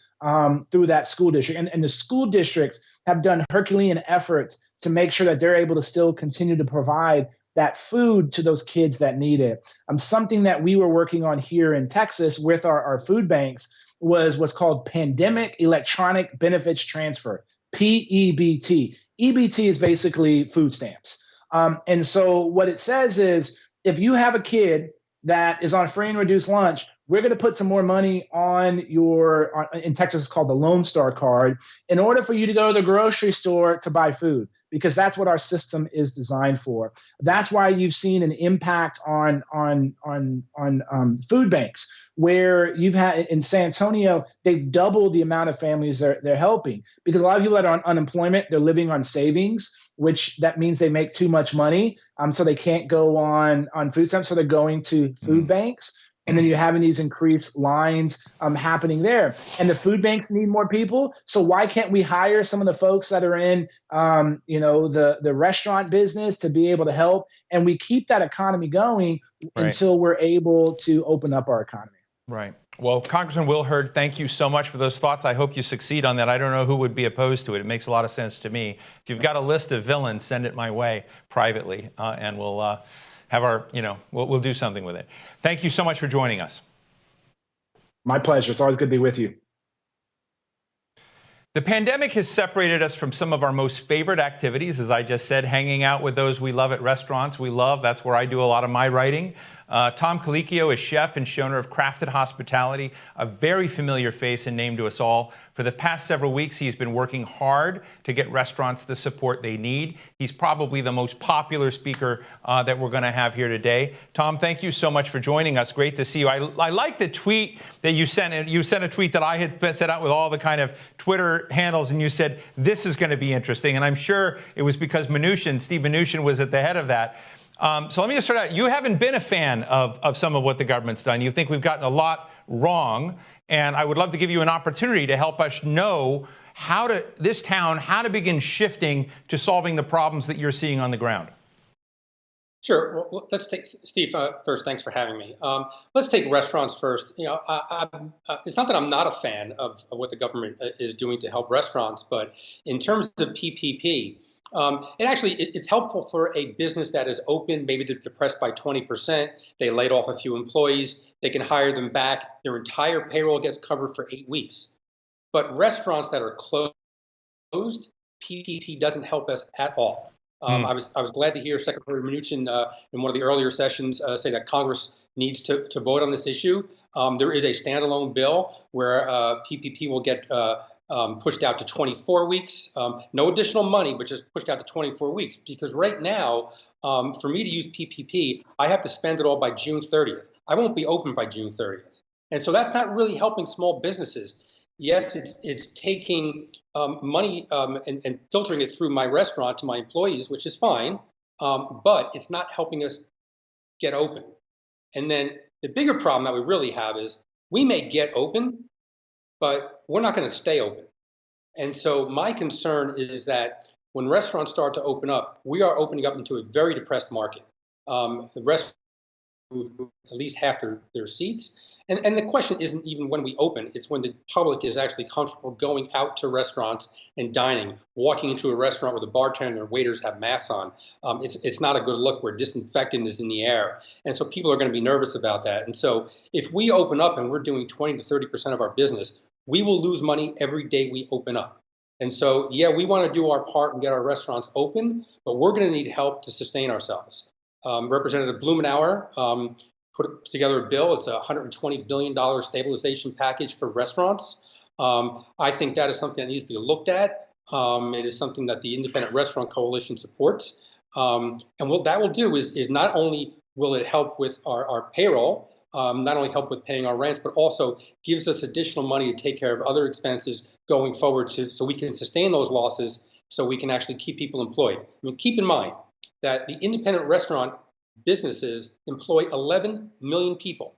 through that school district. And the school districts have done Herculean efforts to make sure that they're able to still continue to provide that food to those kids that need it. Something that we were working on here in Texas with our food banks was what's called Pandemic Electronic Benefits Transfer, PEBT. EBT is basically food stamps. And so what it says is, if you have a kid that is on free and reduced lunch, we're going to put some more money on in Texas, it's called the Lone Star card, in order for you to go to the grocery store to buy food, because that's what our system is designed for. That's why you've seen an impact on food banks, where you've had in San Antonio, they've doubled the amount of families they're helping, because a lot of people that are on unemployment, they're living on savings, which that means they make too much money, so they can't go on food stamps, so they're going to food banks. And then you're having these increased lines happening there. And the food banks need more people. So why can't we hire some of the folks that are in, the restaurant business to be able to help? And we keep that economy going until we're able to open up our economy. Right. Well, Congressman Will Hurd, thank you so much for those thoughts. I hope you succeed on that. I don't know who would be opposed to it. It makes a lot of sense to me. If you've got a list of villains, send it my way privately, and we'll have our, we'll do something with it. Thank you so much for joining us. My pleasure. It's always good to be with you. The pandemic has separated us from some of our most favorite activities, as I just said, hanging out with those we love at restaurants we love. That's where I do a lot of my writing. Tom Colicchio is chef and owner of Crafted Hospitality, a very familiar face and name to us all. For the past several weeks, he's been working hard to get restaurants the support they need. He's probably the most popular speaker that we're going to have here today. Tom, thank you so much for joining us. Great to see you. I like the tweet that you sent. You sent a tweet that I had set out with all the kind of Twitter handles, and you said, this is going to be interesting. And I'm sure it was because Steve Mnuchin was at the head of that. So let me just start out. You haven't been a fan of some of what the government's done. You think we've gotten a lot wrong. And I would love to give you an opportunity to help us know how to begin shifting to solving the problems that you're seeing on the ground. Sure. Well, let's take Steve first. Thanks for having me. Let's take restaurants first. It's not that I'm not a fan of what the government is doing to help restaurants, but in terms of PPP, it's helpful for a business that is open. Maybe they're depressed by 20%. They laid off a few employees. They can hire them back. Their entire payroll gets covered for 8 weeks. But restaurants that are closed, PPP doesn't help us at all. I was glad to hear Secretary Mnuchin in one of the earlier sessions say that Congress needs to vote on this issue. There is a standalone bill where PPP will get pushed out to 24 weeks. No additional money, but just pushed out to 24 weeks. Because right now, for me to use PPP, I have to spend it all by June 30th. I won't be open by June 30th. And so that's not really helping small businesses. Yes, it's taking money and filtering it through my restaurant to my employees, which is fine, but it's not helping us get open. And then the bigger problem that we really have is we may get open, but we're not going to stay open. And so my concern is that when restaurants start to open up, we are opening up into a very depressed market. The restaurants move at least half their seats. And the question isn't even when we open, it's when the public is actually comfortable going out to restaurants and dining, walking into a restaurant where the bartender and waiters have masks on. It's not a good look where disinfectant is in the air. And so people are going to be nervous about that. And so if we open up and we're doing 20 to 30% of our business, we will lose money every day we open up. And so, yeah, we want to do our part and get our restaurants open, but we're going to need help to sustain ourselves. Representative Blumenauer put together a bill. It's a $120 billion stabilization package for restaurants. I think that is something that needs to be looked at. It is something that the Independent Restaurant Coalition supports. And what that will do is not only will it help with our payroll, not only help with paying our rents, but also gives us additional money to take care of other expenses going forward so we can sustain those losses so we can actually keep people employed. I mean, keep in mind that the independent restaurant businesses employ 11 million people.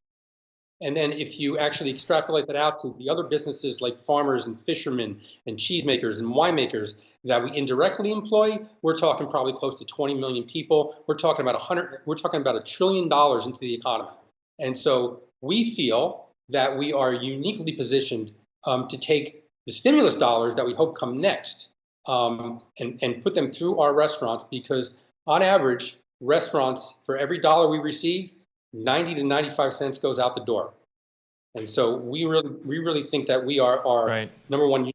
And then if you actually extrapolate that out to the other businesses like farmers and fishermen and cheesemakers and winemakers that we indirectly employ, we're talking probably close to 20 million people. We're talking about $1 trillion into the economy. And so we feel that we are uniquely positioned to take the stimulus dollars that we hope come next and put them through our restaurants, because on average, restaurants, for every dollar we receive, 90 to 95 cents goes out the door. And so we really think that we are right. Number one,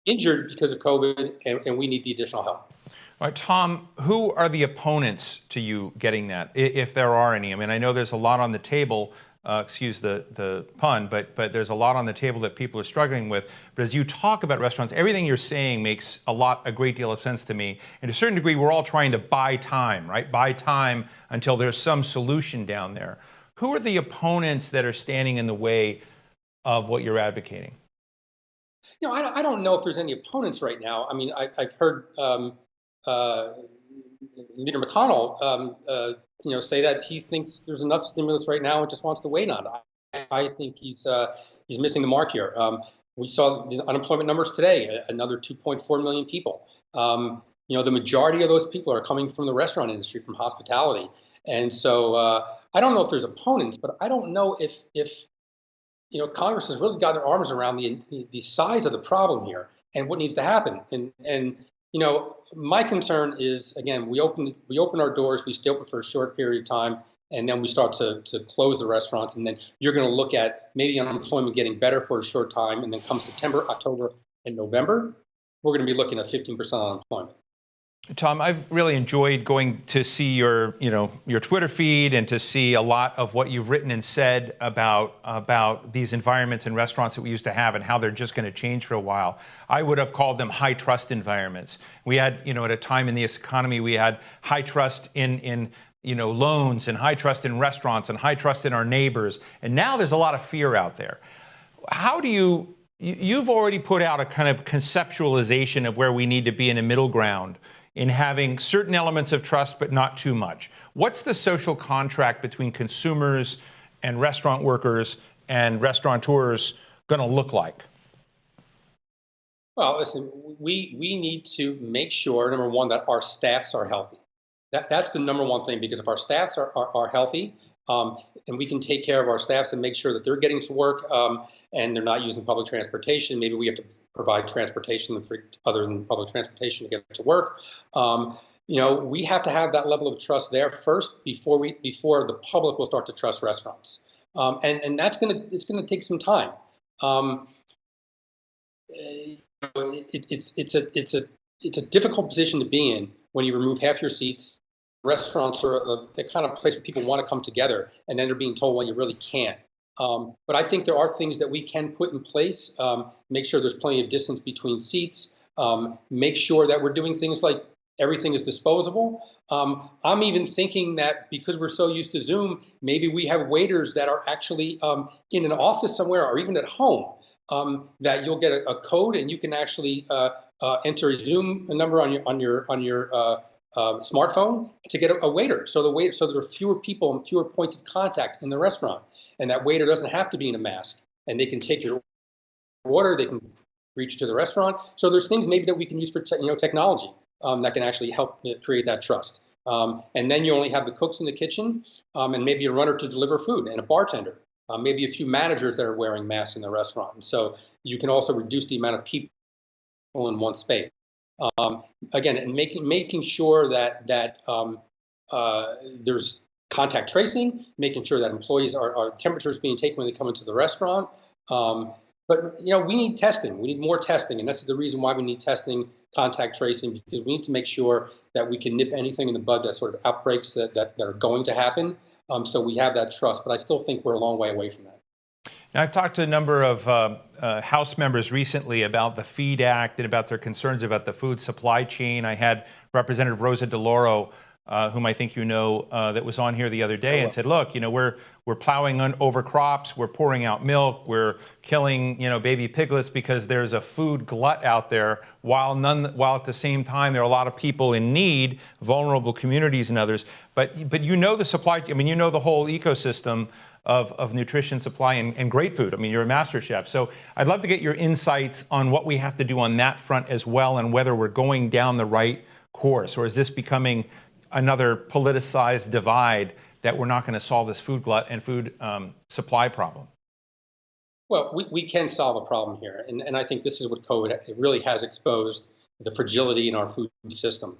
injured because of COVID, and we need the additional help. All right, Tom, who are the opponents to you getting that, if there are any? I mean, I know there's a lot on the table, excuse the pun, but there's a lot on the table that people are struggling with. But as you talk about restaurants, everything you're saying makes a great deal of sense to me. And to a certain degree, we're all trying to buy time, right? Buy time until there's some solution down there. Who are the opponents that are standing in the way of what you're advocating? You know, I don't know if there's any opponents right now. I mean, I've heard Leader McConnell, say that he thinks there's enough stimulus right now and just wants to wait on it. I think he's missing the mark here. We saw the unemployment numbers today, another 2.4 million people. The majority of those people are coming from the restaurant industry, from hospitality. And so I don't know if there's opponents, but I don't know if Congress has really got their arms around the size of the problem here and what needs to happen. And my concern is, again, we open our doors, we stay open for a short period of time, and then we start to close the restaurants. And then you're going to look at maybe unemployment getting better for a short time. And then come September, October, and November, we're going to be looking at 15% unemployment. Tom, I've really enjoyed going to see your Twitter feed and to see a lot of what you've written and said about these environments in restaurants that we used to have and how they're just going to change for a while. I would have called them high trust environments. We had, at a time in this economy, we had high trust in loans and high trust in restaurants and high trust in our neighbors. And now there's a lot of fear out there. How do you've already put out a kind of conceptualization of where we need to be in a middle ground in having certain elements of trust, but not too much. What's the social contract between consumers and restaurant workers and restaurateurs going to look like? Well, listen, we need to make sure, number one, that our staffs are healthy, That's the number one thing, because if our staffs are healthy, and we can take care of our staffs and make sure that they're getting to work, and they're not using public transportation. Maybe we have to provide transportation other than public transportation to get to work. We have to have that level of trust there first before the public will start to trust restaurants. And it's gonna take some time. It's a difficult position to be in when you remove half your seats. Restaurants are the kind of place where people want to come together, and then they're being told, well, you really can't. But I think there are things that we can put in place. Make sure there's plenty of distance between seats. Make sure that we're doing things like everything is disposable. I'm even thinking that because we're so used to Zoom, maybe we have waiters that are actually in an office somewhere or even at home, that you'll get a code and you can actually enter a Zoom number on your smartphone to get a waiter. So there are fewer people and fewer points of contact in the restaurant, and that waiter doesn't have to be in a mask, and they can take your order, they can reach to the restaurant. So there's things maybe that we can use for technology that can actually help create that trust. And then you only have the cooks in the kitchen, and maybe a runner to deliver food and a bartender, maybe a few managers that are wearing masks in the restaurant. And so you can also reduce the amount of people in one space. Again, and making sure that there's contact tracing, making sure that employees are temperatures being taken when they come into the restaurant. But we need testing. We need more testing, and that's the reason why we need testing, contact tracing, because we need to make sure that we can nip anything in the bud, that sort of outbreaks that are going to happen. So we have that trust, but I still think we're a long way away from that. Now, I've talked to a number of House members recently about the FEED Act and about their concerns about the food supply chain. I had Representative Rosa DeLauro, whom I think you know, that was on here the other day and said, look, we're plowing over crops, we're pouring out milk, we're killing, baby piglets because there's a food glut out there, while at the same time there are a lot of people in need, vulnerable communities and others. But the supply, the whole ecosystem of nutrition supply and great food. You're a master chef. So I'd love to get your insights on what we have to do on that front as well, and whether we're going down the right course, or is this becoming another politicized divide that we're not going to solve this food glut and food supply problem? Well, we can solve a problem here. And I think this is what COVID really has exposed, the fragility in our food system.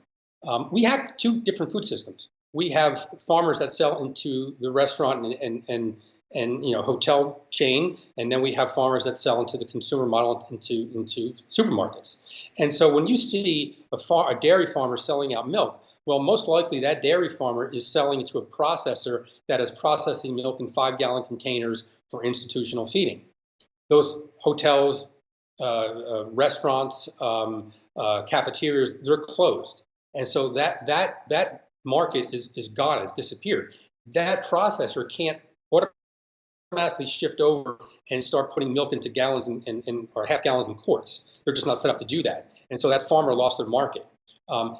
We have two different food systems. We have farmers that sell into the restaurant and hotel chain, and then we have farmers that sell into the consumer model, into supermarkets. And so when you see a dairy farmer selling out milk, well, most likely that dairy farmer is selling it to a processor that is processing milk in 5-gallon containers for institutional feeding. Those hotels, restaurants, cafeterias, they're closed. And so that market is gone, it's disappeared. That processor can't automatically shift over and start putting milk into gallons or half gallons in quarts. They're just not set up to do that. And so that farmer lost their market.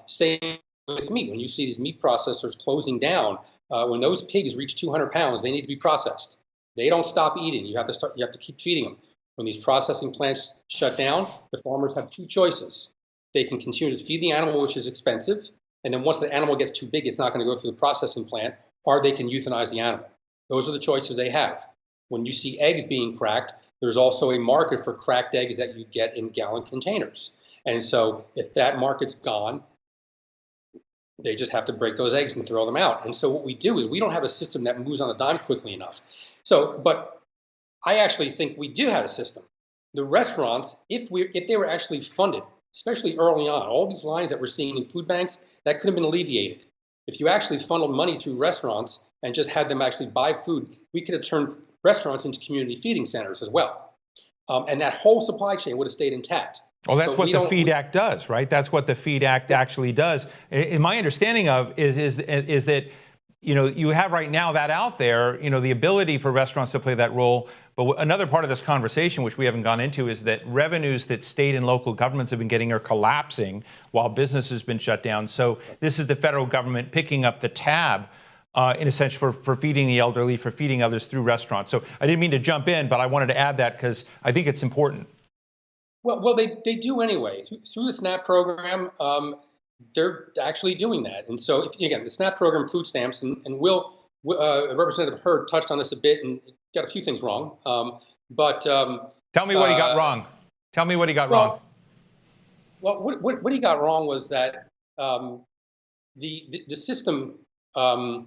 Same with meat. When you see these meat processors closing down, when those pigs reach 200 pounds, they need to be processed. They don't stop eating. You have to keep feeding them. When these processing plants shut down, the farmers have two choices. They can continue to feed the animal, which is expensive, and then once the animal gets too big, it's not going to go through the processing plant, or they can euthanize the animal. Those are the choices they have. When you see eggs being cracked, there's also a market for cracked eggs that you get in gallon containers. And so if that market's gone, they just have to break those eggs and throw them out. And so what we do is we don't have a system that moves on a dime quickly enough. But I actually think we do have a system. The restaurants, if they were actually funded, especially early on, all these lines that we're seeing in food banks, that could have been alleviated. If you actually funneled money through restaurants and just had them actually buy food, we could have turned restaurants into community feeding centers as well. And that whole supply chain would have stayed intact. Well, that's what the FEED Act does, right? That's what the FEED Act actually does. In my understanding of is that, you have right now that out there, the ability for restaurants to play that role. But another part of this conversation, which we haven't gone into, is that revenues that state and local governments have been getting are collapsing while business has been shut down. So this is the federal government picking up the tab, in a sense, for feeding the elderly, for feeding others through restaurants. So I didn't mean to jump in, but I wanted to add that because I think it's important. Well, they do anyway. Through the SNAP program, they're actually doing that. And so, again, the SNAP program, food stamps, and Representative Hurd touched on this a bit and got a few things wrong. Tell me what he got wrong. Tell me what he got wrong. Well, what he got wrong was that the system, the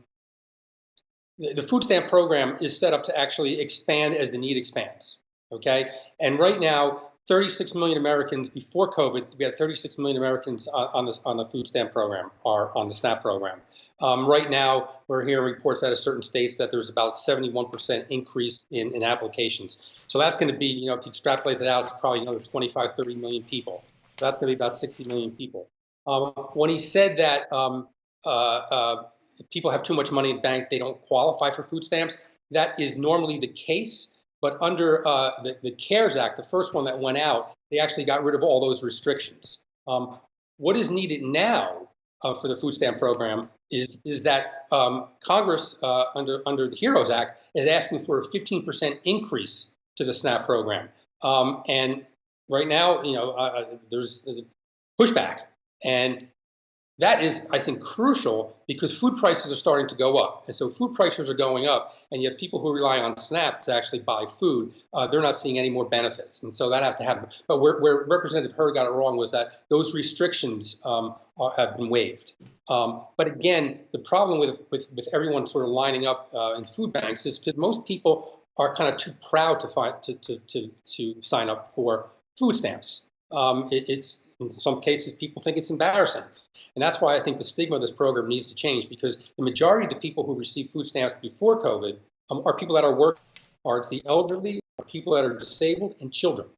food stamp program is set up to actually expand as the need expands. Okay, and right now, 36 million Americans before COVID, we had 36 million Americans on the food stamp program or on the SNAP program. Right now, we're hearing reports out of certain states that there's about 71% increase in applications. So that's going to be, if you extrapolate that out, it's probably another 25, 30 million people. So that's going to be about 60 million people. When he said that if people have too much money in the bank, they don't qualify for food stamps, that is normally the case. But under the CARES Act, the first one that went out, they actually got rid of all those restrictions. What is needed now for the food stamp program is that Congress, under the HEROES Act, is asking for a 15% increase to the SNAP program. And right now, there's pushback. And that is, I think, crucial because food prices are starting to go up. And so food prices are going up, and yet people who rely on SNAP to actually buy food, they're not seeing any more benefits. And so that has to happen. But where Representative Hurd got it wrong was that those restrictions have been waived. But again, the problem with everyone sort of lining up in food banks is because most people are kind of too proud to sign up for food stamps. It's in some cases, people think it's embarrassing. And that's why I think the stigma of this program needs to change, because the majority of the people who receive food stamps before COVID are people that are working, or it's the elderly, or people that are disabled, and children.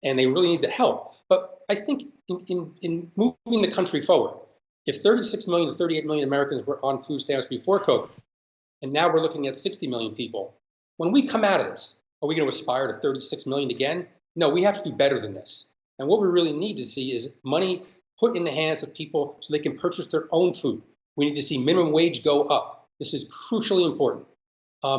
And they really need the help. But I think in moving the country forward, if 36 million to 38 million Americans were on food stamps before COVID, and now we're looking at 60 million people, when we come out of this, are we going to aspire to 36 million again? No, we have to do better than this. And what we really need to see is money put in the hands of people so they can purchase their own food. We need to see minimum wage go up. This is crucially important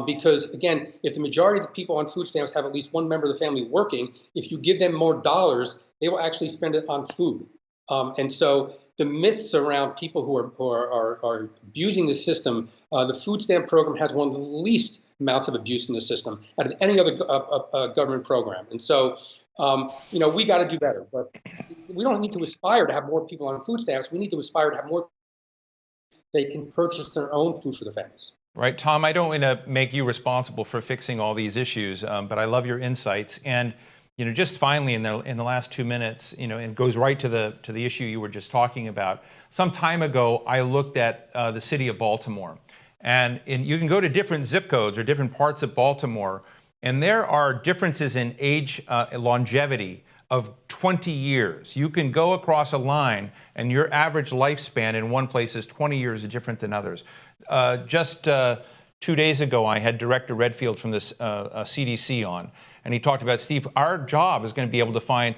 because, again, if the majority of the people on food stamps have at least one member of the family working, if you give them more dollars, they will actually spend it on food. And so the myths around people who are abusing the system, the food stamp program has one of the least amounts of abuse in the system out of any other government program. And so, we got to do better, but we don't need to aspire to have more people on food stamps. We need to aspire to have more they can purchase their own food for their families. Right, Tom, I don't want to make you responsible for fixing all these issues, but I love your insights. And just finally, in the last 2 minutes, it goes right to the issue you were just talking about. Some time ago, I looked at the city of Baltimore, and you can go to different zip codes or different parts of Baltimore, and there are differences in age longevity of 20 years. You can go across a line, and your average lifespan in one place is 20 years different than others. Just 2 days ago, I had Director Redfield from the CDC on, and he talked about, Steve, our job is going to be able to find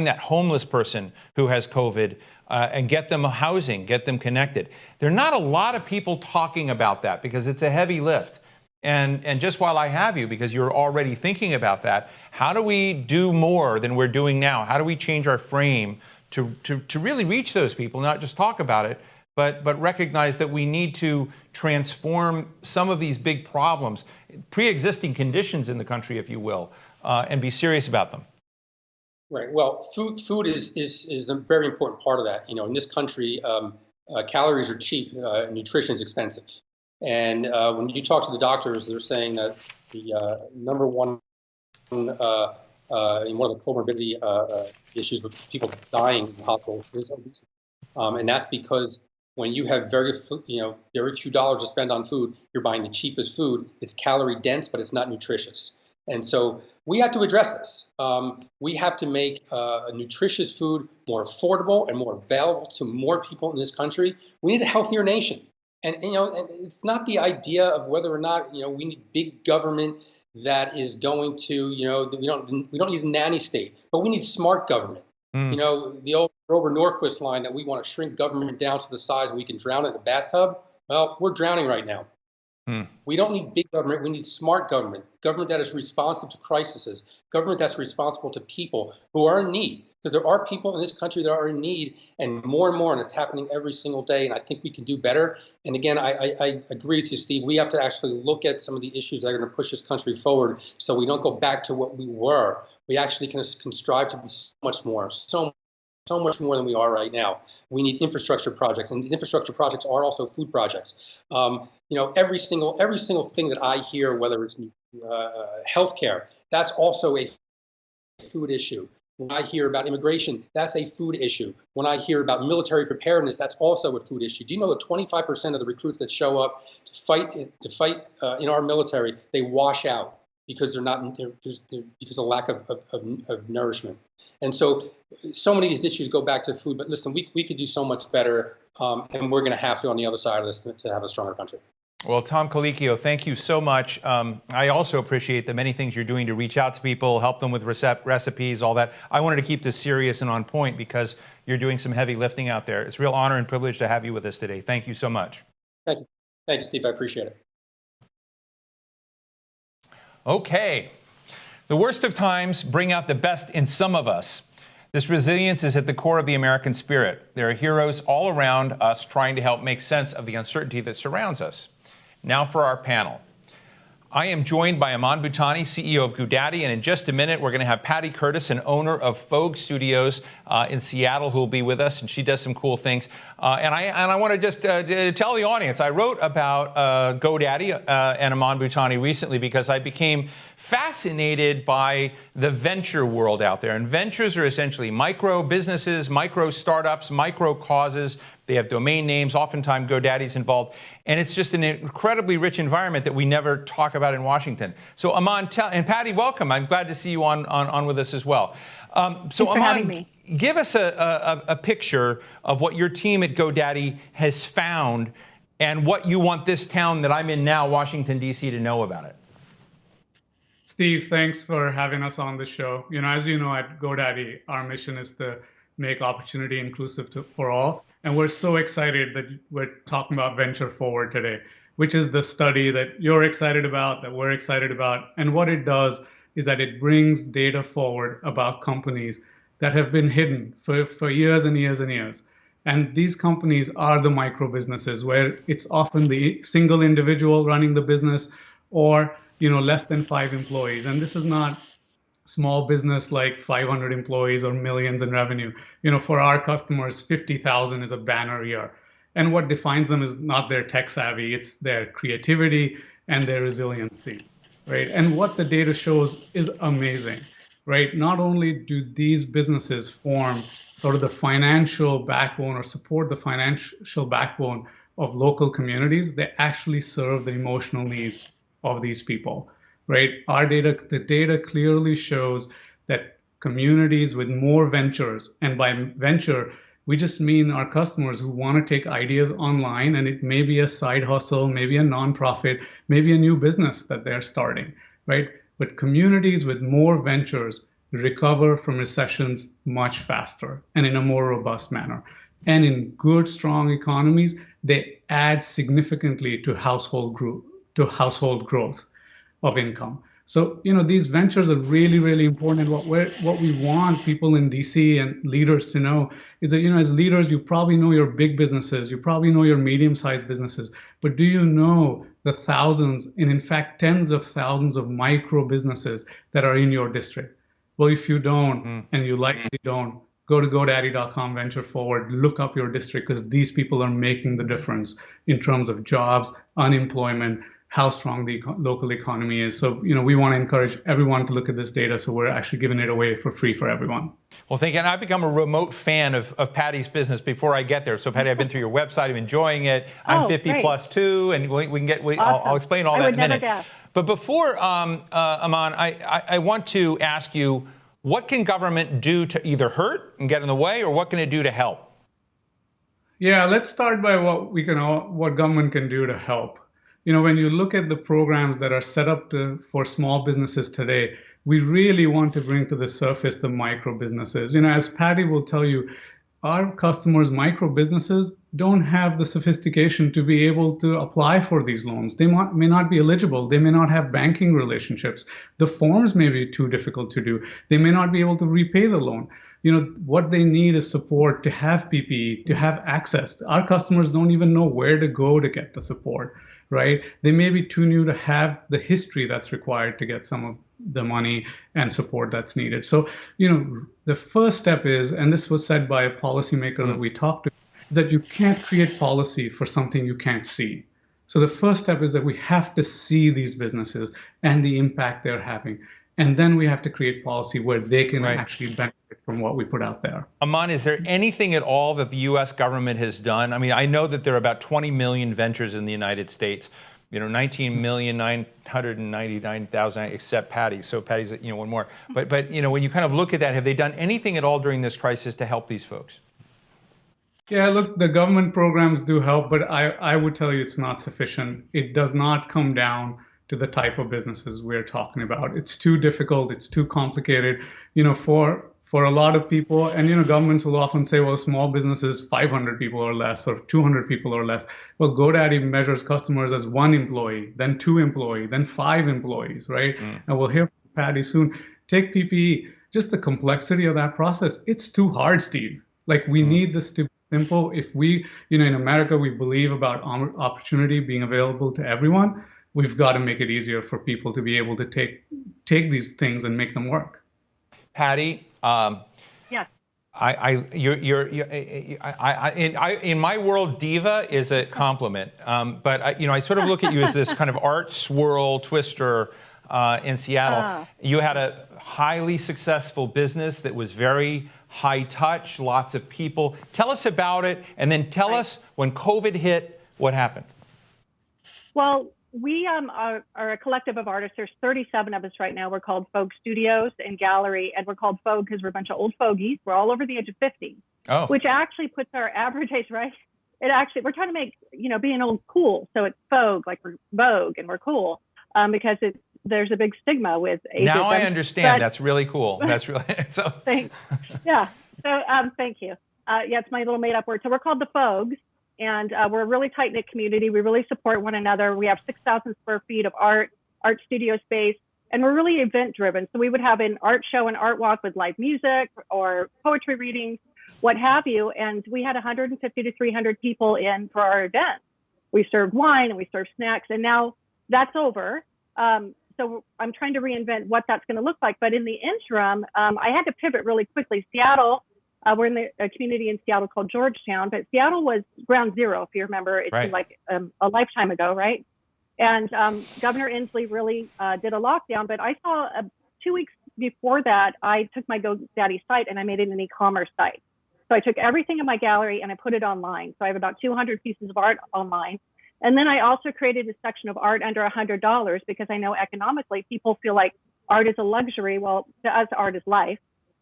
that homeless person who has COVID and get them housing, get them connected. There are not a lot of people talking about that because it's a heavy lift. And just while I have you, because you're already thinking about that, how do we do more than we're doing now? How do we change our frame to really reach those people, not just talk about it, but recognize that we need to transform some of these big problems, pre-existing conditions in the country, if you will, and be serious about them? Right. Well, food is a very important part of that. In this country, calories are cheap, nutrition is expensive. And when you talk to the doctors, they're saying that the number one, one of the comorbidity issues with people dying in hospitals is obesity. And that's because when you have very few dollars to spend on food, you're buying the cheapest food. It's calorie dense, but it's not nutritious. And so we have to address this. We have to make nutritious food more affordable and more available to more people in this country. We need a healthier nation. And and it's not the idea of whether or not we need big government that is going to we don't need a nanny state, but we need smart government. The old Grover Norquist line that we want to shrink government down to the size we can drown in a bathtub. Well, we're drowning right now. We don't need big government. We need smart government, government that is responsive to crises, government that's responsible to people who are in need. Because there are people in this country that are in need, and more, and it's happening every single day. And I think we can do better. And again, I agree with you, Steve. We have to actually look at some of the issues that are going to push this country forward, so we don't go back to what we were. We actually can strive to be so much more, so much more than we are right now. We need infrastructure projects, and the infrastructure projects are also food projects. Every single thing that I hear, whether it's healthcare, that's also a food issue. When I hear about immigration, that's a food issue. When I hear about military preparedness, that's also a food issue. Do you know that 25% of the recruits that show up to fight in our military, they wash out because because of lack of nourishment? And so many of these issues go back to food. But listen, we could do so much better, and we're going to have to on the other side of this to have a stronger country. Well, Tom Colicchio, thank you so much. I also appreciate the many things you're doing to reach out to people, help them with recipes, all that. I wanted to keep this serious and on point because you're doing some heavy lifting out there. It's a real honor and privilege to have you with us today. Thank you so much. Thank you, Steve. I appreciate it. Okay. The worst of times bring out the best in some of us. This resilience is at the core of the American spirit. There are heroes all around us trying to help make sense of the uncertainty that surrounds us. Now for our panel. I am joined by Aman Bhutani, CEO of GoDaddy, and in just a minute, we're going to have Patty Curtis, an owner of Fogue Studios in Seattle, who will be with us, and she does some cool things. And I want to just tell the audience, I wrote about GoDaddy and Aman Bhutani recently because I became fascinated by the venture world out there. And ventures are essentially micro businesses, micro startups, micro causes. They have domain names. Oftentimes, GoDaddy's involved. And it's just an incredibly rich environment that we never talk about in Washington. So, Aman, and Patty, welcome. I'm glad to see you on with us as well. Thanks for having me. Give us a picture of what your team at GoDaddy has found and what you want this town that I'm in now, Washington, D.C., to know about it. Steve, thanks for having us on the show. As you know, at GoDaddy, our mission is to make opportunity inclusive for all. And we're so excited that we're talking about Venture Forward today, which is the study that you're excited about, that we're excited about. And what it does is that it brings data forward about companies that have been hidden for years and years and years. And these companies are the micro businesses where it's often the single individual running the business or less than 5 employees. And this is not small business like 500 employees or millions in revenue. For our customers, 50,000 is a banner year. And what defines them is not their tech savvy, it's their creativity and their resiliency, right? And what the data shows is amazing, right? Not only do these businesses form sort of the financial backbone or support the financial backbone of local communities, they actually serve the emotional needs of these people. Right? The data clearly shows that communities with more ventures, and by venture, we just mean our customers who want to take ideas online, and it may be a side hustle, maybe a nonprofit, maybe a new business that they're starting, right? But communities with more ventures recover from recessions much faster and in a more robust manner. And in good, strong economies, they add significantly to household growth of income. So, these ventures are really, really important. And what we want people in DC and leaders to know is that, as leaders, you probably know your big businesses, you probably know your medium-sized businesses, but do you know the thousands, and in fact, tens of thousands of micro businesses that are in your district? Well, if you don't, and you likely don't, go to GoDaddy.com, Venture Forward, look up your district, because these people are making the difference in terms of jobs, unemployment, how strong the local economy is. So, we want to encourage everyone to look at this data, so we're actually giving it away for free for everyone. Well, thank you. And I've become a remote fan of Patty's business before I get there. So, Patty, I've been through your website. I'm enjoying it. I'm 50 great. Plus too, and we can get. Awesome. I'll explain all that in a minute. Guess. But before, Aman, I want to ask you, what can government do to either hurt and get in the way, or what can it do to help? Yeah, let's start by what government can do to help. When you look at the programs that are set up for small businesses today, we really want to bring to the surface the micro businesses. As Patty will tell you, our customers, micro businesses, don't have the sophistication to be able to apply for these loans. They may not be eligible. They may not have banking relationships. The forms may be too difficult to do. They may not be able to repay the loan. What they need is support to have PPE, to have access. Our customers don't even know where to go to get the support, right? They may be too new to have the history that's required to get some of the money and support that's needed. So, the first step is, and this was said by a policymaker that we talked to, is that you can't create policy for something you can't see. So the first step is that we have to see these businesses and the impact they're having. And then we have to create policy where they can actually benefit from what we put out there. Aman, is there anything at all that the U.S. government has done? I mean, I know that there are about 20 million ventures in the United States. 19,999,000 except Patty. So Patty's, one more. But when you kind of look at that, have they done anything at all during this crisis to help these folks? Yeah, look, the government programs do help, but I would tell you it's not sufficient. It does not come down to the type of businesses we're talking about. It's too difficult. It's too complicated. For a lot of people, and governments will often say, well, small businesses, 500 people or less, or 200 people or less. Well, GoDaddy measures customers as 1 employee, then 2 employees, then 5 employees, right? And we'll hear from Patty soon. Take PPE, just the complexity of that process. It's too hard, Steve. Like, we need this to be simple. If we, in America, we believe about opportunity being available to everyone, we've got to make it easier for people to be able to take these things and make them work. Patty, yes. In my world, diva is a compliment. But I sort of look at you as this kind of art swirl twister in Seattle. You had a highly successful business that was very high touch, lots of people. Tell us about it, and then tell us when COVID hit, what happened. Well, we are a collective of artists. There's 37 of us right now. We're called Fogue Studios and Gallery, and we're called Fogue because we're a bunch of old fogies. We're all over the age of 50, which actually puts our average age, right? We're trying to make, being old cool. So it's Fogue, like we're Vogue and we're cool, because there's a big stigma with ageism. Now I understand. That's really cool. That's really, so. Thanks. Yeah. So thank you. Yeah, it's my little made up word. So we're called the Fogues. And we're a really tight-knit community. We really support one another. We have 6,000 square feet of art studio space, and we're really event-driven. So we would have an art show and art walk with live music or poetry readings, what have you. And we had 150 to 300 people in for our event. We served wine and we served snacks, and now that's over. So I'm trying to reinvent what that's going to look like. But in the interim, I had to pivot really quickly. Seattle. We're in a community in Seattle called Georgetown, but Seattle was ground zero, if you remember. It seemed like a lifetime ago, right? And Governor Inslee really did a lockdown, but I saw 2 weeks before that, I took my GoDaddy site and I made it an e-commerce site. So I took everything in my gallery and I put it online. So I have about 200 pieces of art online. And then I also created a section of art under $100 because I know economically people feel like art is a luxury. Well, to us, art is life.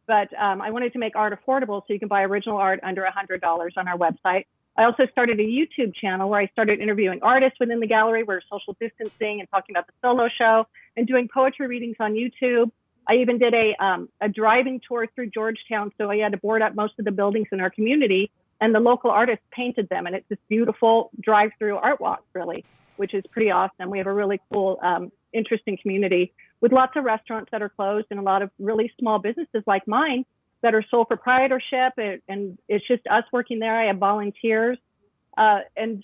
But I wanted to make art affordable so you can buy original art under $100 on our website. I also started a YouTube channel where I started interviewing artists within the gallery. We're social distancing and talking about the solo show and doing poetry readings on YouTube. I even did a driving tour through Georgetown. So I had to board up most of the buildings in our community, and the local artists painted them. And it's this beautiful drive-through art walk, really, which is pretty awesome. We have a really cool, interesting community with lots of restaurants that are closed and a lot of really small businesses like mine that are sole proprietorship. And it's just us working there. I have volunteers. And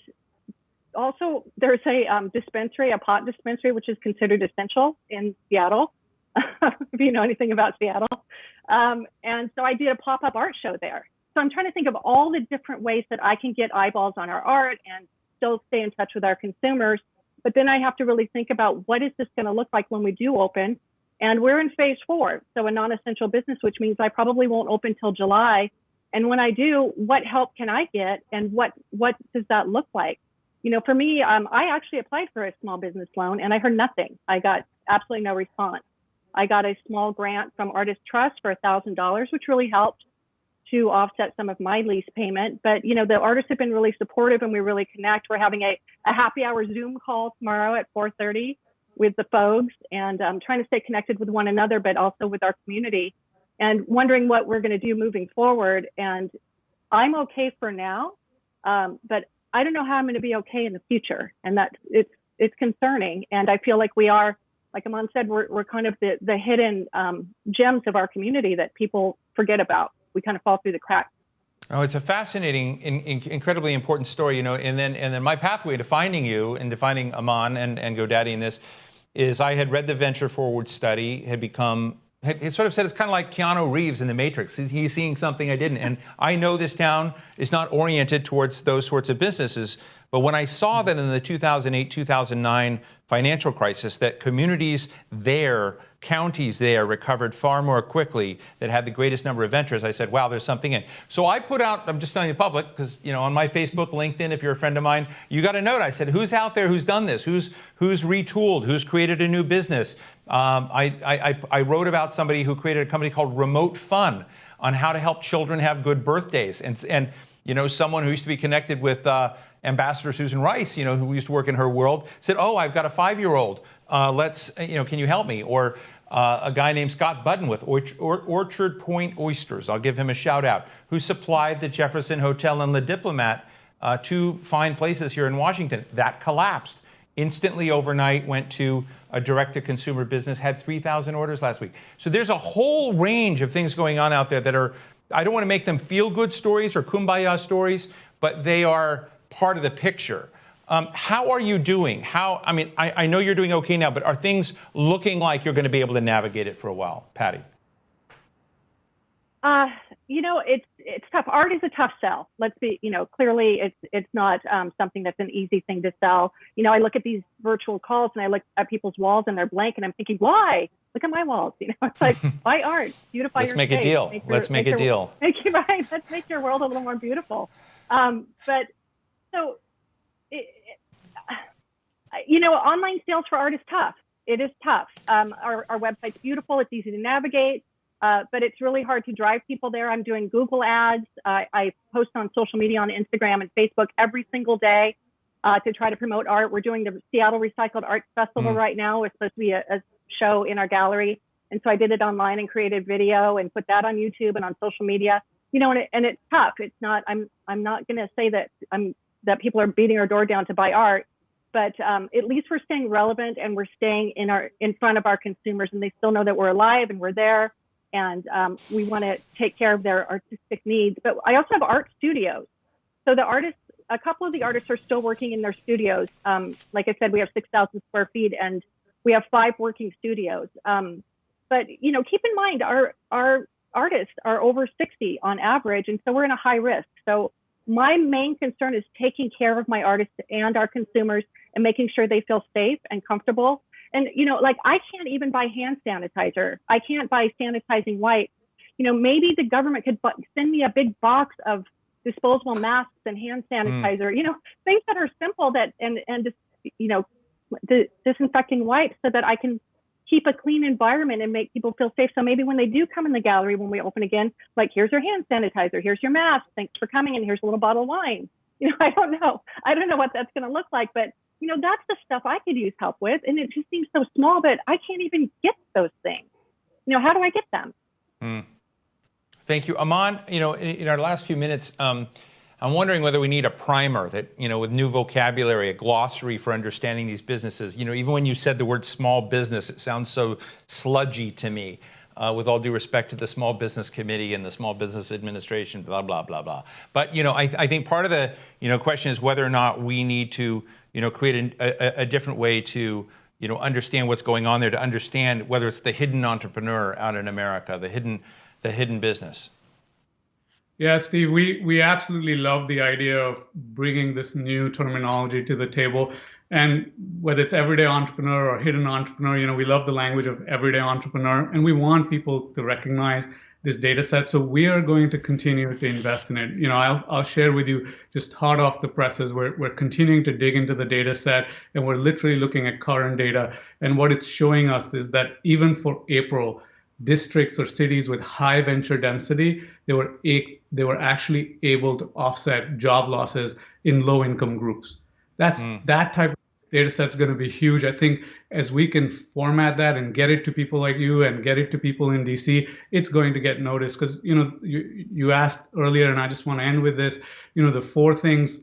also there's a dispensary, a pot dispensary, which is considered essential in Seattle, if you know anything about Seattle. And so I did a pop-up art show there. So I'm trying to think of all the different ways that I can get eyeballs on our art and still stay in touch with our consumers. But then I have to really think about what is this going to look like when we do open. And we're in phase 4, so a non-essential business, which means I probably won't open till July. And when I do, what help can I get, and what does that look like? For me, I actually applied for a small business loan, and I heard nothing. I got absolutely no response. I got a small grant from Artist Trust for $1,000, which really helped to offset some of my lease payment. But, the artists have been really supportive and we really connect. We're having a happy hour Zoom call tomorrow at 4:30 with the Fogues, and trying to stay connected with one another, but also with our community, and wondering what we're going to do moving forward. And I'm okay for now, but I don't know how I'm going to be okay in the future. And that it's concerning. And I feel like we are, like Aman said, we're kind of the hidden gems of our community that people forget about. We kind of fall through the cracks. Oh, it's a fascinating, incredibly important story, you know. And then my pathway to finding you and to finding Aman and GoDaddy in this is I had read the Venture Forward study, had sort of said it's kind of like Keanu Reeves in The Matrix. He's seeing something I didn't. And I know this town is not oriented towards those sorts of businesses. But when I saw that in the 2008-2009 financial crisis, that communities there, counties there recovered far more quickly, that had the greatest number of ventures, I said, wow, there's something in. So I put out, I'm just telling you public, because you know, on my Facebook, LinkedIn, if you're a friend of mine, you got a note. I said, who's out there who's done this? Who's retooled? Who's created a new business? I wrote about somebody who created a company called Remote Fun on how to help children have good birthdays. And you know, someone who used to be connected with Ambassador Susan Rice, you know, who used to work in her world, said, oh, I've got a 5-year-old. Can you help me? Or a guy named Scott Budden with Orchard Point Oysters, I'll give him a shout out, who supplied the Jefferson Hotel and Le Diplomat, two fine places here in Washington. That collapsed. Instantly overnight, went to a direct-to-consumer business, had 3,000 orders last week. So there's a whole range of things going on out there that are, I don't want to make them feel-good stories or kumbaya stories, but they are part of the picture. How are you doing? I know you're doing okay now, but are things looking like you're going to be able to navigate it for a while? Patty? You know, it's tough. Art is a tough sell. Let's be, you know, clearly it's not something that's an easy thing to sell. You know, I look at these virtual calls and I look at people's walls and they're blank and I'm thinking, why? Look at my walls. You know, it's like, why art? Beautify your space. Let's make a deal. Let's make a deal. Right. Let's make your world a little more beautiful. But so, you know, online sales for art is tough. It is tough. Our website's beautiful. It's easy to navigate. But it's really hard to drive people there. I'm doing Google ads. I post on social media, on Instagram and Facebook every single day to try to promote art. We're doing the Seattle Recycled Arts Festival right now. It's supposed to be a show in our gallery. And so I did it online and created video and put that on YouTube and on social media. You know, and it's tough. It's not, I'm not going to say that that people are beating our door down to buy art, but at least we're staying relevant and we're staying in front of our consumers, and they still know that we're alive and we're there. And we want to take care of their artistic needs. But I also have art studios. So the artists, a couple of the artists are still working in their studios. Like I said, we have 6,000 square feet and we have 5 working studios. But, you know, keep in mind, our artists are over 60 on average. And so we're in a high risk. So my main concern is taking care of my artists and our consumers and making sure they feel safe and comfortable. And, you know, like I can't even buy hand sanitizer. I can't buy sanitizing wipes. You know, maybe the government could send me a big box of disposable masks and hand sanitizer, you know, things that are simple and you know, disinfecting wipes so that I can keep a clean environment and make people feel safe. So maybe when they do come in the gallery, when we open again, like, here's your hand sanitizer, here's your mask, thanks for coming, and here's a little bottle of wine. You know, I don't know what that's going to look like, but you know, that's the stuff I could use help with. And it just seems so small, but I can't even get those things. You know, how do I get them? Thank you. Aman, you know, in our last few minutes, I'm wondering whether we need a primer that, you know, with new vocabulary, a glossary for understanding these businesses. You know, even when you said the word small business, it sounds so sludgy to me. With all due respect to the Small Business Committee and the Small Business Administration, blah, blah, blah, blah. But, you know, I think part of the, you know, question is whether or not we need to, you know, create a different way to, you know, understand what's going on there, to understand whether it's the hidden entrepreneur out in America, the hidden business. Yeah, Steve, we absolutely love the idea of bringing this new terminology to the table. And whether it's everyday entrepreneur or hidden entrepreneur, you know, we love the language of everyday entrepreneur, and we want people to recognize this data set. So we are going to continue to invest in it. You know, I'll share with you just hot off the presses. We're continuing to dig into the data set, and we're literally looking at current data. And what it's showing us is that even for April, districts or cities with high venture density, they were actually able to offset job losses in low income groups. That's that type of data set's going to be huge. I think as we can format that and get it to people like you and get it to people in DC, it's going to get noticed. Because, you asked earlier, and I just want to end with this, the 4 things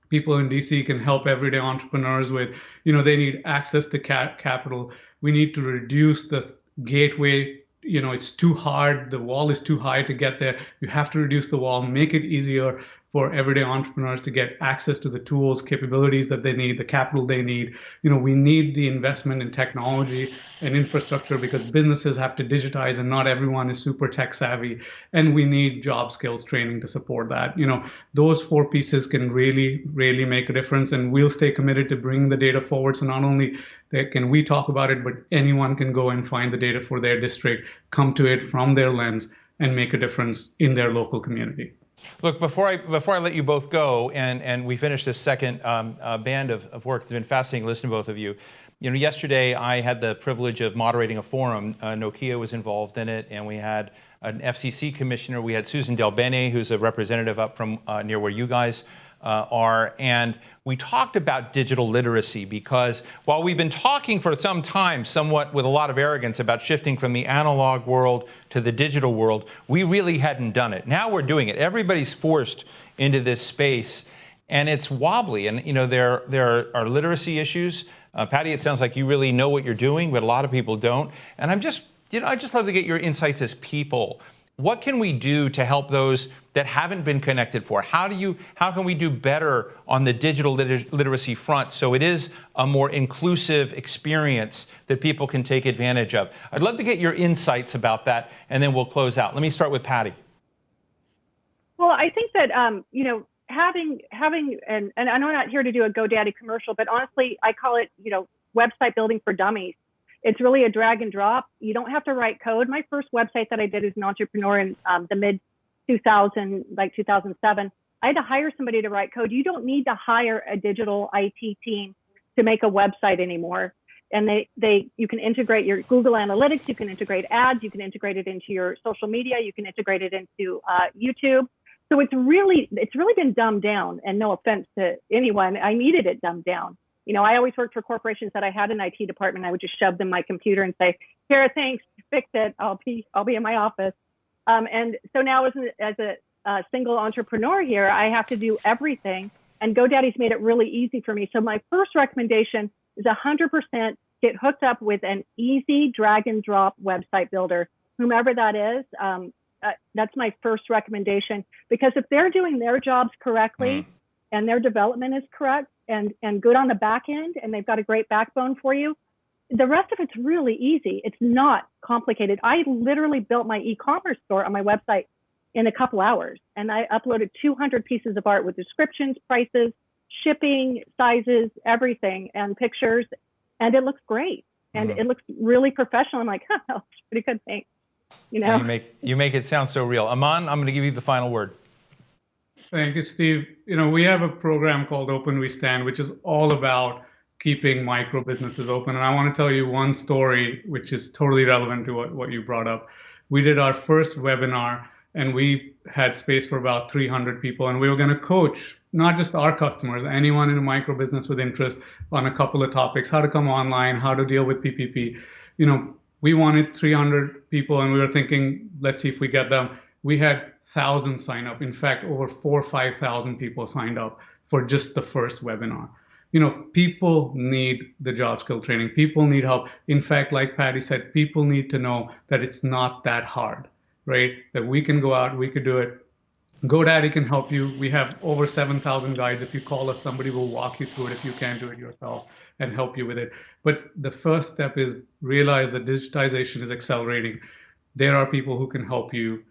people in DC can help everyday entrepreneurs with. They need access to capital. We need to reduce the gateway. It's too hard. The wall is too high to get there. You have to reduce the wall, make it easier for everyday entrepreneurs to get access to the tools, capabilities that they need, the capital they need. We need the investment in technology and infrastructure because businesses have to digitize and not everyone is super tech savvy. And we need job skills training to support that. Those 4 pieces can really, really make a difference. And we'll stay committed to bringing the data forward. So not only can we talk about it, but anyone can go and find the data for their district, come to it from their lens, and make a difference in their local community. Look, before I let you both go and we finish this second band of work, it's been fascinating to listen to both of you. Yesterday I had the privilege of moderating a forum. Nokia was involved in it, and we had an FCC commissioner. We had Susan Del Bene, who's a representative up from near where you guys are, and we talked about digital literacy because while we've been talking for some time, somewhat with a lot of arrogance, about shifting from the analog world to the digital world, we really hadn't done it. Now we're doing it. Everybody's forced into this space, and it's wobbly. And there are literacy issues. Patty, it sounds like you really know what you're doing, but a lot of people don't. And I just love to get your insights as people. What can we do to help those that haven't been connected for? How can we do better on the digital literacy front so it is a more inclusive experience that people can take advantage of? I'd love to get your insights about that, and then we'll close out. Let me start with Patty. Well, I think that having and I know I'm not here to do a GoDaddy commercial, but honestly, I call it website building for dummies. It's really a drag and drop. You don't have to write code. My first website that I did as an entrepreneur in the mid 2007, I had to hire somebody to write code. You don't need to hire a digital IT team to make a website anymore. And you can integrate your Google Analytics, you can integrate ads, you can integrate it into your social media, you can integrate it into YouTube. So it's really been dumbed down. And no offense to anyone, I needed it dumbed down. I always worked for corporations that I had an IT department. I would just shove them my computer and say, "Here, thanks, fix it. I'll be in my office." And so now as a single entrepreneur here, I have to do everything. And GoDaddy's made it really easy for me. So my first recommendation is 100% get hooked up with an easy drag and drop website builder, whomever that is. That's my first recommendation, because if they're doing their jobs correctly and their development is correct and good on the back end, and they've got a great backbone for you, the rest of it's really easy. It's not complicated. I literally built my e-commerce store on my website in a couple hours, and I uploaded 200 pieces of art with descriptions, prices, shipping, sizes, everything, and pictures, and it looks great. And it looks really professional. I'm like, that looks pretty good, thanks. You make it sound so real. Aman, I'm going to give you the final word. Thank you, Steve. We have a program called Open We Stand, which is all about keeping micro businesses open. And I want to tell you one story which is totally relevant to what you brought up. We did our first webinar, and we had space for about 300 people, and we were going to coach not just our customers, anyone in a micro business with interest, on a couple of topics: how to come online, how to deal with PPP. We wanted 300 people, and we were thinking, let's see if we get them. We had thousands sign up. In fact, over 4,000 or 5,000 people signed up for just the first webinar. People need the job skill training. People need help. In fact, like Patty said, people need to know that it's not that hard, right? That we can go out, we could do it. GoDaddy can help you. We have over 7,000 guides. If you call us, somebody will walk you through it if you can't do it yourself and help you with it. But the first step is realize that digitization is accelerating. There are people who can help you.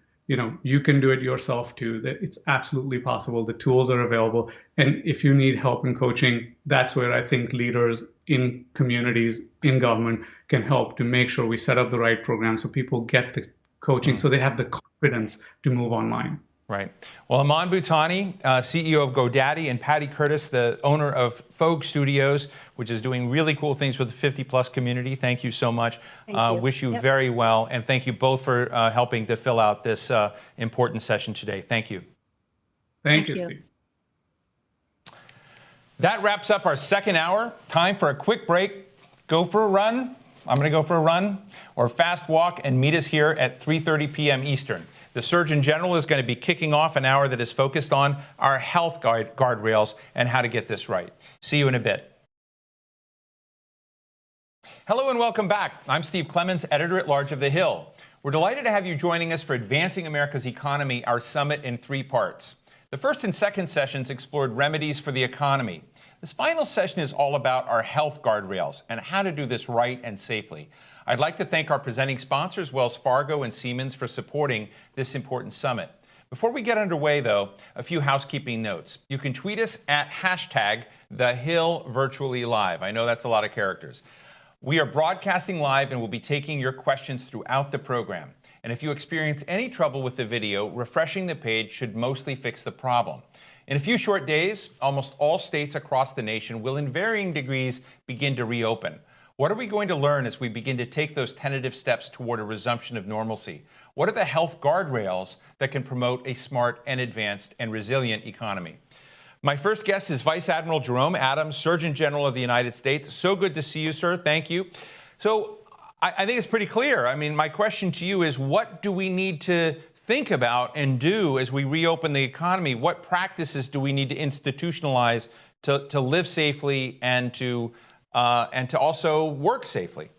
You can do it yourself too. It's absolutely possible. The tools are available. And if you need help in coaching, that's where I think leaders in communities, in government, can help to make sure we set up the right program so people get the coaching so they have the confidence to move online. Right. Well, Aman Bhutani, CEO of GoDaddy, and Patty Curtis, the owner of Fogue Studios, which is doing really cool things with the 50-plus community. Thank you so much. Wish you very well. And thank you both for helping to fill out this important session today. Thank you. Thank you, Steve. That wraps up our second hour. Time for a quick break. Go for a run. I'm going to go for a run or fast walk and meet us here at 3:30 p.m. Eastern. The Surgeon General is going to be kicking off an hour that is focused on our health guardrails and how to get this right. See you in a bit. Hello and welcome back. I'm Steve Clemens, editor-at-large of The Hill. We're delighted to have you joining us for Advancing America's Economy, our summit in 3 parts. The first and second sessions explored remedies for the economy. This final session is all about our health guardrails and how to do this right and safely. I'd like to thank our presenting sponsors, Wells Fargo and Siemens, for supporting this important summit. Before we get underway, though, a few housekeeping notes. You can tweet us at #TheHillVirtuallyLive. I know that's a lot of characters. We are broadcasting live and will be taking your questions throughout the program. And if you experience any trouble with the video, refreshing the page should mostly fix the problem. In a few short days, almost all states across the nation will in varying degrees begin to reopen. What are we going to learn as we begin to take those tentative steps toward a resumption of normalcy? What are the health guardrails that can promote a smart and advanced and resilient economy? My first guest is Vice Admiral Jerome Adams, Surgeon General of the United States. So good to see you, sir. Thank you. So I think it's pretty clear. I mean, my question to you is, what do we need to think about and do as we reopen the economy? What practices do we need to institutionalize to live safely and to also work safely?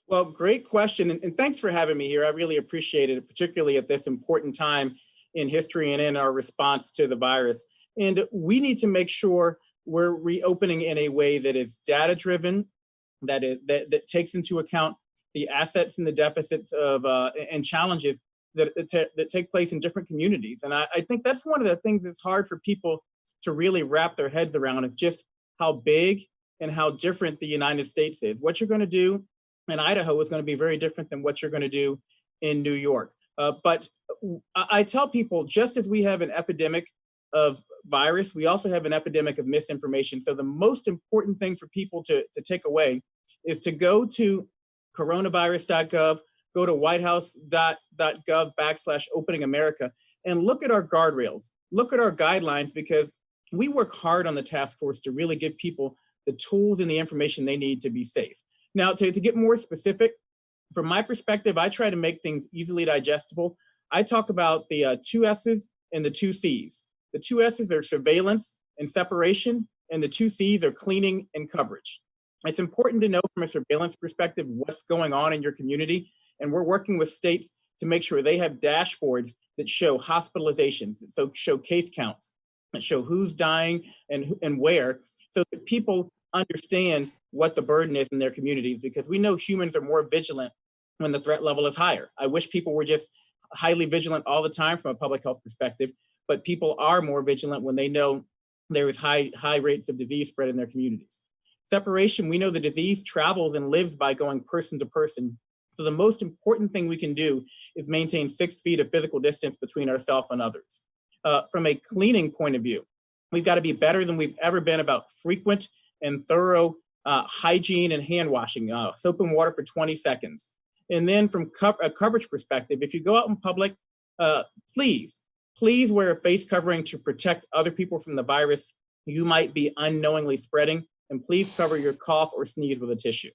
Well, great question. And thanks for having me here. I really appreciate it, particularly at this important time in history and in our response to the virus. And we need to make sure we're reopening in a way that is data-driven, that takes into account the assets and the deficits of and challenges that take place in different communities. And I think that's one of the things that's hard for people to really wrap their heads around, is just how big and how different the United States is. What you're going to do in Idaho is going to be very different than what you're going to do in New York. But I tell people, just as we have an epidemic of virus, we also have an epidemic of misinformation. So the most important thing for people to take away is to go to coronavirus.gov, go to whitehouse.gov/opening America, and look at our guardrails, look at our guidelines, because we work hard on the task force to really give people the tools and the information they need to be safe. Now, to get more specific, from my perspective, I try to make things easily digestible. I talk about the 2 S's and the 2 C's. The 2 S's are surveillance and separation, and the 2 C's are cleaning and coverage. It's important to know from a surveillance perspective what's going on in your community. And we're working with states to make sure they have dashboards that show hospitalizations, that show case counts, that show who's dying and where, so that people understand what the burden is in their communities, because we know humans are more vigilant when the threat level is higher. I wish people were just highly vigilant all the time from a public health perspective, but people are more vigilant when they know there is high rates of disease spread in their communities. Separation, we know the disease travels and lives by going person to person. So the most important thing we can do is maintain 6 feet of physical distance between ourselves and others. From a cleaning point of view, we've got to be better than we've ever been about frequent and thorough hygiene and hand washing, soap and water for 20 seconds. And then from a coverage perspective, if you go out in public, please wear a face covering to protect other people from the virus you might be unknowingly spreading. And please cover your cough or sneeze with a tissue.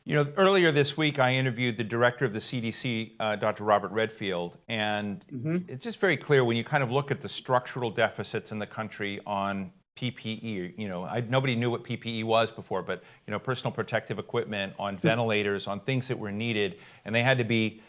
You know, earlier this week, I interviewed the director of the CDC, Dr. Robert Redfield, and it's just very clear when you kind of look at the structural deficits in the country on PPE. You know, nobody knew what PPE was before, but, you know, personal protective equipment, on ventilators, on things that were needed, and they had to be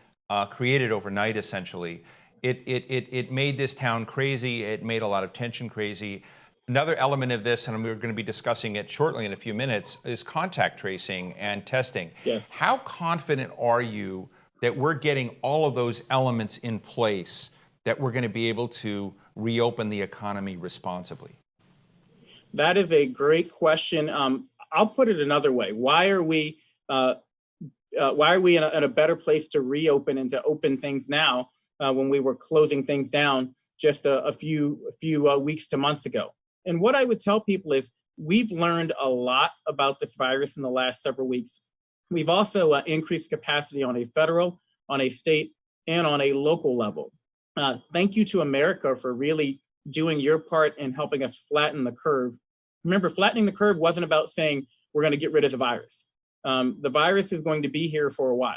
created overnight, essentially. It made this town crazy. It made a lot of tension crazy. Another element of this, and we're going to be discussing it shortly in a few minutes, is contact tracing and testing. Yes. How confident are you that we're getting all of those elements in place, that we're going to be able to reopen the economy responsibly? That is a great question. I'll put it another way. Why are we in a better place to reopen and to open things now when we were closing things down just a few weeks to months ago? And what I would tell people is we've learned a lot about this virus in the last several weeks. We've also increased capacity on a federal, on a state, and on a local level. Thank you to America for really doing your part in helping us flatten the curve. Remember, flattening the curve wasn't about saying we're going to get rid of the virus. The virus is going to be here for a while.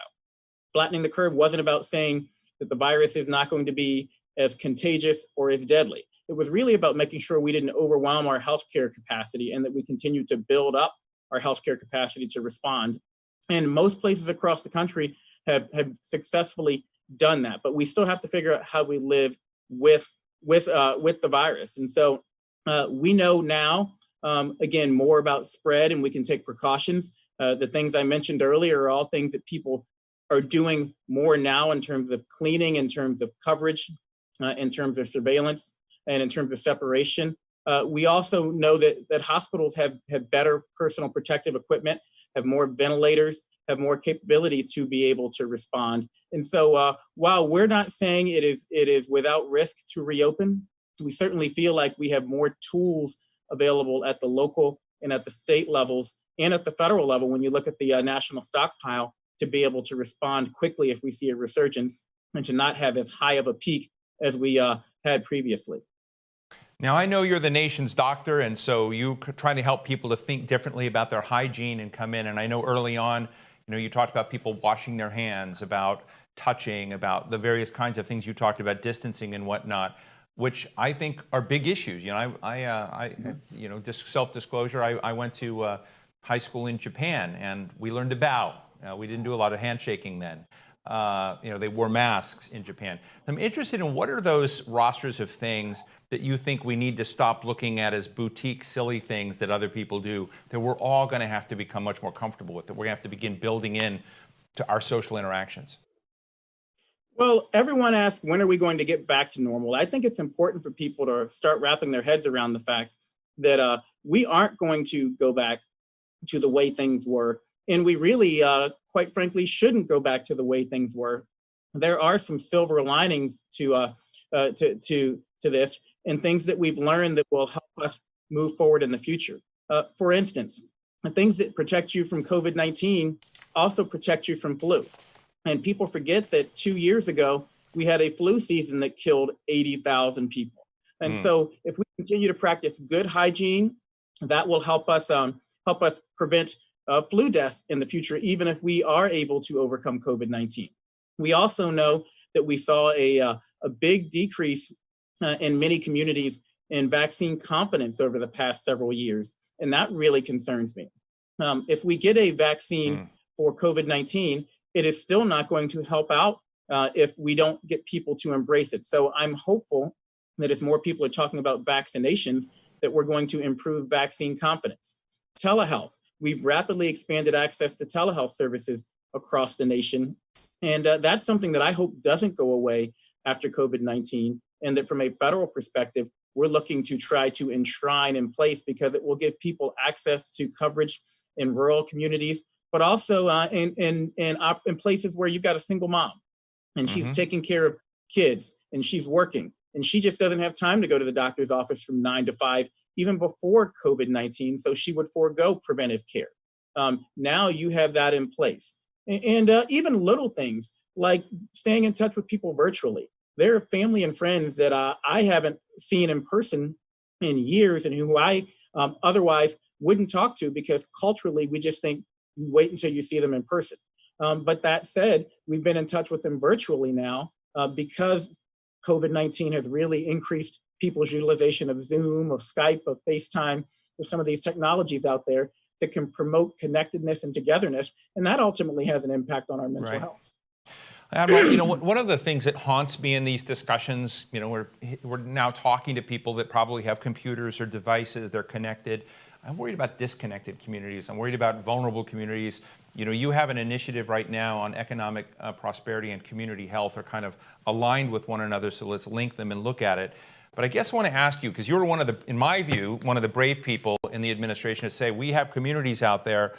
Flattening the curve wasn't about saying that the virus is not going to be as contagious or as deadly. It was really about making sure we didn't overwhelm our healthcare capacity and that we continue to build up our healthcare capacity to respond. And most places across the country have successfully done that, but we still have to figure out how we live with the virus. And so we know now, again, more about spread, and we can take precautions. The things I mentioned earlier are all things that people are doing more now in terms of cleaning, in terms of coverage, in terms of surveillance, and in terms of separation. We also know that hospitals have better personal protective equipment, have more ventilators, have more capability to be able to respond. And so while we're not saying it is without risk to reopen, we certainly feel like we have more tools available at the local and at the state levels and at the federal level when you look at the national stockpile to be able to respond quickly if we see a resurgence and to not have as high of a peak as we had previously. Now, I know you're the nation's doctor, and so you try to help people to think differently about their hygiene and come in. And I know early on, you talked about people washing their hands, about touching, about the various kinds of things you talked about, distancing and whatnot, which I think are big issues. Just self-disclosure, I went to high school in Japan, and we learned to bow. We didn't do a lot of handshaking then. They wore masks in Japan. I'm interested in what are those rosters of things that you think we need to stop looking at as boutique, silly things that other people do, that we're all going to have to become much more comfortable with, that we're going to have to begin building in to our social interactions? Well, everyone asks, when are we going to get back to normal? I think it's important for people to start wrapping their heads around the fact that we aren't going to go back to the way things were. And we really, quite frankly, shouldn't go back to the way things were. There are some silver linings to this, and things that we've learned that will help us move forward in the future. For instance, the things that protect you from COVID-19 also protect you from flu. And people forget that 2 years ago, we had a flu season that killed 80,000 people. And so if we continue to practice good hygiene, that will help us prevent flu deaths in the future, even if we are able to overcome COVID-19. We also know that we saw a big decrease in many communities in vaccine confidence over the past several years, and that really concerns me. If we get a vaccine for COVID-19, it is still not going to help out if we don't get people to embrace it. So I'm hopeful that as more people are talking about vaccinations, that we're going to improve vaccine confidence. Telehealth. We've rapidly expanded access to telehealth services across the nation. And that's something that I hope doesn't go away after COVID-19. And that from a federal perspective, we're looking to try to enshrine in place because it will give people access to coverage in rural communities, but also in places where you've got a single mom and she's taking care of kids and she's working and she just doesn't have time to go to the doctor's office from 9 to 5, even before COVID-19. So she would forego preventive care. Now you have that in place. And even little things like staying in touch with people virtually. There are family and friends that I haven't seen in person in years and who I otherwise wouldn't talk to because culturally we just think you wait until you see them in person. But that said, we've been in touch with them virtually now because COVID-19 has really increased people's utilization of Zoom, of Skype, of FaceTime, of some of these technologies out there that can promote connectedness and togetherness. And that ultimately has an impact on our mental health. One of the things that haunts me in these discussions, we're now talking to people that probably have computers or devices, they're connected. I'm worried about disconnected communities. I'm worried about vulnerable communities. You have an initiative right now on economic prosperity and community health are kind of aligned with one another, so let's link them and look at it. But I guess I want to ask you, because you're in my view, one of the brave people in the administration to say we have communities out there,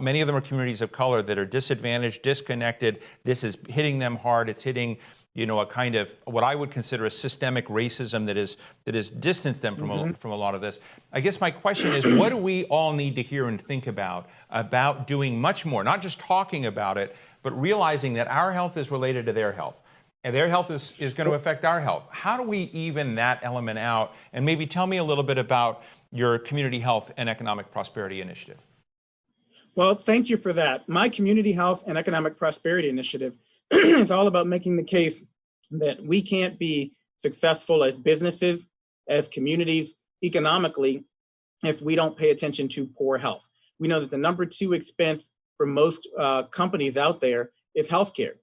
many of them are communities of color that are disadvantaged, disconnected. This is hitting them hard. It's hitting, a kind of what I would consider a systemic racism that is distanced them from a lot of this. I guess my question is, what do we all need to hear and think about doing much more, not just talking about it, but realizing that our health is related to their health. And their health is going to affect our health. How do we even that element out? And maybe tell me a little bit about your Community Health and Economic Prosperity Initiative. Well, thank you for that. My Community Health and Economic Prosperity Initiative is all about making the case that we can't be successful as businesses, as communities, economically, if we don't pay attention to poor health. We know that the number 2 expense for most companies out there is healthcare.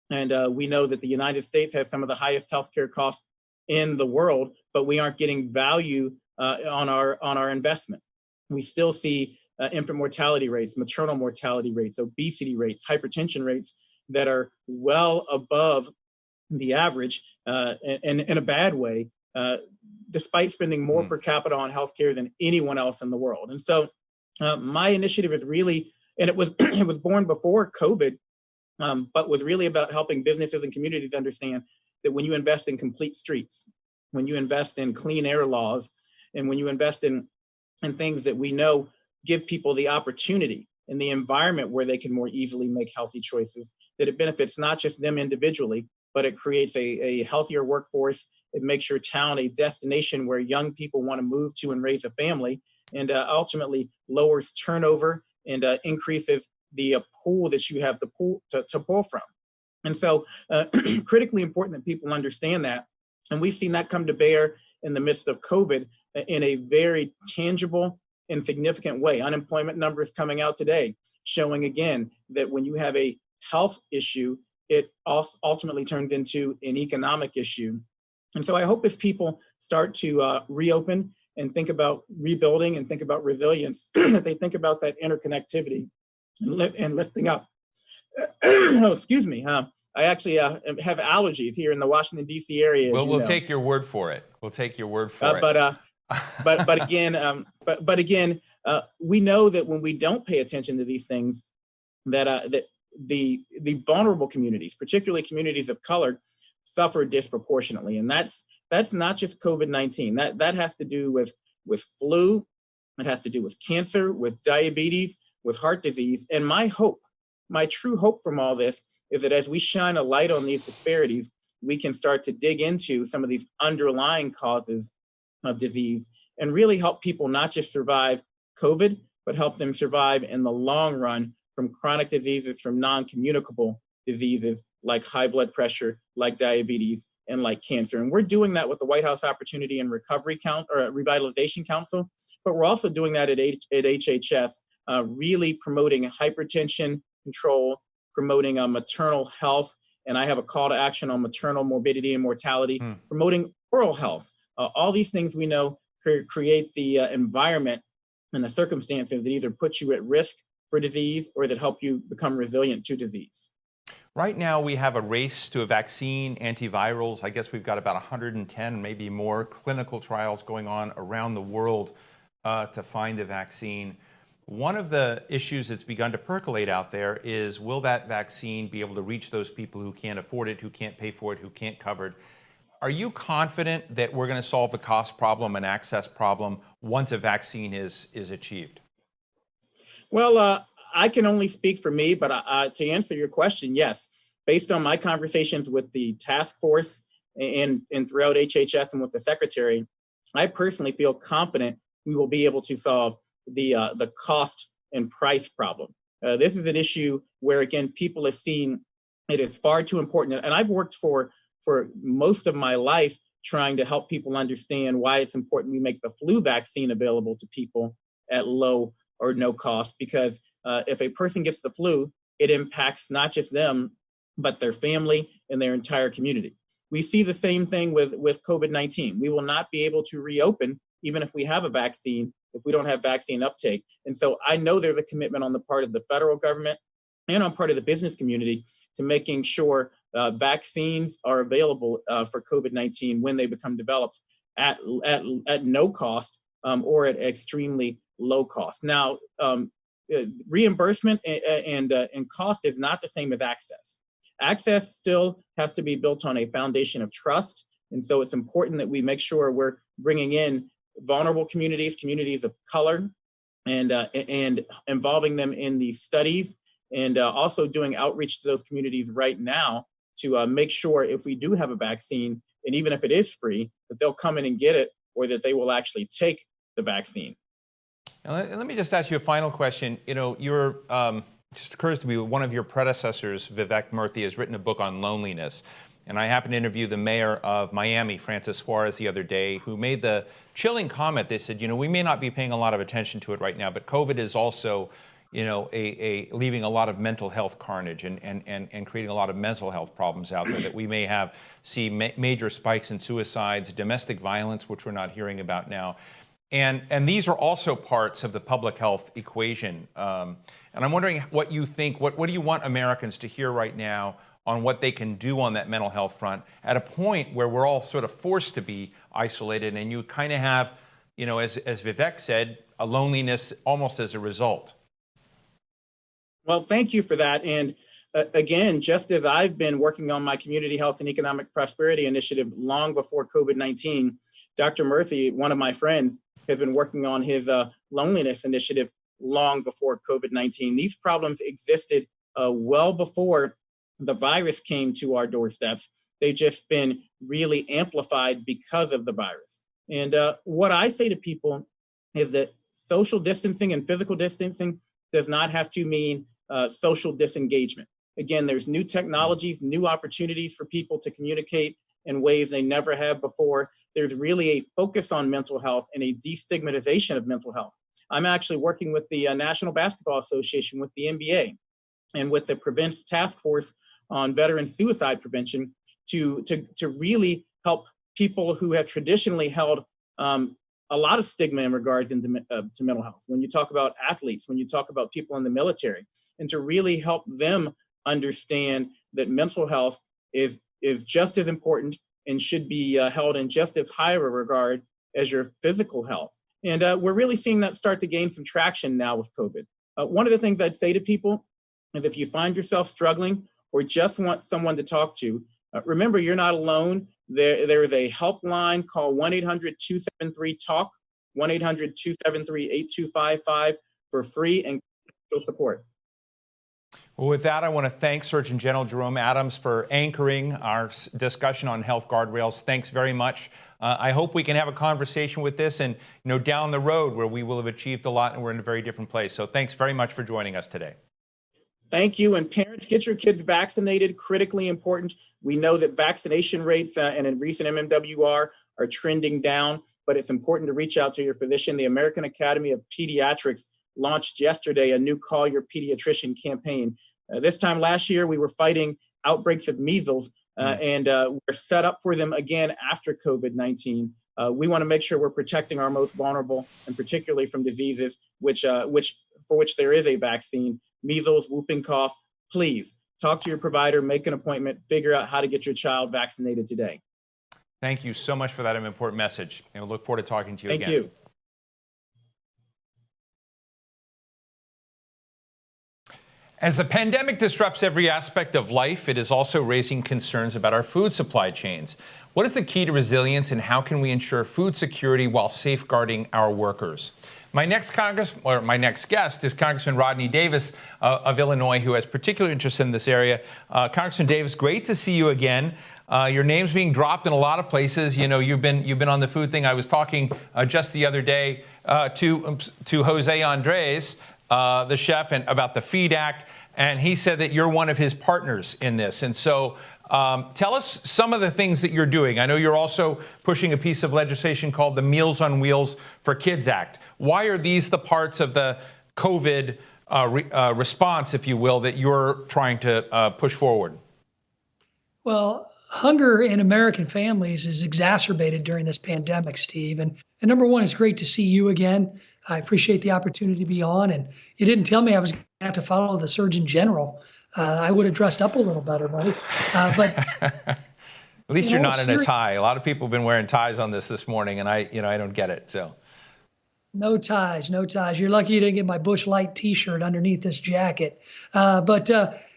And we know that the United States has some of the highest healthcare costs in the world, but we aren't getting value on our investment. We still see infant mortality rates, maternal mortality rates, obesity rates, hypertension rates that are well above the average in a bad way, despite spending more per capita on healthcare than anyone else in the world. And so my initiative is really, and it was it was born before COVID, but was really about helping businesses and communities understand that when you invest in complete streets, when you invest in clean air laws, and when you invest in things that we know give people the opportunity in the environment where they can more easily make healthy choices, that it benefits not just them individually, but it creates a healthier workforce. It makes your town a destination where young people want to move to and raise a family, and ultimately lowers turnover and increases the pool that you have to pull from. And so critically important that people understand that. And we've seen that come to bear in the midst of COVID in a very tangible and significant way. Unemployment numbers coming out today showing again that when you have a health issue, it ultimately turns into an economic issue. And so I hope as people start to reopen and think about rebuilding and think about resilience, that they think about that interconnectivity and lifting up. Oh, excuse me. I actually have allergies here in the Washington, D.C. area. We'll take your word for it. We'll take your word for it. But again, we know that when we don't pay attention to these things, that the vulnerable communities, particularly communities of color, suffer disproportionately, and that's not just COVID-19. That has to do with flu. It has to do with cancer, with diabetes, with heart disease. And my true hope from all this is that as we shine a light on these disparities, we can start to dig into some of these underlying causes of disease and really help people not just survive COVID, but help them survive in the long run from chronic diseases, from non-communicable diseases like high blood pressure, like diabetes, and like cancer. And we're doing that with the White House Opportunity and Revitalization Council, but we're also doing that at HHS, really promoting hypertension control, promoting maternal health, and I have a call to action on maternal morbidity and mortality, promoting oral health. All these things we know create the environment and the circumstances that either put you at risk for disease or that help you become resilient to disease. Right now, we have a race to a vaccine, antivirals. I guess we've got about 110, maybe more, clinical trials going on around the world to find a vaccine. One of the issues that's begun to percolate out there is, will that vaccine be able to reach those people who can't afford it, who can't pay for it, who can't cover it? Are you confident that we're going to solve the cost problem and access problem once a vaccine is achieved? Well, I can only speak for me, but to answer your question, yes. Based on my conversations with the task force and throughout HHS and with the secretary, I personally feel confident we will be able to solve the cost and price problem. This is an issue where, again, people have seen it is far too important. And I've worked for most of my life trying to help people understand why it's important we make the flu vaccine available to people at low or no cost, because if a person gets the flu, it impacts not just them, but their family and their entire community. We see the same thing with COVID-19. We will not be able to reopen even if we have a vaccine, if we don't have vaccine uptake. And so I know there's a commitment on the part of the federal government and on part of the business community to making sure vaccines are available for COVID-19 when they become developed at no cost or at extremely low cost. Now, reimbursement and cost is not the same as access. Access still has to be built on a foundation of trust. And so it's important that we make sure we're bringing in vulnerable communities, communities of color, and involving them in these studies, and also doing outreach to those communities right now to make sure if we do have a vaccine, and even if it is free, that they'll come in and get it, or that they will actually take the vaccine. And let me just ask you a final question. You know, just occurs to me, one of your predecessors, Vivek Murthy, has written a book on loneliness. And I happened to interview the mayor of Miami, Francis Suarez, the other day, who made the chilling comment. They said, you know, we may not be paying a lot of attention to it right now, but COVID is also, you know, leaving a lot of mental health carnage and creating a lot of mental health problems out there that we may see major spikes in suicides, domestic violence, which we're not hearing about now. And these are also parts of the public health equation. And I'm wondering what you think, what do you want Americans to hear right now on what they can do on that mental health front at a point where we're all sort of forced to be isolated, and you kind of have, you know, as Vivek said, a loneliness almost as a result? Well, thank you for that. And again, just as I've been working on my community health and economic prosperity initiative long before COVID-19, Dr. Murthy, one of my friends, has been working on his loneliness initiative long before COVID-19. These problems existed well before the virus came to our doorsteps. They've just been really amplified because of the virus. And what I say to people is that social distancing and physical distancing does not have to mean social disengagement. Again, there's new technologies, new opportunities for people to communicate in ways they never have before. There's really a focus on mental health and a destigmatization of mental health. I'm actually working with the National Basketball Association, with the NBA, and with the Prevents Task Force on Veteran Suicide Prevention to really help people who have traditionally held a lot of stigma in regards to mental health. When you talk about athletes, when you talk about people in the military, and to really help them understand that mental health is just as important and should be held in just as high a regard as your physical health. And we're really seeing that start to gain some traction now with COVID. One of the things I'd say to people is, if you find yourself struggling or just want someone to talk to, remember, you're not alone. There is a helpline called 1-800-273-TALK, 1-800-273-8255 for free and support. Well, with that, I want to thank Surgeon General Jerome Adams for anchoring our discussion on health guardrails. Thanks very much. I hope we can have a conversation with this and, you know, down the road where we will have achieved a lot and we're in a very different place. So thanks very much for joining us today. Thank you. And parents, get your kids vaccinated. Critically important. We know that vaccination rates and in recent MMWR are trending down, but it's important to reach out to your physician. The American Academy of Pediatrics launched yesterday a new Call Your Pediatrician campaign. This time last year, we were fighting outbreaks of measles, and we're set up for them again after COVID-19. We want to make sure we're protecting our most vulnerable, and particularly from diseases for which there is a vaccine. Measles, whooping cough. Please talk to your provider, make an appointment, figure out how to get your child vaccinated today. Thank you so much for that important message, and we'll look forward to talking to you again. Thank you. As the pandemic disrupts every aspect of life, it is also raising concerns about our food supply chains. What is the key to resilience, and how can we ensure food security while safeguarding our workers? My next guest is Congressman Rodney Davis of Illinois, who has particular interest in this area. Congressman Davis, great to see you again. Your name's being dropped in a lot of places. You know, you've been on the food thing. I was talking just the other day to Jose Andres, the chef, and about the FEED Act, and he said that you're one of his partners in this. And so tell us some of the things that you're doing. I know you're also pushing a piece of legislation called the Meals on Wheels for Kids Act. Why are these the parts of the COVID response, if you will, that you're trying to push forward? Well, hunger in American families is exacerbated during this pandemic, Steve. And number one, it's great to see you again. I appreciate the opportunity to be on. And you didn't tell me I was going to have to follow the Surgeon General. I would have dressed up a little better, buddy. But at least you're not in a tie. A lot of people have been wearing ties on this morning, and I don't get it. So no ties, no ties. You're lucky you didn't get my Busch Light T-shirt underneath this jacket. But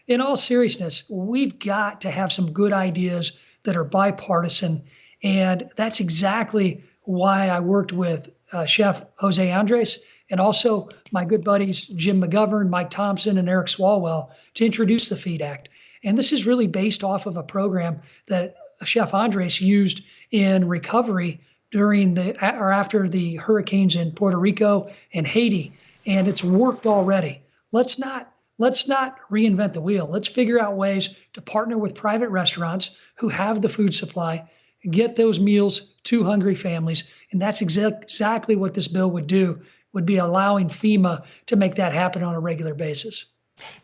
in all seriousness, we've got to have some good ideas that are bipartisan, and that's exactly why I worked with Chef Jose Andres and also my good buddies Jim McGovern, Mike Thompson, and Eric Swalwell to introduce the FEED Act. And this is really based off of a program that Chef Andres used in recovery during or after the hurricanes in Puerto Rico and Haiti, and it's worked already. Let's not reinvent the wheel. Let's figure out ways to partner with private restaurants who have the food supply, get those meals to hungry families, and that's exactly what this bill would do, would be allowing FEMA to make that happen on a regular basis.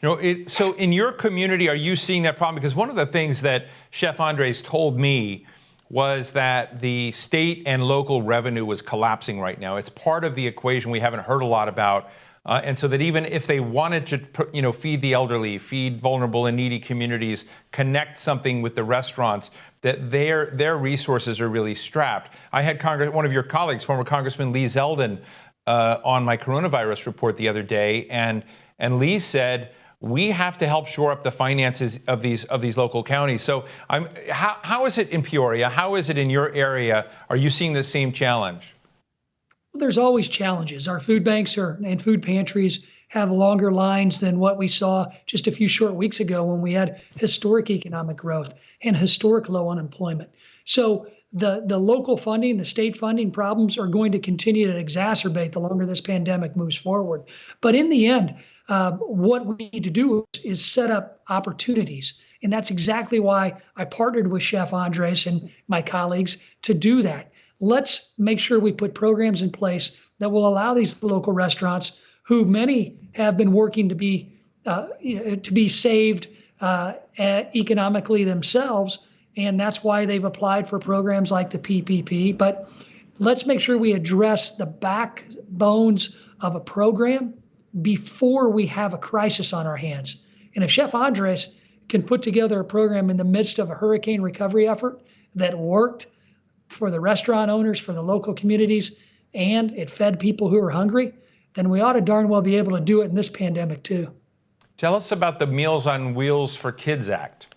So in your community, are you seeing that problem? Because one of the things that Chef Andres told me was that the state and local revenue was collapsing right now. It's part of the equation we haven't heard a lot about. And so that even if they wanted to, feed the elderly, feed vulnerable and needy communities, connect something with the restaurants, that their resources are really strapped. I had one of your colleagues, former Congressman Lee Zeldin, on my coronavirus report the other day, and Lee said, we have to help shore up the finances of these local counties. So how is it in Peoria? How is it in your area? Are you seeing the same challenge? Well, there's always challenges. Our food banks and food pantries have longer lines than what we saw just a few short weeks ago when we had historic economic growth and historic low unemployment. So the local funding, the state funding problems are going to continue to exacerbate the longer this pandemic moves forward. But in the end, what we need to do is set up opportunities. And that's exactly why I partnered with Chef Andres and my colleagues to do that. Let's make sure we put programs in place that will allow these local restaurants, who many have been working to be saved economically themselves, and that's why they've applied for programs like the PPP. But let's make sure we address the backbones of a program before we have a crisis on our hands. And if Chef Andres can put together a program in the midst of a hurricane recovery effort that worked for the restaurant owners, for the local communities, and it fed people who are hungry, then we ought to darn well be able to do it in this pandemic too. Tell us about the Meals on Wheels for Kids Act.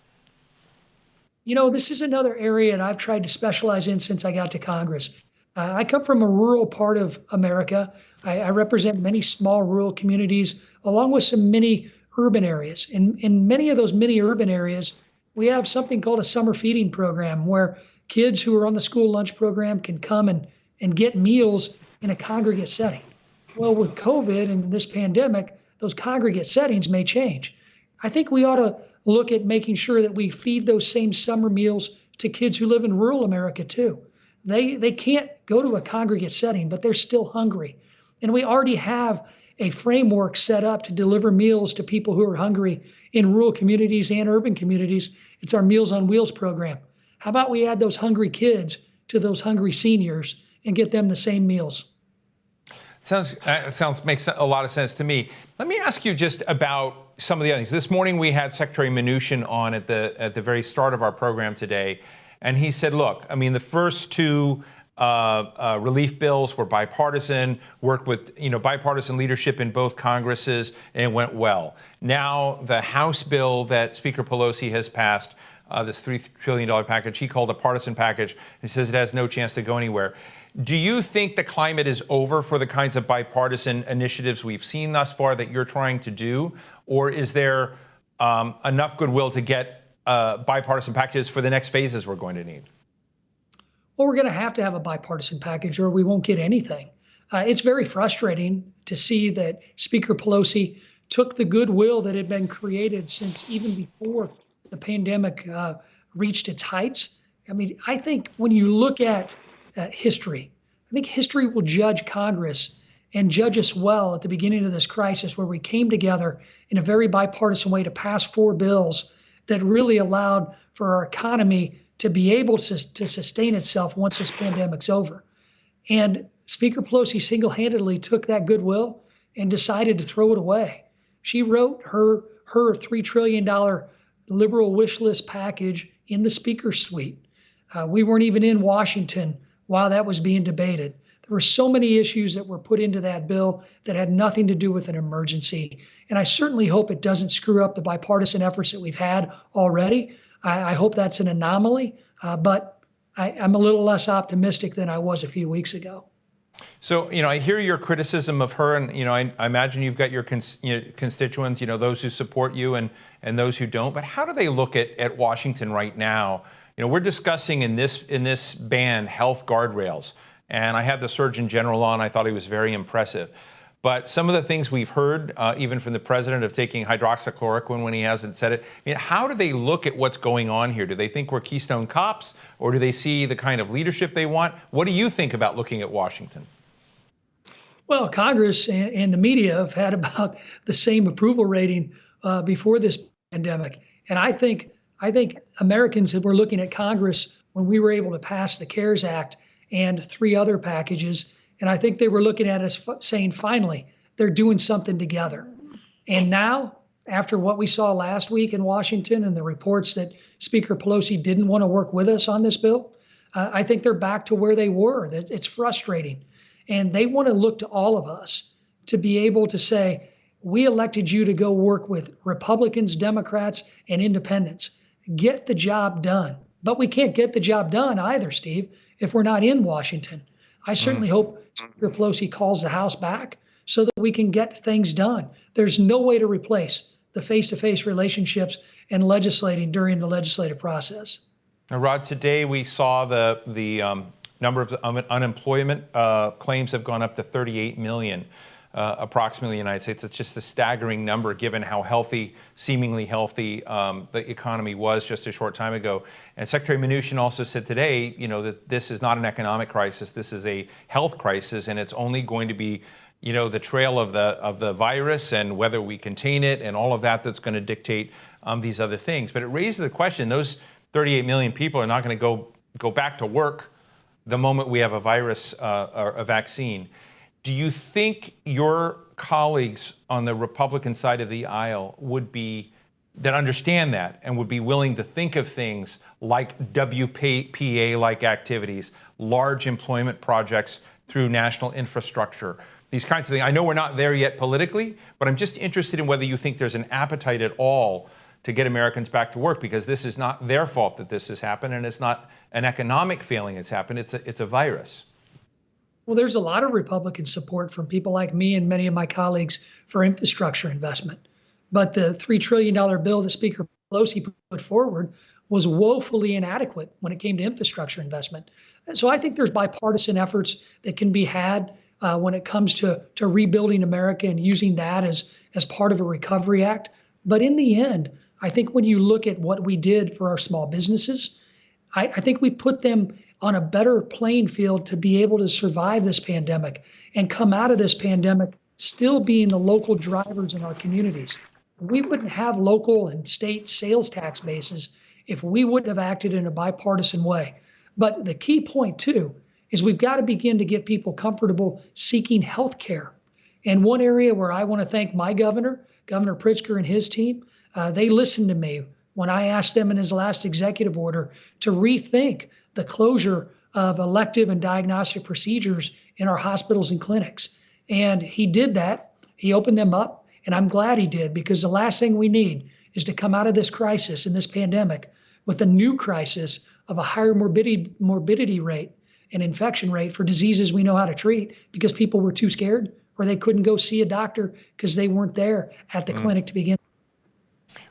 This is another area that I've tried to specialize in since I got to Congress. I come from a rural part of America. I represent many small rural communities, along with some mini urban areas. In many of those mini urban areas, we have something called a summer feeding program, where kids who are on the school lunch program can come and get meals in a congregate setting. Well, with COVID and this pandemic, those congregate settings may change. I think we ought to look at making sure that we feed those same summer meals to kids who live in rural America too. They can't go to a congregate setting, but they're still hungry. And we already have a framework set up to deliver meals to people who are hungry in rural communities and urban communities. It's our Meals on Wheels program. How about we add those hungry kids to those hungry seniors and get them the same meals? Makes a lot of sense to me. Let me ask you just about some of the other things. This morning we had Secretary Mnuchin on at the very start of our program today, and he said, look, the first two relief bills were bipartisan, worked with bipartisan leadership in both Congresses, and it went well. Now the House bill that Speaker Pelosi has passed, this $3 trillion package, he called a partisan package. He says it has no chance to go anywhere. Do you think the climate is over for the kinds of bipartisan initiatives we've seen thus far that you're trying to do? Or is there enough goodwill to get bipartisan packages for the next phases we're going to need? Well, we're going to have a bipartisan package or we won't get anything. It's very frustrating to see that Speaker Pelosi took the goodwill that had been created since even before the pandemic reached its heights. I think when you look at history, I think history will judge Congress and judge us well at the beginning of this crisis, where we came together in a very bipartisan way to pass 4 bills that really allowed for our economy to be able to sustain itself once this pandemic's over. And Speaker Pelosi single-handedly took that goodwill and decided to throw it away. She wrote her $3 trillion liberal wish list package in the Speaker's suite. We weren't even in Washington while that was being debated. There were so many issues that were put into that bill that had nothing to do with an emergency. And I certainly hope it doesn't screw up the bipartisan efforts that we've had already. I hope that's an anomaly, but I'm a little less optimistic than I was a few weeks ago. So, I hear your criticism of her, and, I imagine you've got your constituents, those who support you and those who don't. But how do they look at Washington right now? We're discussing in this band health guardrails, and I had the Surgeon General on. I thought he was very impressive. But some of the things we've heard, even from the president, of taking hydroxychloroquine when he hasn't said it, how do they look at what's going on here? Do they think we're Keystone Cops, or do they see the kind of leadership they want? What do you think about looking at Washington? Well, Congress and the media have had about the same approval rating before this pandemic. And I think Americans were looking at Congress when we were able to pass the CARES Act and 3 other packages. And I think they were looking at us saying, finally, they're doing something together. And now, after what we saw last week in Washington and the reports that Speaker Pelosi didn't want to work with us on this bill, I think they're back to where they were. It's frustrating. And they want to look to all of us to be able to say, we elected you to go work with Republicans, Democrats, and independents. Get the job done. But we can't get the job done either, Steve, if we're not in Washington. I certainly hope Speaker Pelosi calls the House back so that we can get things done. There's no way to replace the face-to-face relationships and legislating during the legislative process. Now, Rod, today we saw the number of unemployment claims have gone up to 38 million. Approximately in the United States. It's just a staggering number given how seemingly healthy the economy was just a short time ago. And Secretary Mnuchin also said today, that this is not an economic crisis. This is a health crisis, and it's only going to be, the trail of the virus and whether we contain it and all of that that's going to dictate these other things. But it raises the question: those 38 million people are not going to go back to work the moment we have a virus or a vaccine. Do you think your colleagues on the Republican side of the aisle that understand that and would be willing to think of things like WPA-like activities, large employment projects through national infrastructure, these kinds of things? I know we're not there yet politically, but I'm just interested in whether you think there's an appetite at all to get Americans back to work, because this is not their fault that this has happened, and it's not an economic failing that's happened. It's a virus. Well, there's a lot of Republican support from people like me and many of my colleagues for infrastructure investment. But the $3 trillion bill that Speaker Pelosi put forward was woefully inadequate when it came to infrastructure investment. And so I think there's bipartisan efforts that can be had when it comes to rebuilding America and using that as part of a recovery act. But in the end, I think when you look at what we did for our small businesses, I think we put them on a better playing field to be able to survive this pandemic and come out of this pandemic still being the local drivers in our communities. We wouldn't have local and state sales tax bases if we wouldn't have acted in a bipartisan way. But the key point, too, is we've got to begin to get people comfortable seeking health care. And one area where I want to thank my governor, Governor Pritzker and his team, they listened to me when I asked them in his last executive order to rethink the closure of elective and diagnostic procedures in our hospitals and clinics. And he did that. He opened them up, and I'm glad he did, because the last thing we need is to come out of this crisis and this pandemic with a new crisis of a higher morbidity rate and infection rate for diseases we know how to treat because people were too scared or they couldn't go see a doctor because they weren't there at the clinic to begin.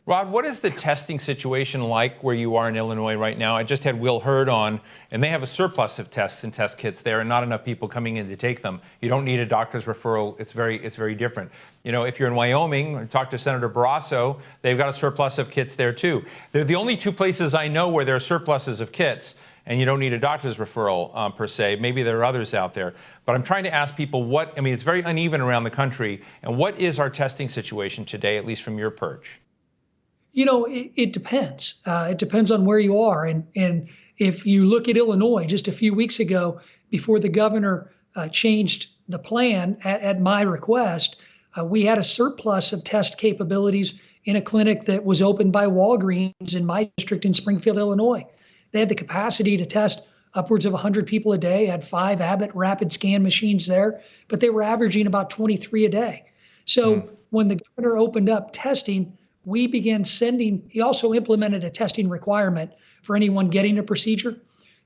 Rod, what is the testing situation like where you are in Illinois right now? I just had Will Hurd on, and they have a surplus of tests and test kits there and not enough people coming in to take them. You don't need a doctor's referral. It's very different. If you're in Wyoming, talk to Senator Barrasso, they've got a surplus of kits there too. They're the only 2 places I know where there are surpluses of kits and you don't need a doctor's referral per se. Maybe there are others out there. But I'm trying to ask people it's very uneven around the country. And what is our testing situation today, at least from your perch? It depends. It depends on where you are. And if you look at Illinois, just a few weeks ago, before the governor changed the plan at my request, we had a surplus of test capabilities in a clinic that was opened by Walgreens in my district in Springfield, Illinois. They had the capacity to test upwards of 100 people a day, had 5 Abbott rapid scan machines there, but they were averaging about 23 a day. So when the governor opened up testing, we began he also implemented a testing requirement for anyone getting a procedure.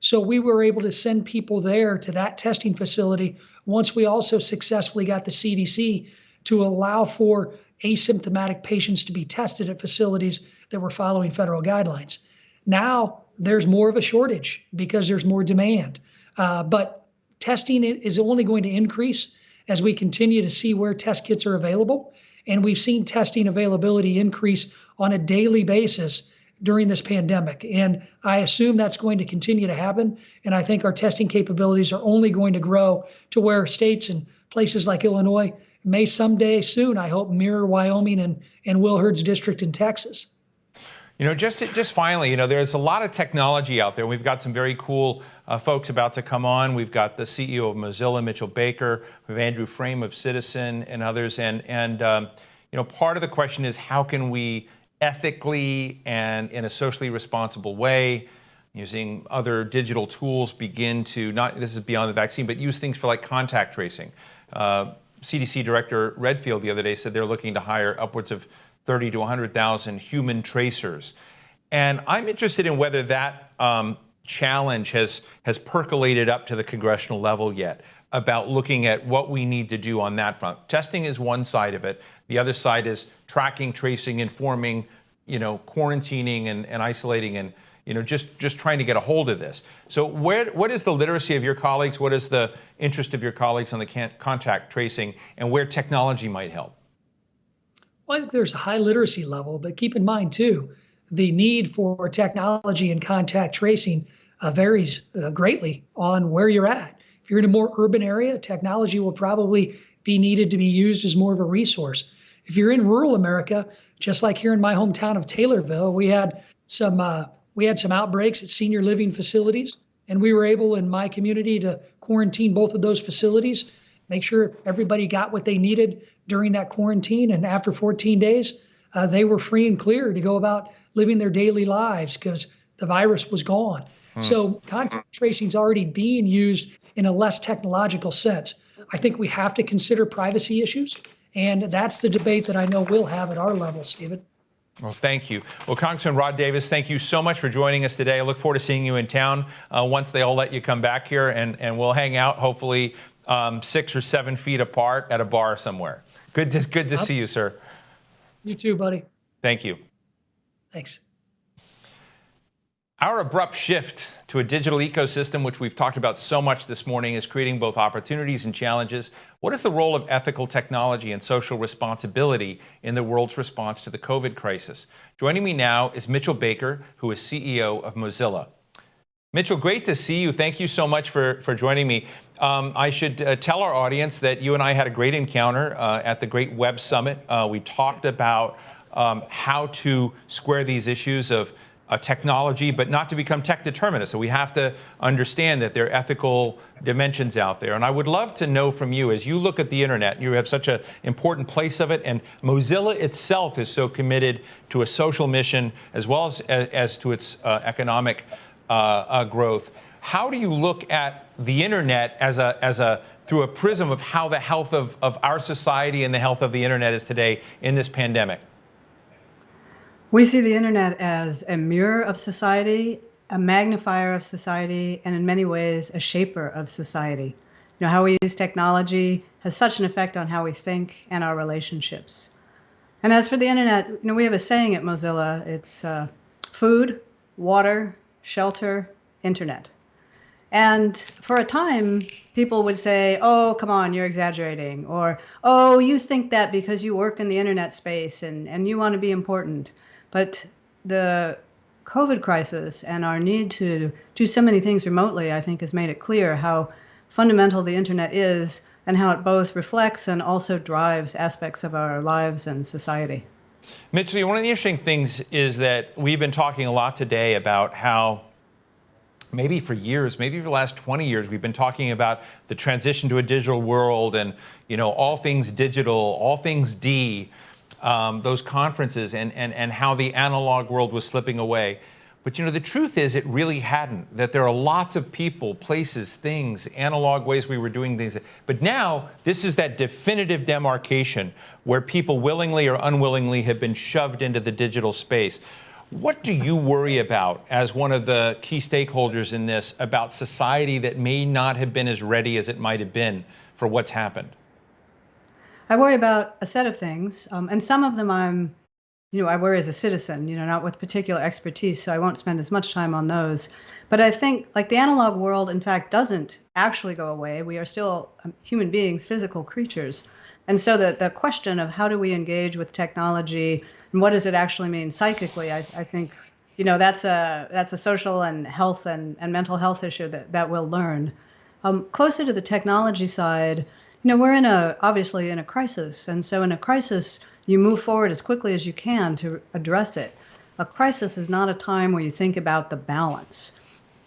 So we were able to send people there to that testing facility once we also successfully got the CDC to allow for asymptomatic patients to be tested at facilities that were following federal guidelines. Now there's more of a shortage because there's more demand. But testing is only going to increase as we continue to see where test kits are available. And we've seen testing availability increase on a daily basis during this pandemic. And I assume that's going to continue to happen. And I think our testing capabilities are only going to grow to where states and places like Illinois may someday soon, I hope, mirror Wyoming and Will Hurd's district in Texas. Just finally, there's a lot of technology out there. We've got some very cool folks about to come on. We've got the CEO of Mozilla, Mitchell Baker. We have Andrew Frame of Citizen and others. And part of the question is, how can we ethically and in a socially responsible way, using other digital tools, begin to this is beyond the vaccine, but use things for like contact tracing. CDC Director Redfield the other day said they're looking to hire upwards of 30 to 100,000 human tracers. And I'm interested in whether that challenge has percolated up to the congressional level yet, about looking at what we need to do on that front. Testing is one side of it. The other side is tracking, tracing, informing, quarantining and isolating and, just trying to get a hold of this. So what is the literacy of your colleagues? What is the interest of your colleagues on the contact tracing and where technology might help? Well, I think there's a high literacy level, but keep in mind too, the need for technology and contact tracing varies greatly on where you're at. If you're in a more urban area, technology will probably be needed to be used as more of a resource. If you're in rural America, just like here in my hometown of Taylorville, we had some outbreaks at senior living facilities, and we were able in my community to quarantine both of those facilities, make sure everybody got what they needed during that quarantine. And after 14 days, they were free and clear to go about living their daily lives because the virus was gone. So contact tracing is already being used in a less technological sense. I think we have to consider privacy issues, and that's the debate that I know we'll have at our level, Stephen. Well, thank you. Well, Congressman Rod Davis, thank you so much for joining us today. I look forward to seeing you in town once they all let you come back here, and we'll hang out, hopefully 6 or 7 feet apart at a bar somewhere. Good to see you, sir. You too, buddy. Thank you. Thanks. Our abrupt shift to a digital ecosystem, which we've talked about so much this morning, is creating both opportunities and challenges. What is the role of ethical technology and social responsibility in the world's response to the COVID crisis? Joining me now is Mitchell Baker, who is CEO of Mozilla. Mitchell, great to see you. Thank you so much for joining me. I should tell our audience that you and I had a great encounter at the Great Web Summit. We talked about how to square these issues of technology, but not to become tech determinists. So we have to understand that there are ethical dimensions out there. And I would love to know from you, as you look at the internet, you have such an important place of it, and Mozilla itself is so committed to a social mission as well as to its economic growth. How do you look at the internet through a prism of how the health of our society and the health of the internet is today in this pandemic? We see the internet as a mirror of society, a magnifier of society, and in many ways, a shaper of society. How we use technology has such an effect on how we think and our relationships. And as for the internet, we have a saying at Mozilla, it's food, water, shelter, internet. And for a time, people would say, oh, come on, you're exaggerating. Or, oh, you think that because you work in the internet space and you want to be important. But the COVID crisis and our need to do so many things remotely, I think, has made it clear how fundamental the internet is and how it both reflects and also drives aspects of our lives and society. Mitchell, one of the interesting things is that we've been talking a lot today about how maybe for years, maybe for the last 20 years, we've been talking about the transition to a digital world and, all things digital, all things D. Those conferences and how the analog world was slipping away. But the truth is it really hadn't, that there are lots of people, places, things, analog ways we were doing things. But now this is that definitive demarcation where people willingly or unwillingly have been shoved into the digital space. What do you worry about as one of the key stakeholders in this about society that may not have been as ready as it might have been for what's happened? I worry about a set of things, and some of them I worry as a citizen, not with particular expertise, so I won't spend as much time on those. But I think, like, the analog world, in fact, doesn't actually go away. We are still human beings, physical creatures. And so the question of how do we engage with technology and what does it actually mean psychically, I think, that's a social and health and mental health issue that we'll learn. Closer to the technology side, we're obviously in a crisis. And so in a crisis, you move forward as quickly as you can to address it. A crisis is not a time where you think about the balance.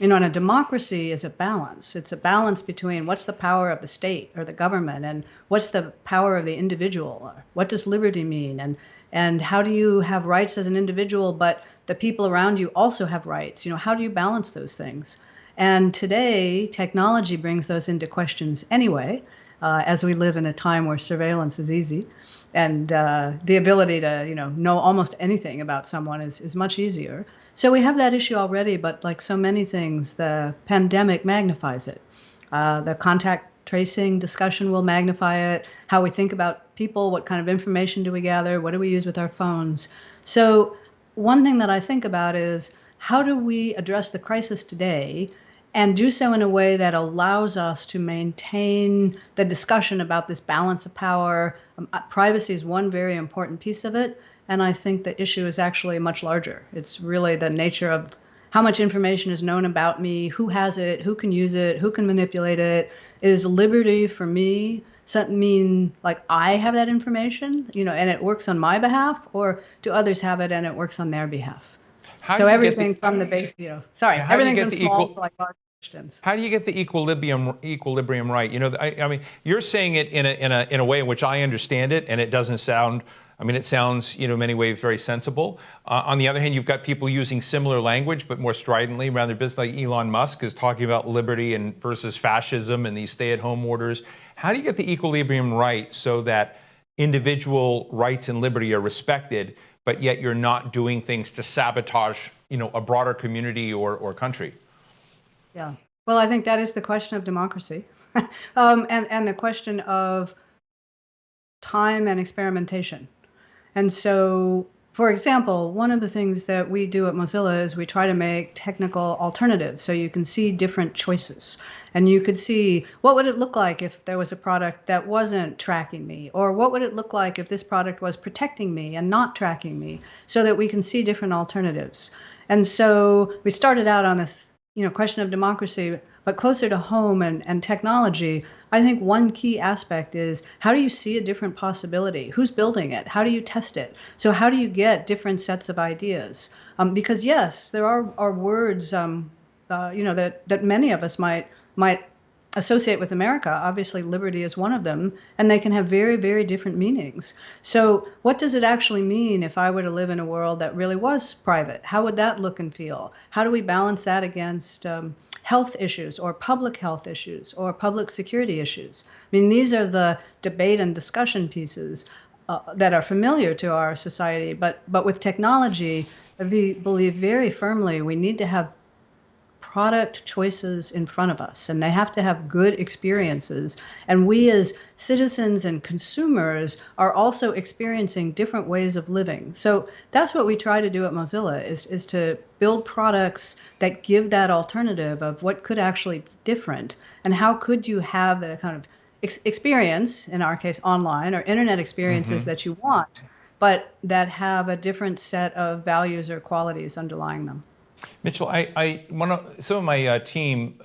And a democracy is a balance. It's a balance between what's the power of the state or the government and what's the power of the individual. What does liberty mean? And how do you have rights as an individual, but the people around you also have rights? How do you balance those things? And today, technology brings those into questions anyway, as we live in a time where surveillance is easy. And the ability to, know almost anything about someone is much easier. So we have that issue already, but like so many things, the pandemic magnifies it. The contact tracing discussion will magnify it. How we think about people, what kind of information do we gather, what do we use with our phones? So one thing that I think about is how do we address the crisis today and do so in a way that allows us to maintain the discussion about this balance of power. Privacy is one very important piece of it, and I think the issue is actually much larger. It's really the nature of how much information is known about me, who has it, who can use it, who can manipulate it. Is liberty for me mean like I have that information, and it works on my behalf, or do others have it and it works on their behalf? So everything from the base, everything from small to like large questions. How do you get the equilibrium right? I mean, you're saying it in a way in which I understand it, and it doesn't sound. I mean, it sounds, in many ways very sensible. On the other hand, you've got people using similar language, but more stridently around their business, like Elon Musk is talking about liberty versus fascism and these stay-at-home orders. How do you get the equilibrium right so that individual rights and liberty are respected, but yet you're not doing things to sabotage, a broader community or country? Yeah. Well, I think that is the question of democracy, and the question of time and experimentation. And so, for example, one of the things that we do at Mozilla is we try to make technical alternatives so you can see different choices. And you could see what would it look like if there was a product that wasn't tracking me, or what would it look like if this product was protecting me and not tracking me, so that we can see different alternatives. And so we started out on this question of democracy, but closer to home and technology, I think one key aspect is how do you see a different possibility? Who's building it? How do you test it? So how do you get different sets of ideas? Because yes, there are words, that many of us might associate with America. Obviously, liberty is one of them, and they can have very, very different meanings. So what does it actually mean if I were to live in a world that really was private? How would that look and feel? How do we balance that against health issues or public health issues or public security issues? I mean, these are the debate and discussion pieces that are familiar to our society. But with technology, we believe very firmly we need to have product choices in front of us, and they have to have good experiences. And we as citizens and consumers are also experiencing different ways of living. So that's what we try to do at Mozilla is to build products that give that alternative of what could actually be different, and how could you have the kind of experience, in our case online or internet experiences that you want, but that have a different set of values or qualities underlying them. Mitchell, some of my team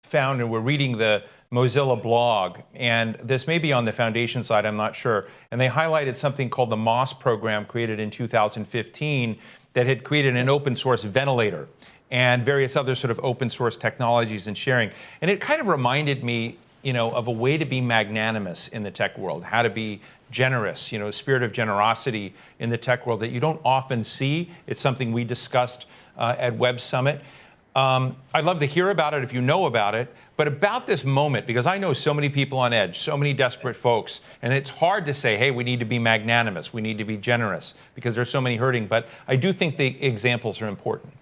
found, and we're reading the Mozilla blog, and this may be on the foundation side, I'm not sure, and they highlighted something called the MOS program created in 2015 that had created an open source ventilator and various other sort of open source technologies and sharing. And it kind of reminded me, of a way to be magnanimous in the tech world, how to be generous, a spirit of generosity in the tech world that you don't often see. It's something we discussed at Web Summit. I'd love to hear about it if you know about it, but about this moment, because I know so many people on edge, so many desperate folks, and it's hard to say, hey, we need to be magnanimous, we need to be generous, because there's so many hurting, but I do think the examples are important.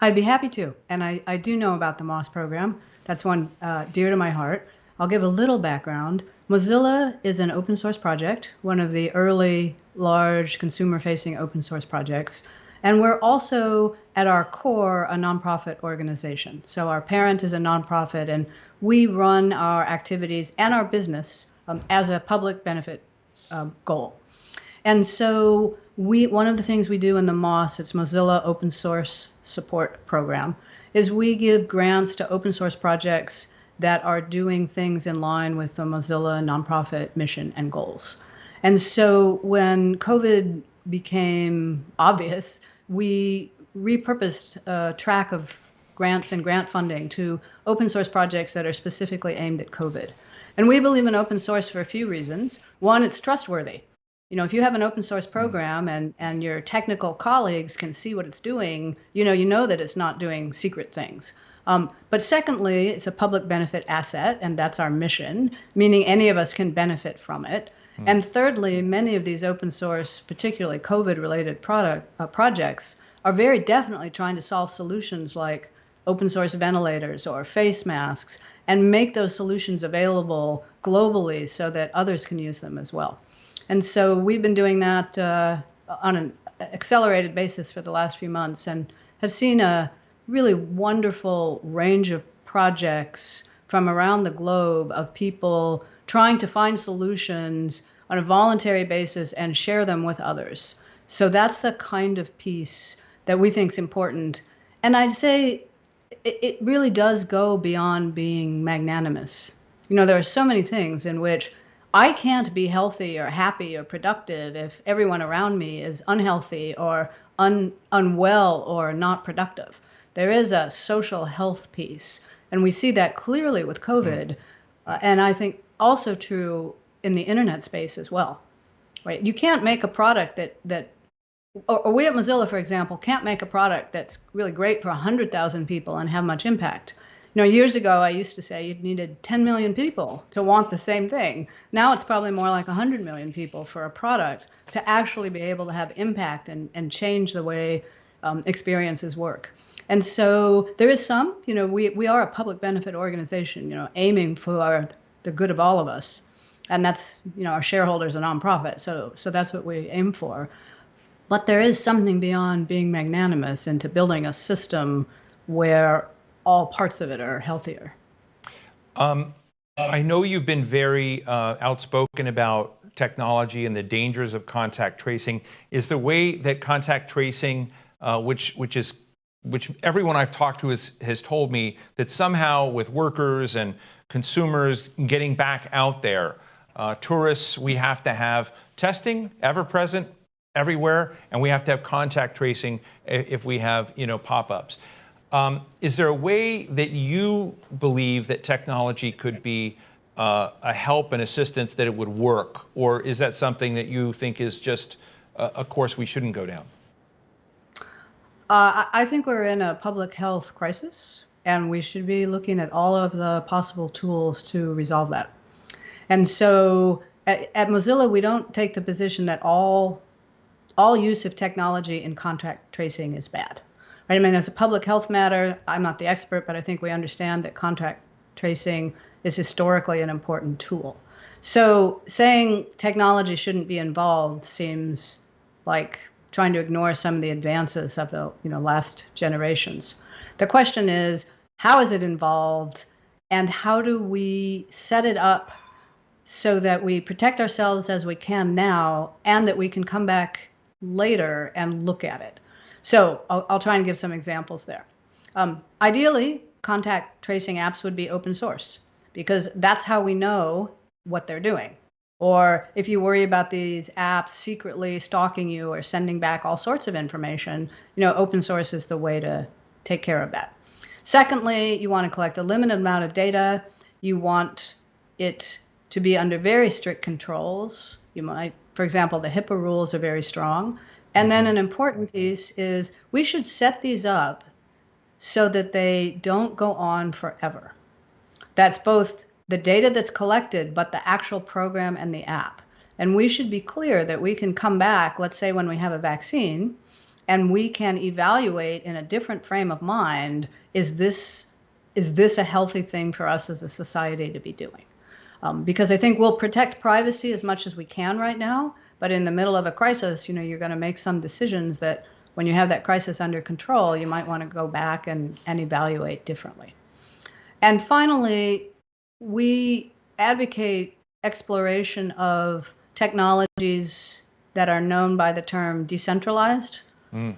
I'd be happy to, and I do know about the MOS program. That's one dear to my heart. I'll give a little background. Mozilla is an open source project, one of the early large consumer-facing open source projects. And we're also, at our core, a nonprofit organization. So our parent is a nonprofit, and we run our activities and our business as a public benefit goal. And so one of the things we do in the MOS, it's Mozilla Open Source Support Program, is we give grants to open source projects that are doing things in line with the Mozilla nonprofit mission and goals. And so when COVID became obvious, we repurposed a track of grants and grant funding to open source projects that are specifically aimed at COVID. And we believe in open source for a few reasons. One, it's trustworthy. You know, if you have an open source program and your technical colleagues can see what it's doing, you know that it's not doing secret things. But secondly, it's a public benefit asset, and that's our mission, meaning any of us can benefit from it. And thirdly, many of these open source, particularly COVID-related projects, are very definitely trying to solve solutions like open source ventilators or face masks, and make those solutions available globally so that others can use them as well. And so we've been doing that on an accelerated basis for the last few months, and have seen a really wonderful range of projects from around the globe of people trying to find solutions on a voluntary basis and share them with others. So that's the kind of piece that we think is important. And I'd say it really does go beyond being magnanimous. You know, there are so many things in which I can't be healthy or happy or productive if everyone around me is unhealthy or unwell or not productive. There is a social health piece, and we see that clearly with COVID, and I think also true in the internet space as well. Right? You can't make a product or we at Mozilla, for example, can't make a product that's really great for 100,000 people and have much impact. You know, years ago, I used to say you needed 10 million people to want the same thing. Now it's probably more like 100 million people for a product to actually be able to have impact and change the way experiences work. And so there is some, you know, we are a public benefit organization, you know, aiming for the good of all of us. And that's, you know, our shareholders are nonprofit. So that's what we aim for. But there is something beyond being magnanimous into building a system where all parts of it are healthier. I know you've been very outspoken about technology and the dangers of contact tracing. Is the way that contact tracing, which everyone I've talked to has told me that somehow with workers and consumers getting back out there, tourists, we have to have testing ever present everywhere, and we have to have contact tracing if we have, you know, pop-ups. Is there a way that you believe that technology could be a help and assistance that it would work? Or is that something that you think is just a course we shouldn't go down? I think we're in a public health crisis, and we should be looking at all of the possible tools to resolve that. And so at Mozilla, we don't take the position that all use of technology in contact tracing is bad. Right? I mean, as a public health matter, I'm not the expert, but I think we understand that contact tracing is historically an important tool. So saying technology shouldn't be involved seems like trying to ignore some of the advances of the last generations. The question is, how is it involved, and how do we set it up so that we protect ourselves as we can now, and that we can come back later and look at it? So I'll try and give some examples there. Ideally, contact tracing apps would be open source, because that's how we know what they're doing. Or if you worry about these apps secretly stalking you or sending back all sorts of information, open source is the way to take care of that. Secondly, you want to collect a limited amount of data. You want it to be under very strict controls. You might, for example, the HIPAA rules are very strong. And then an important piece is we should set these up so that they don't go on forever. That's both the data that's collected, but the actual program and the app. And we should be clear that we can come back, let's say when we have a vaccine, and we can evaluate in a different frame of mind, is this a healthy thing for us as a society to be doing? Because I think we'll protect privacy as much as we can right now, but in the middle of a crisis, you're going to make some decisions that when you have that crisis under control, you might want to go back and evaluate differently. And finally, we advocate exploration of technologies that are known by the term decentralized,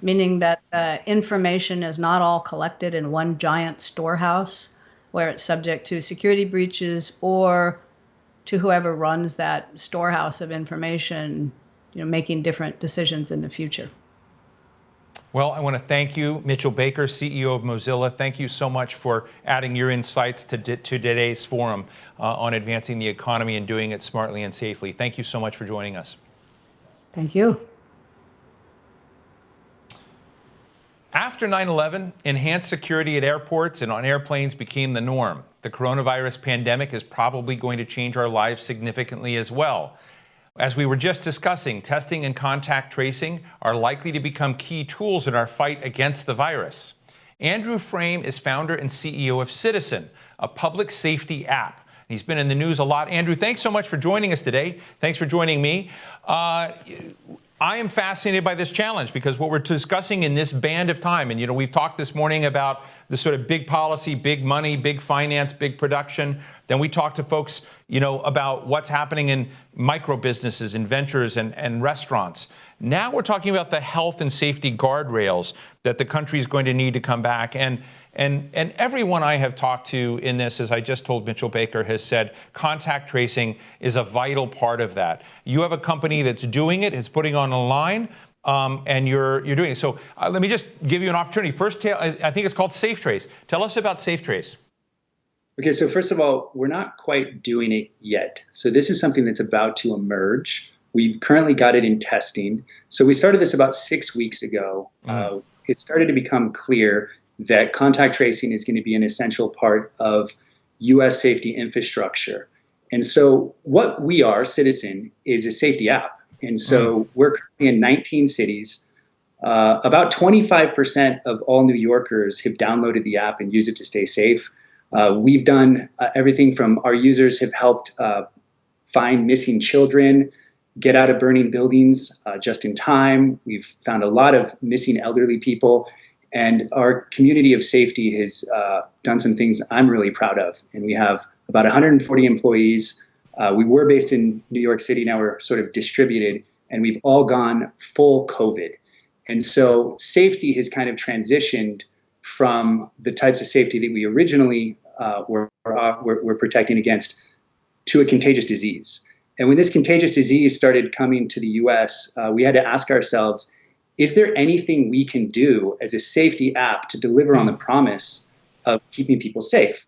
meaning that information is not all collected in one giant storehouse where it's subject to security breaches or to whoever runs that storehouse of information, making different decisions in the future. Well, I want to thank you, Mitchell Baker, CEO of Mozilla. Thank you so much for adding your insights to today's forum on advancing the economy and doing it smartly and safely. Thank you so much for joining us. Thank you. After 9/11, enhanced security at airports and on airplanes became the norm. The coronavirus pandemic is probably going to change our lives significantly as well. As we were just discussing, testing and contact tracing are likely to become key tools in our fight against the virus. Andrew Frame is founder and CEO of Citizen, a public safety app. He's been in the news a lot. Andrew, thanks so much for joining us today. Thanks for joining me. I am fascinated by this challenge because what we're discussing in this band of time, and we've talked this morning about the sort of big policy, big money, big finance, big production. Then we talked to folks, about what's happening in micro businesses, in ventures and restaurants. Now we're talking about the health and safety guardrails that the country is going to need to come back. And everyone I have talked to in this, as I just told Mitchell Baker, has said contact tracing is a vital part of that. You have a company that's doing it, it's putting on a line, and you're doing it. So let me just give you an opportunity. First, I think it's called SafeTrace. Tell us about SafeTrace. Okay, so first of all, we're not quite doing it yet. So this is something that's about to emerge. We've currently got it in testing. So we started this about 6 weeks ago. It started to become clear that contact tracing is going to be an essential part of U.S. safety infrastructure. And so what we are, Citizen, is a safety app. And so we're currently in 19 cities. About 25% of all New Yorkers have downloaded the app and use it to stay safe. We've done everything from our users have helped find missing children, get out of burning buildings just in time. We've found a lot of missing elderly people. And our community of safety has done some things I'm really proud of. And we have about 140 employees. We were based in New York City. Now we're sort of distributed. And we've all gone full COVID. And so safety has kind of transitioned from the types of safety that we originally were protecting against to a contagious disease. And when this contagious disease started coming to the US, we had to ask ourselves, is there anything we can do as a safety app to deliver on the promise of keeping people safe?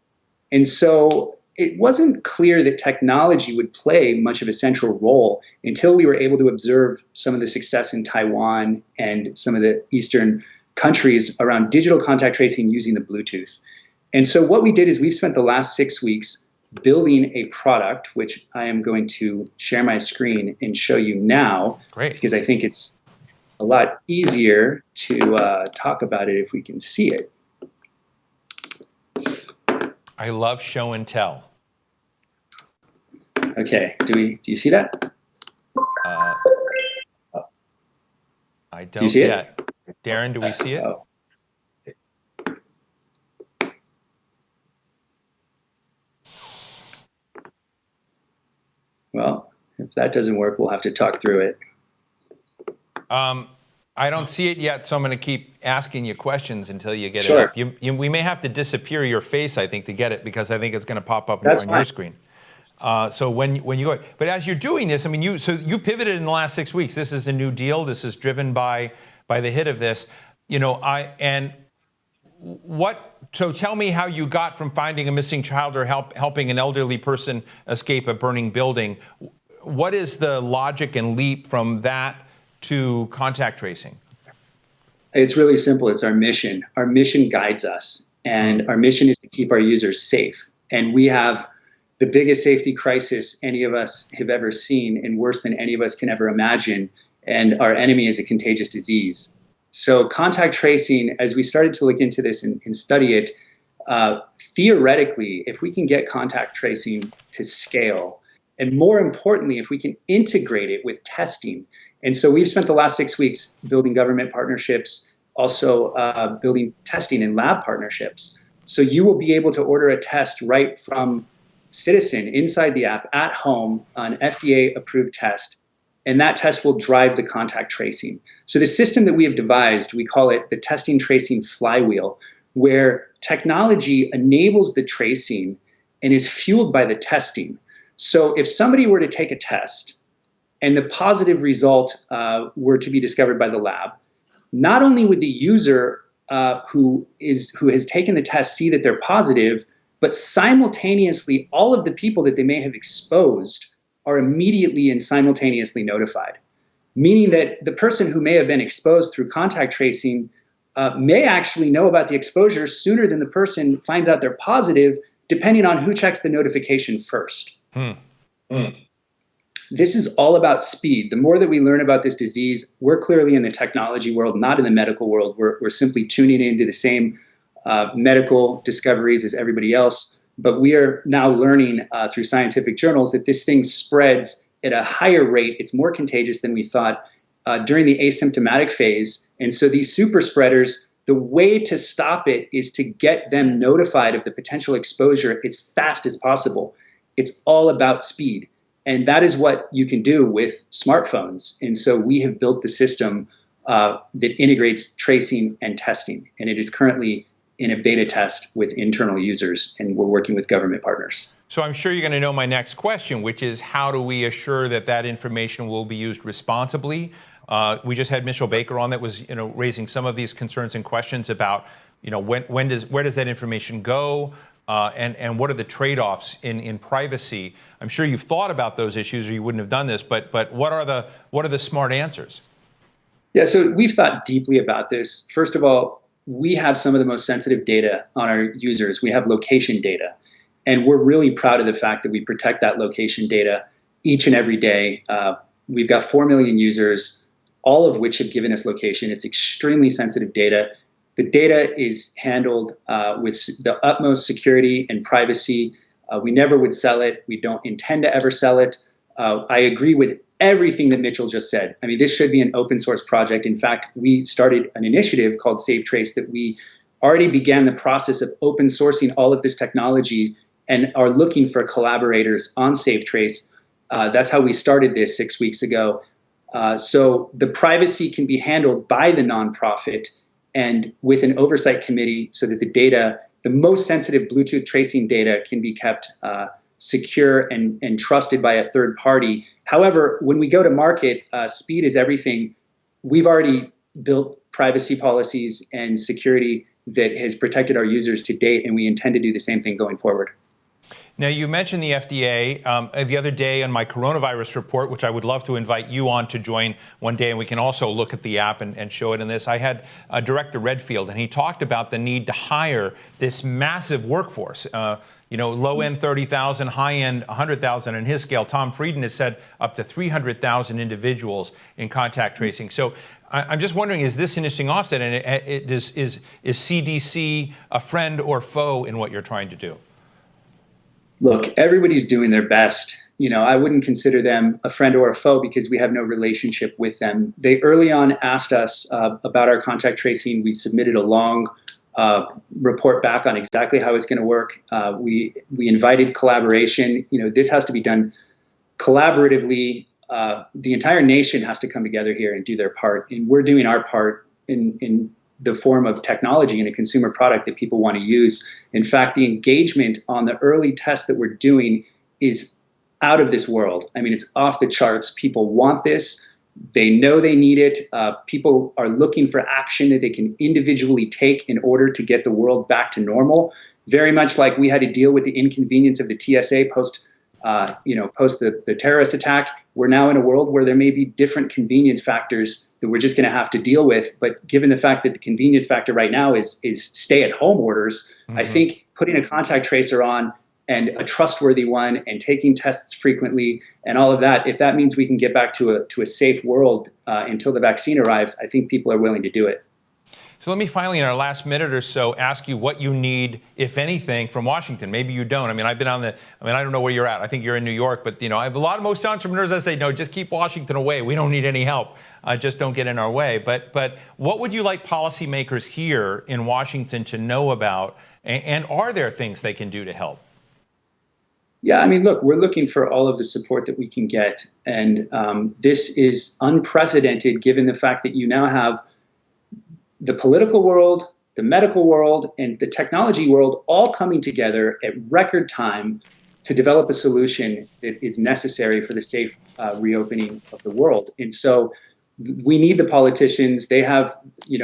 And so it wasn't clear that technology would play much of a central role until we were able to observe some of the success in Taiwan and some of the Eastern countries around digital contact tracing using the Bluetooth. And so what we did is we've spent the last 6 weeks building a product, which I am going to share my screen and show you now. Great. Because I think it's a lot easier to talk about it if we can see it. I love show and tell. Okay, do you see that? I don't do you see yet. Darren, do we see it? Well, if that doesn't work, we'll have to talk through it. I don't see it yet, so I'm going to keep asking you questions until you get Sure. it up. We may have to disappear your face, I think, to get it, because I think it's going to pop up That's on fine. your screen. So when you go, but as you're doing this, I mean, you pivoted in the last 6 weeks. This is a new deal. This is driven by the hit of this. So tell me how you got from finding a missing child or helping an elderly person escape a burning building. What is the logic and leap from that to contact tracing? It's really simple. It's our mission. Our mission guides us, and our mission is to keep our users safe. And we have the biggest safety crisis any of us have ever seen, and worse than any of us can ever imagine. And our enemy is a contagious disease. So contact tracing, as we started to look into this and study it, theoretically, if we can get contact tracing to scale, and more importantly, if we can integrate it with testing. And so we've spent the last 6 weeks building government partnerships, also building testing and lab partnerships. So you will be able to order a test right from Citizen inside the app at home, an FDA-approved test, and that test will drive the contact tracing. So the system that we have devised, we call it the testing tracing flywheel, where technology enables the tracing and is fueled by the testing. So if somebody were to take a test and the positive result were to be discovered by the lab, not only would the user who has taken the test see that they're positive, but simultaneously all of the people that they may have exposed are immediately and simultaneously notified, meaning that the person who may have been exposed through contact tracing may actually know about the exposure sooner than the person finds out they're positive, depending on who checks the notification first. This is all about speed. The more that we learn about this disease, we're clearly in the technology world, not in the medical world. We're simply tuning into the same medical discoveries as everybody else. But we are now learning through scientific journals that this thing spreads at a higher rate. It's more contagious than we thought during the asymptomatic phase. And so these super spreaders, the way to stop it is to get them notified of the potential exposure as fast as possible. It's all about speed. And that is what you can do with smartphones. And so we have built the system that integrates tracing and testing. And it is currently in a beta test with internal users, and we're working with government partners. So I'm sure you're going to know my next question, which is how do we assure that that information will be used responsibly? We just had Mitchell Baker on that was, raising some of these concerns and questions about, where does that information go? And what are the trade-offs in privacy? I'm sure you've thought about those issues or you wouldn't have done this, but what are the smart answers? Yeah, so we've thought deeply about this. First of all, we have some of the most sensitive data on our users. We have location data, and we're really proud of the fact that we protect that location data each and every day. We've got 4 million users, all of which have given us location. It's extremely sensitive data. The data is handled with the utmost security and privacy. We never would sell it. We don't intend to ever sell it. I agree with everything that Mitchell just said. I mean, this should be an open source project. In fact, we started an initiative called SafeTrace that we already began the process of open sourcing all of this technology and are looking for collaborators on SafeTrace. That's how we started this 6 weeks ago. So the privacy can be handled by the nonprofit and with an oversight committee so that the data, the most sensitive Bluetooth tracing data, can be kept secure and trusted by a third party. However, when we go to market, speed is everything. We've already built privacy policies and security that has protected our users to date, and we intend to do the same thing going forward. Now, you mentioned the FDA. The other day on my coronavirus report, which I would love to invite you on to join one day, and we can also look at the app and show it in this, I had Director Redfield, and he talked about the need to hire this massive workforce. Low-end 30,000, high-end 100,000. In his scale, Tom Frieden has said up to 300,000 individuals in contact tracing. So I'm just wondering, is this an interesting offset? And is CDC a friend or foe in what you're trying to do? Look, everybody's doing their best. I wouldn't consider them a friend or a foe because we have no relationship with them. They early on asked us about our contact tracing. We submitted a long report back on exactly how it's going to work. We invited collaboration. This has to be done collaboratively. The entire nation has to come together here and do their part. And we're doing our part in the form of technology and a consumer product that people want to use. In fact, the engagement on the early tests that we're doing is out of this world. I mean, it's off the charts. People want this. They know they need it. People are looking for action that they can individually take in order to get the world back to normal. Very much like we had to deal with the inconvenience of the TSA post post the terrorist attack. We're now in a world where there may be different convenience factors that we're just going to have to deal with. But given the fact that the convenience factor right now is stay-at-home orders, I think putting a contact tracer on, and a trustworthy one, and taking tests frequently and all of that, if that means we can get back to a safe world until the vaccine arrives, I think people are willing to do it. So let me finally, in our last minute or so, ask you what you need, if anything, from Washington. Maybe you don't. I mean, I don't know where you're at. I think you're in New York, but I have a lot of most entrepreneurs that say, no, just keep Washington away. We don't need any help. Just don't get in our way. But what would you like policymakers here in Washington to know about? And are there things they can do to help? Yeah, I mean, look, we're looking for all of the support that we can get. And this is unprecedented given the fact that you now have the political world, the medical world, and the technology world all coming together at record time to develop a solution that is necessary for the safe reopening of the world. And so we need the politicians. They have,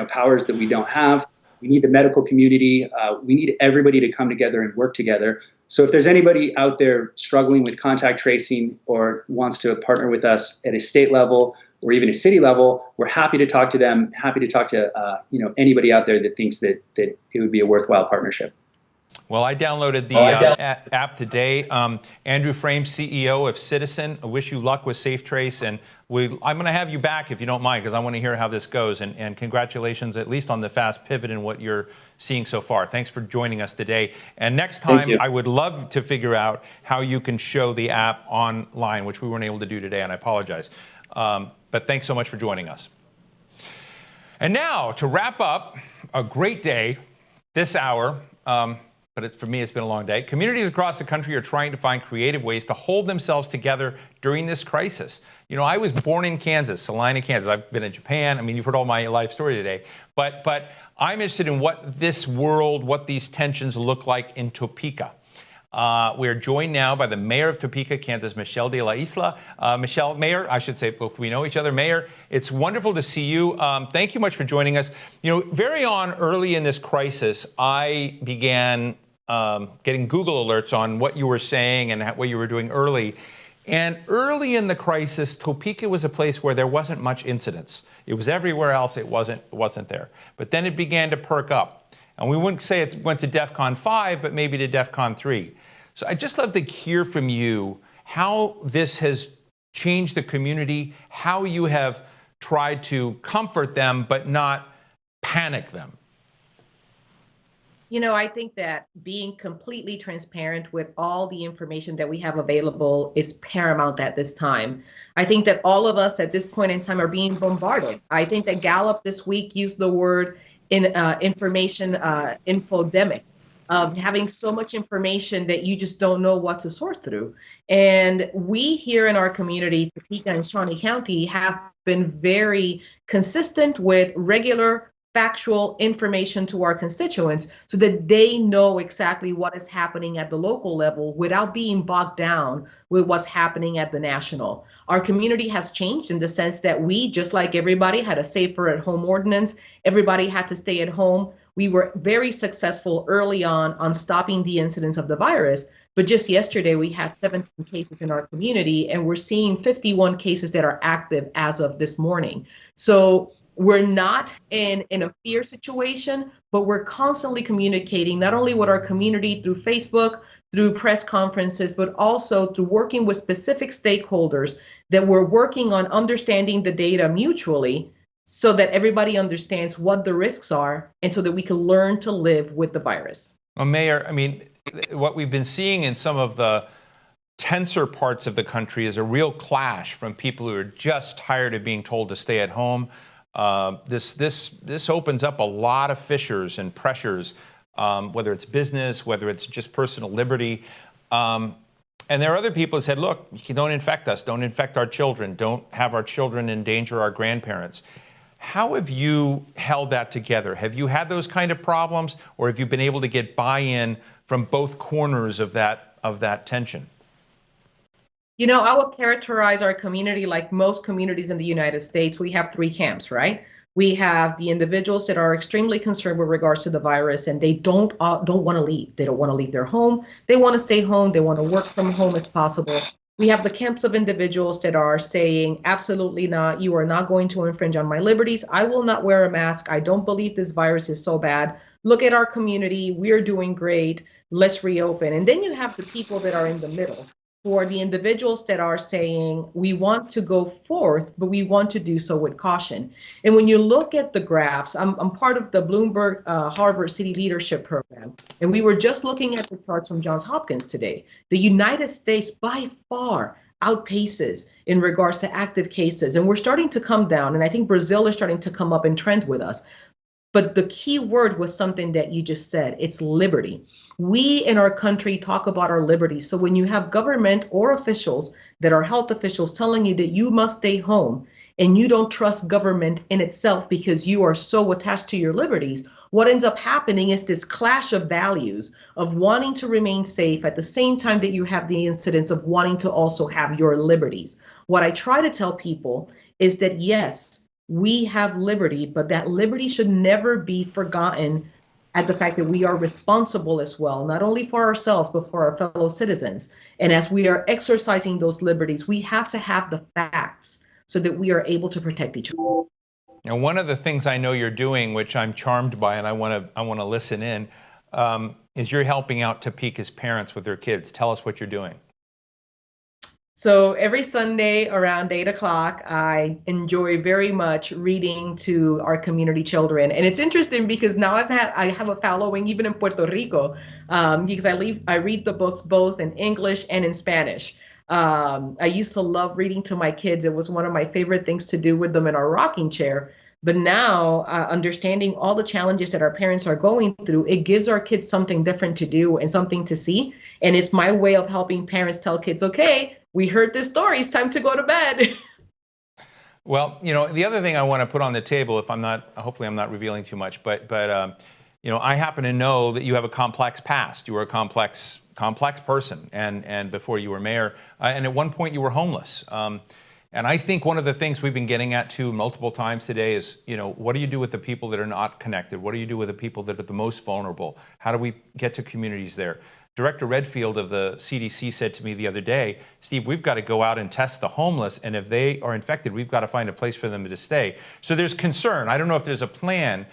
powers that we don't have. We need the medical community. We need everybody to come together and work together. So if there's anybody out there struggling with contact tracing or wants to partner with us at a state level or even a city level, we're happy to talk to them, happy to talk to anybody out there that thinks that it would be a worthwhile partnership. Well, I downloaded the app today. Andrew Frame, CEO of Citizen. I wish you luck with SafeTrace, and I'm going to have you back if you don't mind, because I want to hear how this goes. And congratulations, at least on the fast pivot and what you're seeing so far. Thanks for joining us today. And next time, I would love to figure out how you can show the app online, which we weren't able to do today, and I apologize. But thanks so much for joining us. And now, to wrap up a great day this hour, but for me, it's been a long day. Communities across the country are trying to find creative ways to hold themselves together during this crisis. I was born in Kansas, Salina, Kansas. I've been in Japan. I mean, you've heard all my life story today. But I'm interested in what this world, what these tensions look like in Topeka. We're joined now by the mayor of Topeka, Kansas, Michelle De La Isla. Michelle, Mayor, I should say, we know each other. Mayor, it's wonderful to see you. Thank you much for joining us. Very early in this crisis, I began getting Google alerts on what you were saying and what you were doing early. And early in the crisis, Topeka was a place where there wasn't much incidence. It was everywhere else. It wasn't there. But then it began to perk up. And we wouldn't say it went to DEFCON 5, but maybe to DEFCON 3. So I'd just love to hear from you how this has changed the community, how you have tried to comfort them, but not panic them. I think that being completely transparent with all the information that we have available is paramount at this time. I think that all of us at this point in time are being bombarded. I think that Gallup this week used the word information infodemic, of having so much information that you just don't know what to sort through. And we here in our community, Topeka and Shawnee County, have been very consistent with regular factual information to our constituents so that they know exactly what is happening at the local level without being bogged down with what's happening at the national. Our community has changed in the sense that we, just like everybody, had a safer at home ordinance. Everybody had to stay at home. We were very successful early on stopping the incidence of the virus. But just yesterday, we had 17 cases in our community, and we're seeing 51 cases that are active as of this morning. So we're not in a fear situation, but we're constantly communicating not only with our community through Facebook, through press conferences, but also through working with specific stakeholders that we're working on understanding the data mutually so that everybody understands what the risks are and so that we can learn to live with the virus. Well, Mayor, what we've been seeing in some of the tenser parts of the country is a real clash from people who are just tired of being told to stay at home. This opens up a lot of fissures and pressures, whether it's business, whether it's just personal liberty. And there are other people that said, look, don't infect us, don't infect our children, don't have our children endanger our grandparents. How have you held that together? Have you had those kind of problems, or have you been able to get buy-in from both corners of that tension? I would characterize our community like most communities in the United States. We have three camps, right? We have the individuals that are extremely concerned with regards to the virus, and they don't want to leave. They don't want to leave their home. They want to stay home. They want to work from home if possible. We have the camps of individuals that are saying, absolutely not. You are not going to infringe on my liberties. I will not wear a mask. I don't believe this virus is so bad. Look at our community. We're doing great. Let's reopen. And then you have the people that are in the middle, who are the individuals that are saying, we want to go forth, but we want to do so with caution. And when you look at the graphs, I'm part of the Bloomberg Harvard City Leadership Program, and we were just looking at the charts from Johns Hopkins today. The United States by far outpaces in regards to active cases, and we're starting to come down, and I think Brazil is starting to come up and trend with us. But the key word was something that you just said. It's liberty. We in our country talk about our liberty. So when you have government or officials that are health officials telling you that you must stay home and you don't trust government in itself because you are so attached to your liberties, what ends up happening is this clash of values of wanting to remain safe at the same time that you have the incidence of wanting to also have your liberties. What I try to tell people is that, yes, we have liberty, but that liberty should never be forgotten at the fact that we are responsible as well, not only for ourselves, but for our fellow citizens. And as we are exercising those liberties, we have to have the facts so that we are able to protect each other. Now, one of the things I know you're doing, which I'm charmed by, and I want to listen in, is you're helping out Topeka's parents with their kids. Tell us what you're doing. So every Sunday around 8 o'clock, I enjoy very much reading to our community children. And it's interesting because now I have a following even in Puerto Rico, because I read the books both in English and in Spanish. I used to love reading to my kids. It was one of my favorite things to do with them in our rocking chair. But now, understanding all the challenges that our parents are going through, it gives our kids something different to do and something to see. And it's my way of helping parents tell kids, okay, we heard this story, it's time to go to bed. Well, you know, the other thing I want to put on the table, if I'm not, hopefully I'm not revealing too much, but you know, I happen to know that you have a complex past. You were a complex person, and before you were mayor, and at one point you were homeless. And I think one of the things we've been getting at too multiple times today is, you know, what do you do with the people that are not connected? What do you do with the people that are the most vulnerable? How do we get to communities there? Director Redfield of the CDC said to me the other day, Steve, we've got to go out and test the homeless, and if they are infected, we've got to find a place for them to stay. So there's concern. I don't know if there's a plan,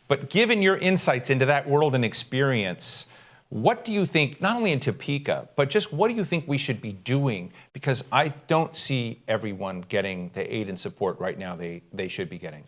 but given your insights into that world and experience, what do you think, not only in Topeka, but just what do you think we should be doing? Because I don't see everyone getting the aid and support right now they should be getting.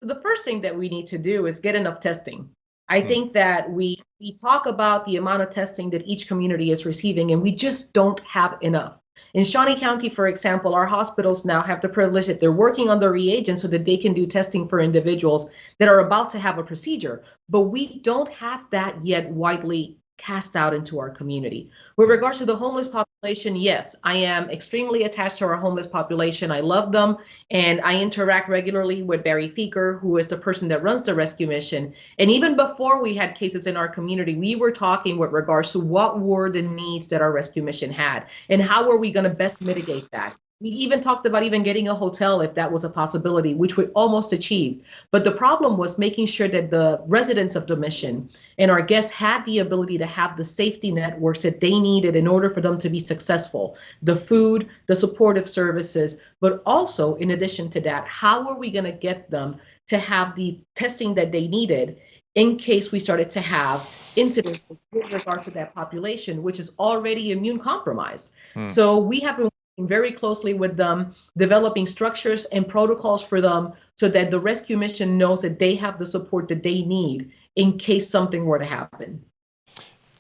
The first thing that we need to do is get enough testing. I think that we talk about the amount of testing that each community is receiving, and we just don't have enough. In Shawnee County, for example, our hospitals now have the privilege that they're working on the reagents so that they can do testing for individuals that are about to have a procedure. But we don't have that yet widely cast out into our community. With regards to the homeless population, yes, I am extremely attached to our homeless population. I love them, and I interact regularly with Barry Feaker, who is the person that runs the rescue mission. And even before we had cases in our community, we were talking with regards to what were the needs that our rescue mission had, and how were we going to best mitigate that. We even talked about even getting a hotel if that was a possibility, which we almost achieved. But the problem was making sure that the residents of the mission and our guests had the ability to have the safety networks that they needed in order for them to be successful. The food, the supportive services, but also in addition to that, how are we going to get them to have the testing that they needed in case we started to have incidents with regards to that population, which is already immune compromised. So we have been very closely with them, developing structures and protocols for them so that the rescue mission knows that they have the support that they need in case something were to happen.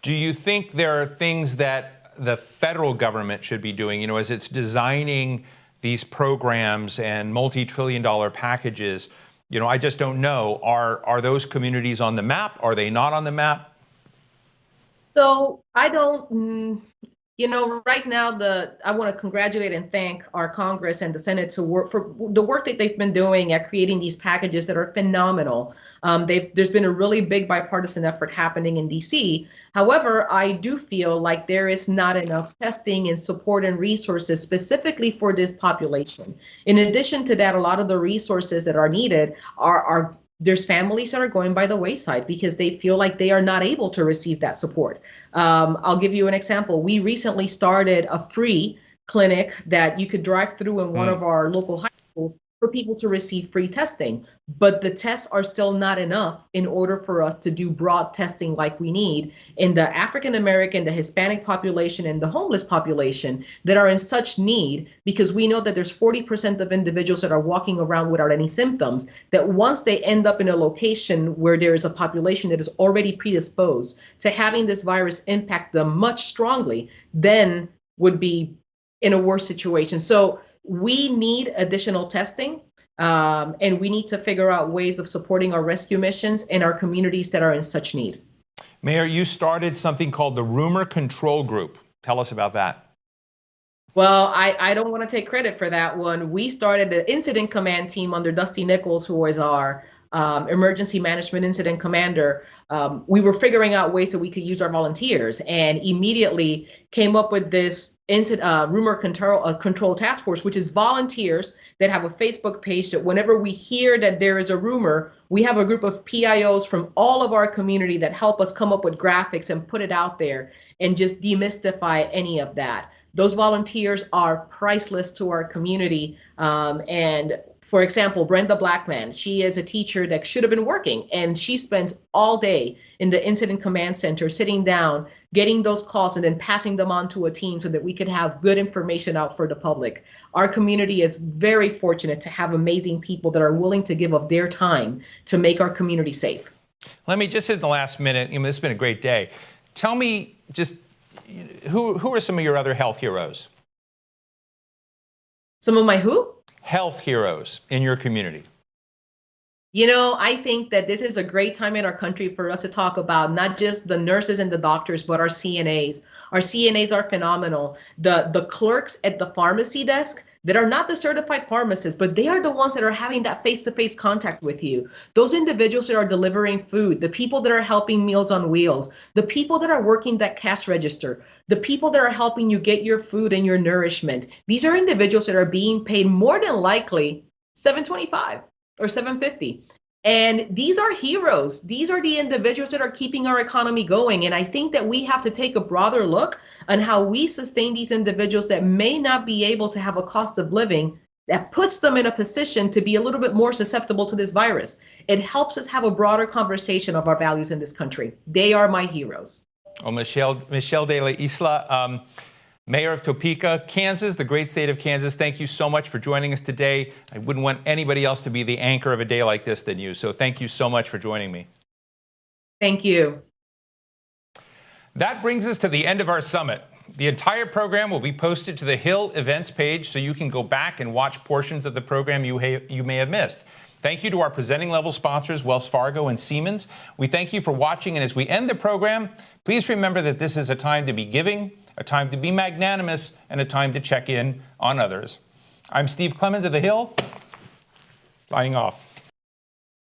Do you think there are things that the federal government should be doing, you know, as it's designing these programs and multi-trillion-dollar packages? You know, I just don't know. Are those communities on the map? Are they not on the map? So I don't You know, right now, I want to congratulate and thank our Congress and the Senate for the work that they've been doing at creating these packages that are phenomenal. There's been a really big bipartisan effort happening in DC. However, I do feel like there is not enough testing and support and resources specifically for this population. In addition to that, a lot of the resources that are needed are there's families that are going by the wayside because they feel like they are not able to receive that support. I'll give you an example. We recently started a free clinic that you could drive through in one of our local high schools for people to receive free testing. But the tests are still not enough in order for us to do broad testing like we need in the African American, the Hispanic population, and the homeless population that are in such need, because we know that there's 40% of individuals that are walking around without any symptoms, that once they end up in a location where there is a population that is already predisposed to having this virus impact them much strongly, then would be in a worse situation. So we need additional testing, and we need to figure out ways of supporting our rescue missions and our communities that are in such need. Mayor, you started something called the Rumor Control Group. Tell us about that. Well, I don't want to take credit for that one. We started the incident command team under Dusty Nichols, who was our emergency management incident commander. We were figuring out ways that we could use our volunteers, and immediately came up with this rumor control task force, which is volunteers that have a Facebook page that whenever we hear that there is a rumor, we have a group of PIOs from all of our community that help us come up with graphics and put it out there and just demystify any of that. Those volunteers are priceless to our community. And for example, Brenda Blackman, she is a teacher that should have been working, and she spends all day in the incident command center sitting down, getting those calls, and then passing them on to a team so that we could have good information out for the public. Our community is very fortunate to have amazing people that are willing to give of their time to make our community safe. Let me just in the last minute, this has been a great day. Tell me just who are some of your other health heroes? Some of my who? Health heroes in your community. You know, I think that this is a great time in our country for us to talk about not just the nurses and the doctors, but our CNAs. Our CNAs are phenomenal. The clerks at the pharmacy desk that are not the certified pharmacists, but they are the ones that are having that face-to-face contact with you. Those individuals that are delivering food, the people that are helping Meals on Wheels, the people that are working that cash register, the people that are helping you get your food and your nourishment. These are individuals that are being paid more than likely $7.25 or $7.50. And these are heroes. These are the individuals that are keeping our economy going. And I think that we have to take a broader look on how we sustain these individuals that may not be able to have a cost of living that puts them in a position to be a little bit more susceptible to this virus. It helps us have a broader conversation of our values in this country. They are my heroes. Well, Michelle de la Isla, Mayor of Topeka, Kansas, the great state of Kansas, thank you so much for joining us today. I wouldn't want anybody else to be the anchor of a day like this than you. So thank you so much for joining me. Thank you. That brings us to the end of our summit. The entire program will be posted to the Hill events page so you can go back and watch portions of the program you may have missed. Thank you to our presenting level sponsors, Wells Fargo and Siemens. We thank you for watching, and as we end the program, please remember that this is a time to be giving, a time to be magnanimous, and a time to check in on others. I'm Steve Clemons of The Hill, signing off.